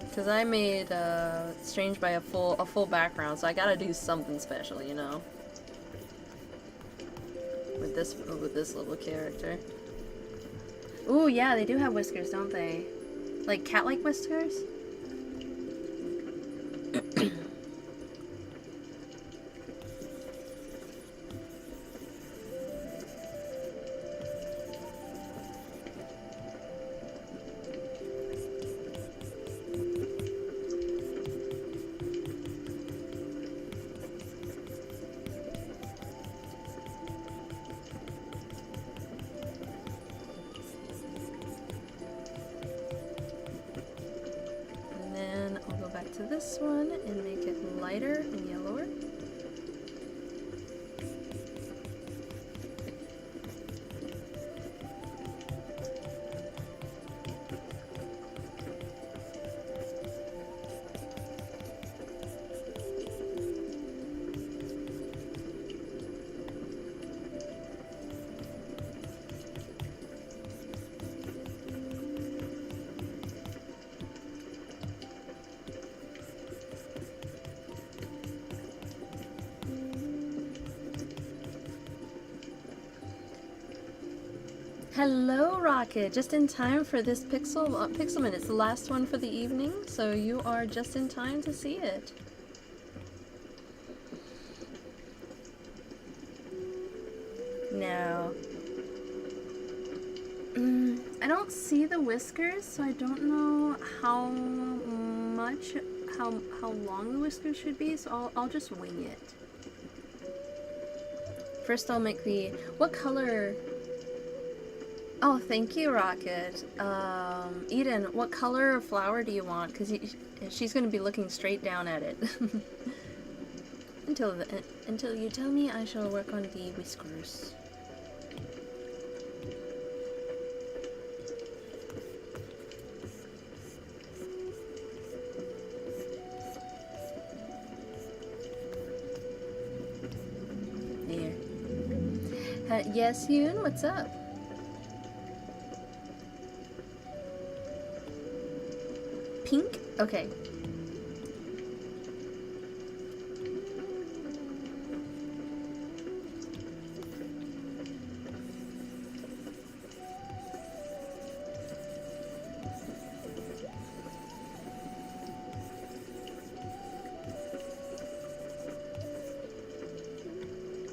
Because I made Strange by a full background, so I gotta do something special, you know. With this little character. Ooh, yeah, they do have whiskers, don't they? Like cat-like whiskers? To this one and make it lighter and yellower. Hello, Rocket! Just in time for this Pixelman. It's the last one for the evening, so you are just in time to see it. Now, I don't see the whiskers, so I don't know how long the whiskers should be, so I'll just wing it. First, I'll make what color? Oh, thank you, Rocket. Eden, what color of flower do you want? Because she's going to be looking straight down at it. Until you tell me, I shall work on the whiskers. There. Yes, Yoon, what's up? Pink? Okay.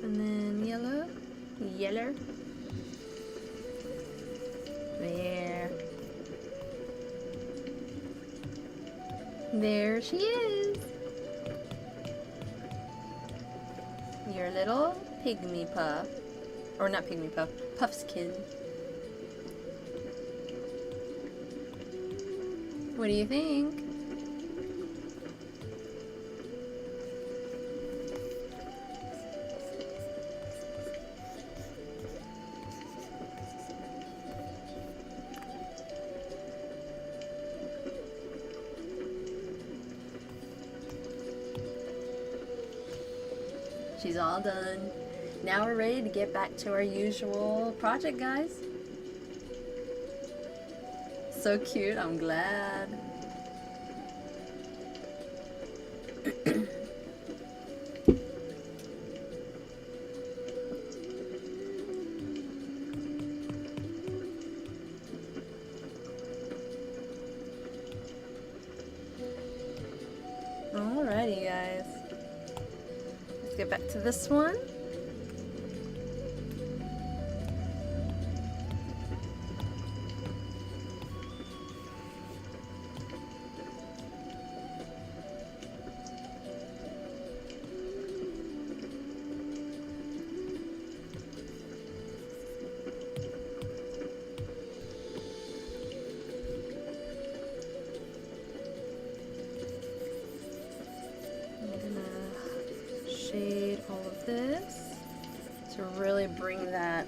And then yellow. Yellow. There. There she is. Your little pygmy puff. Or not pygmy puff, puffskin. What do you think? She's all done. Now we're ready to get back to our usual project, guys. So cute, I'm glad. Alrighty, guys. Let's get back to this one. Shade all of this to really bring that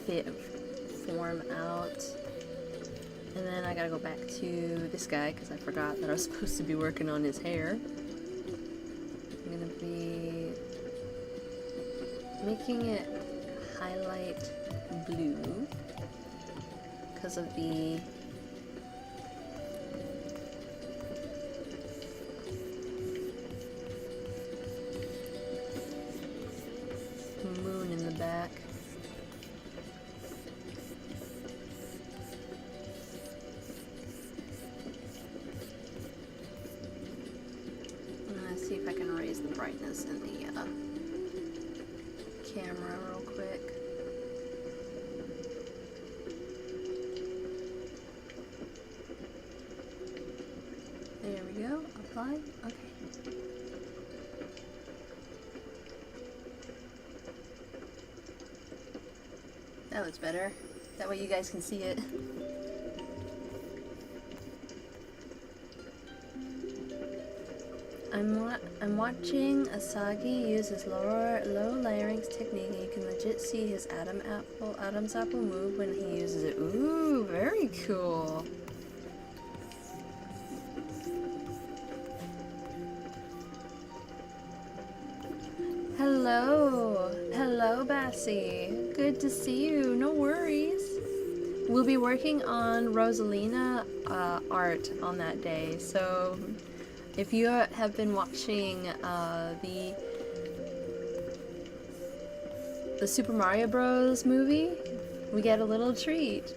fit form out. And then I gotta go back to this guy because I forgot that I was supposed to be working on his hair. I'm gonna be making it highlight blue because of the moon in the back. Let's see if I can raise the brightness in the camera real quick. There we go. Apply. Okay. That looks better. That way you guys can see it. I'm watching Asagi use his low layerings technique, and you can legit see his Adam's apple move when he uses it. Ooh, very cool. Hello, Bassie. Good to see you. No worries. We'll be working on Rosalina art on that day, so if you have been watching the Super Mario Bros. Movie, we get a little treat.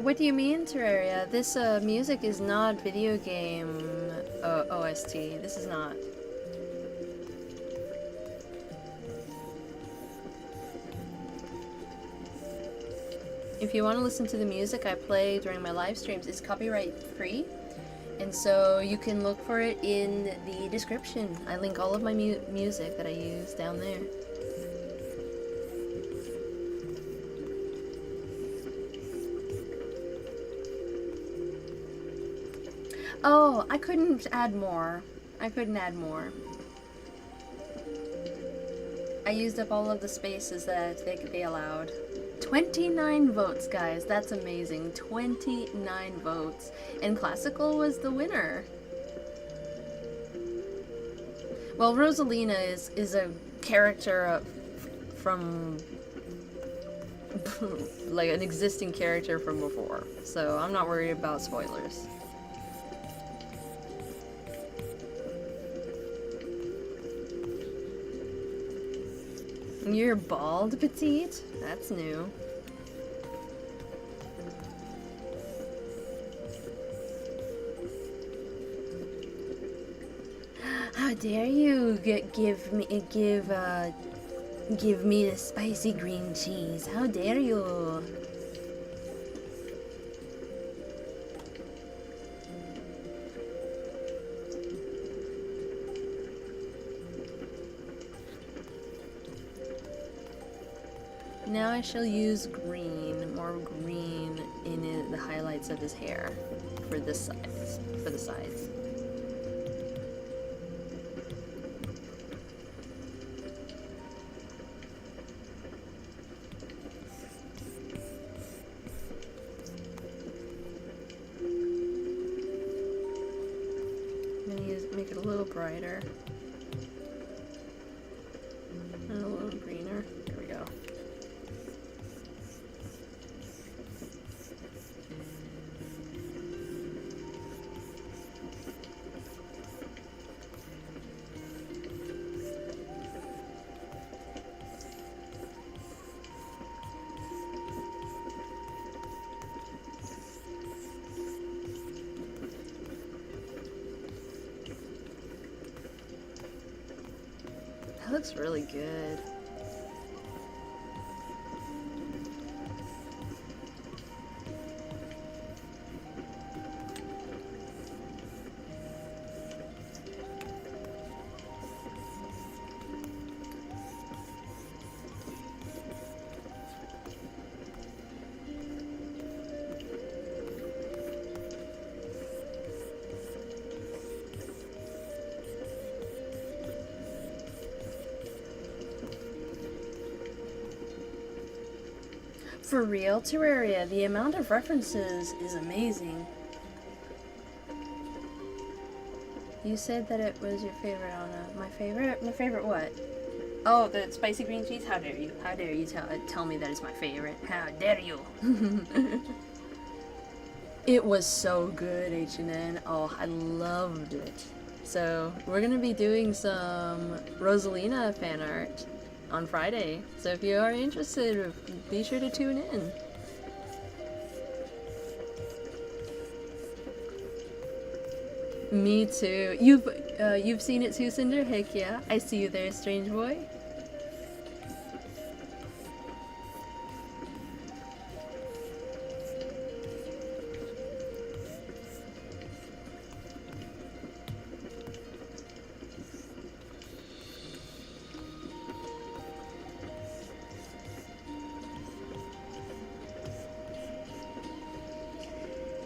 What do you mean, Terraria? This music is not video game OST. This is not. If you want to listen to the music I play during my live streams, it's copyright free, and so you can look for it in the description. I link all of my music that I use down there. Oh, I couldn't add more. I couldn't add more. I used up all of the spaces that they allowed. 29 votes, guys. That's amazing. 29 votes. And Classical was the winner. Well, Rosalina is a character from like an existing character from before. So I'm not worried about spoilers. You're bald, petite? That's new. How dare you give me the spicy green cheese? How dare you? Now I shall use green, more green in the highlights of his hair for the sides. I'm gonna make it a little brighter and a little greener. There we go. That looks really good. For real, Terraria, the amount of references is amazing. You said that it was your favorite, Anna. My favorite? My favorite what? Oh, the spicy green cheese? How dare you? How dare you tell me that it's my favorite? How dare you? It was so good, H&N. Oh, I loved it. So, we're gonna be doing some Rosalina fan art on Friday, so if you are interested, be sure to tune in. Me too. You've seen it too, Cinder? Heck yeah. I see you there, strange boy.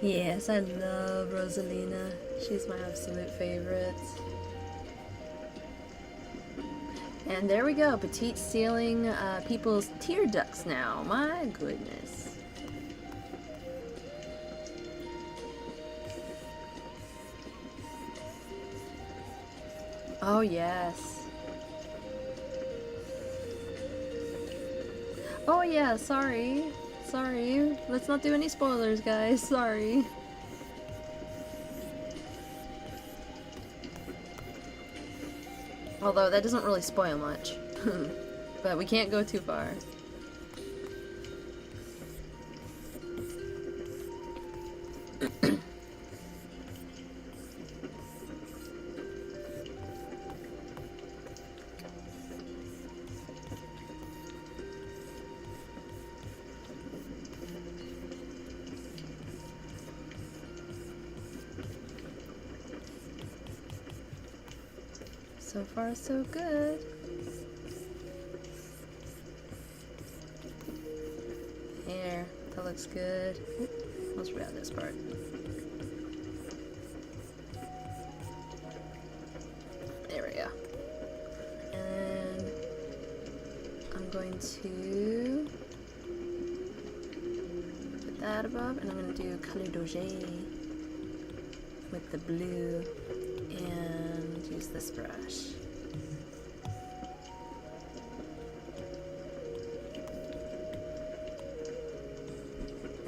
Yes, I love Rosalina. She's my absolute favorite. And there we go, Petite stealing people's tear ducts now. My goodness. Oh yes. Oh yeah, sorry. Sorry. Let's not do any spoilers, guys. Sorry. Although that doesn't really spoil much. But we can't go too far. So far, so good. Here, that looks good. Let's read out this part. There we go. And I'm going to put that above, and I'm going to do color Doge with the blue. And use this brush.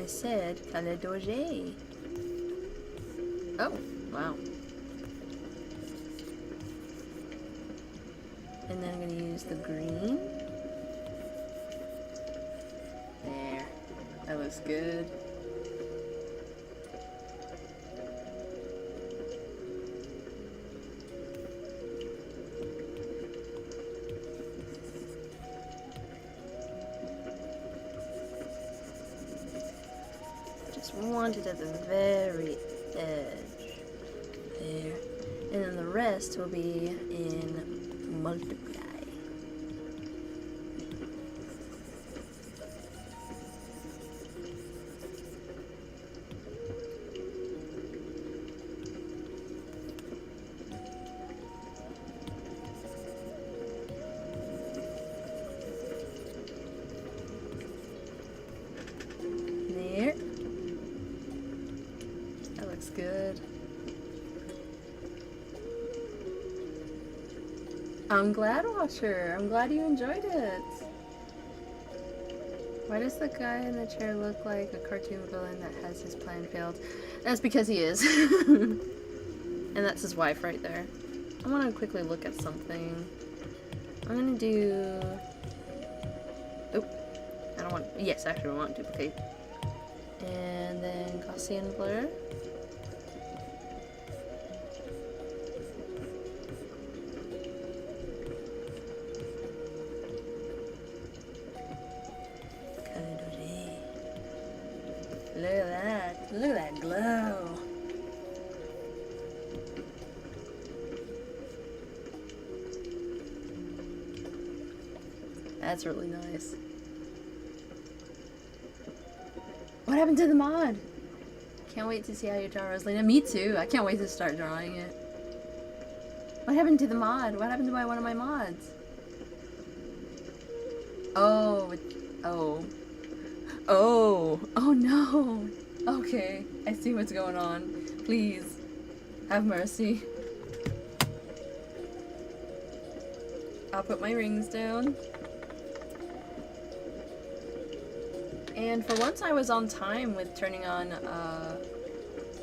I said color Doge. Oh, wow. And then I'm going to use the green looks good. Just want it at the very edge. There. And then the rest will be in multiply. There. That looks good. I'm glad, Watcher. I'm glad you enjoyed it. Why does the guy in the chair look like a cartoon villain that has his plan failed? That's because he is. And that's his wife right there. I want to quickly look at something. I'm gonna do... Oh, I don't want... Yes, actually I want to duplicate. And then Gaussian blur. Look at that. Look at that glow. That's really nice. What happened to the mod? Can't wait to see how you draw Rosalina. Me too. I can't wait to start drawing it. What happened to the mod? What happened to one of my mods? Oh. Oh no. Okay, I see what's going on. Please, have mercy. I'll put my rings down. And for once I was on time with turning on,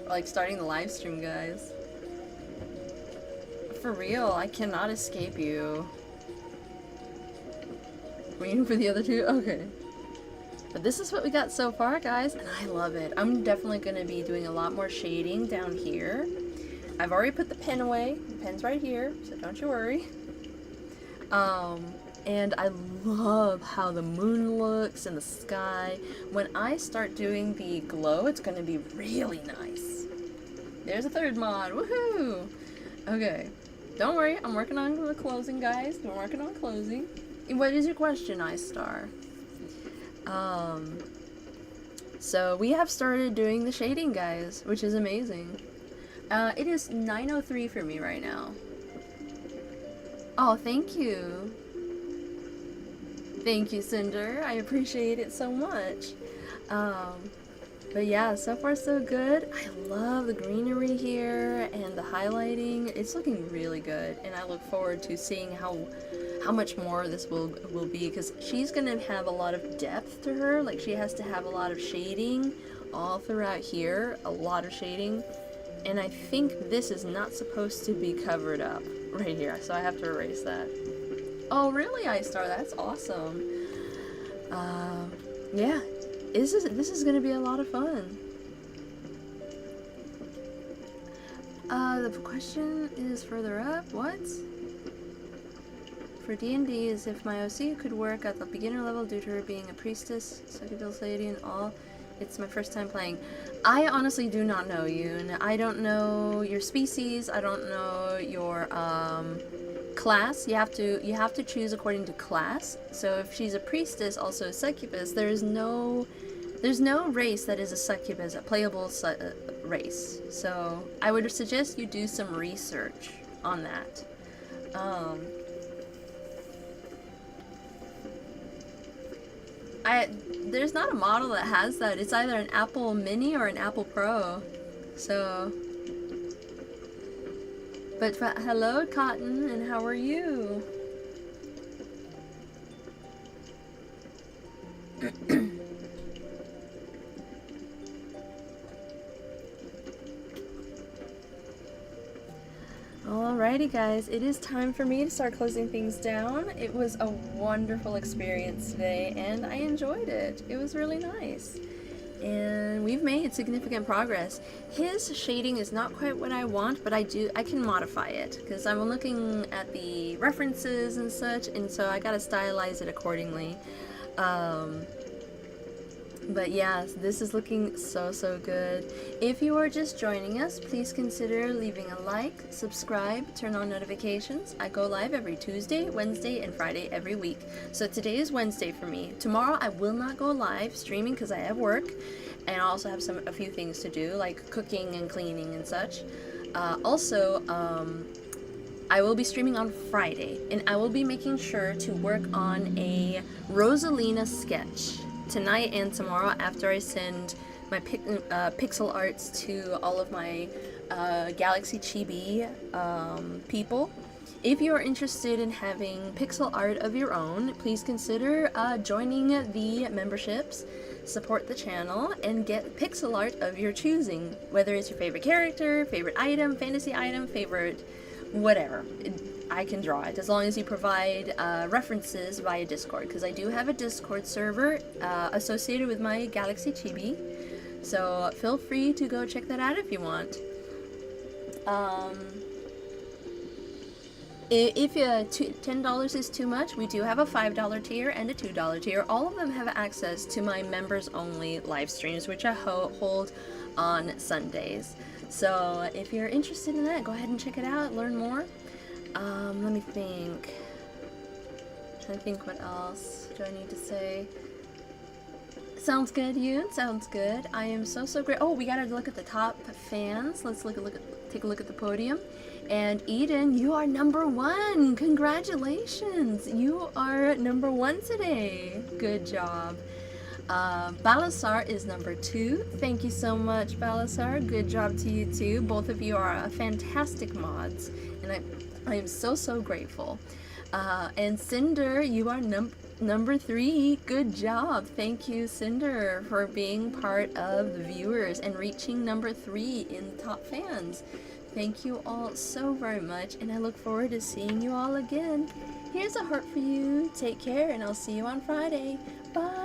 like starting the live stream, guys. For real, I cannot escape you. Waiting for the other two? Okay. But this is what we got so far, guys, and I love it. I'm definitely going to be doing a lot more shading down here. I've already put the pen away. The pen's right here, so don't you worry. And I love how the moon looks in the sky. When I start doing the glow, it's going to be really nice. There's a third mod. Woohoo! Okay. Don't worry, I'm working on the closing, guys. I'm working on closing. What is your question, iStar? So we have started doing the shading, guys, which is amazing. It is 9:03 for me right now. Oh, thank you. Thank you, Cinder. I appreciate it so much. But yeah, so far so good. I love the greenery here and the highlighting. It's looking really good, and I look forward to seeing how much more this will be, because she's gonna have a lot of depth to her. Like, she has to have a lot of shading all throughout here, a lot of shading, and I think this is not supposed to be covered up right here, so I have to erase that. Oh really, iStar? That's awesome. Yeah, this is gonna be a lot of fun. The question is further up. What? For D&D is if my OC could work at the beginner level due to her being a priestess, succubus lady and all. It's my first time playing. I honestly do not know you, and I don't know your species. I don't know your class. You have to choose according to class. So if she's a priestess, also a succubus, there's no race that is a succubus, a playable race. So I would suggest you do some research on that. There's not a model that has that. It's either an Apple Mini or an Apple Pro. So, but hello, Cotton, and how are you? Alrighty guys, it is time for me to start closing things down. It was a wonderful experience today and I enjoyed it. It was really nice. and we've made significant progress. His shading is not quite what I want, but I can modify it because I'm looking at the references and such, and so I gotta stylize it accordingly. But yeah, this is looking so good. If you are just joining us, please consider leaving a like, subscribe, turn on notifications. I go live every Tuesday, Wednesday, and Friday every week. So today is Wednesday for me. Tomorrow I will not go live streaming because I have work, and I also have a few things to do, like cooking and cleaning and such. I will be streaming on Friday, and I will be making sure to work on a Rosalina sketch tonight and tomorrow after I send my pixel arts to all of my Galaxy Chibi people. If you are interested in having pixel art of your own, please consider joining the memberships, support the channel, and get pixel art of your choosing, whether it's your favorite character, favorite item, fantasy item, favorite whatever. I can draw it as long as you provide references via Discord, because I do have a Discord server associated with my Galaxy Chibi, so feel free to go check that out if you want. If $10 is too much, we do have a $5 tier and a $2 tier. All of them have access to my members only live streams, which I hold on Sundays. So if you're interested in that, go ahead and check it out, learn more. Let me think. I'm trying to think what else do I need to say. Sounds good, Yoon. Sounds good. I am so great. Oh, we gotta look at the top fans. Let's take a look at the podium. And Eden, you are number 1. Congratulations. You are number 1 today. Good job. Balasar is number 2. Thank you so much, Balasar. Good job to you too. Both of you are fantastic mods, and I am so grateful. And Cinder, you are number 3. Good job. Thank you, Cinder, for being part of the viewers and reaching number 3 in top fans. Thank you all so very much, and I look forward to seeing you all again. Here's a heart for you. Take care, and I'll see you on Friday. Bye.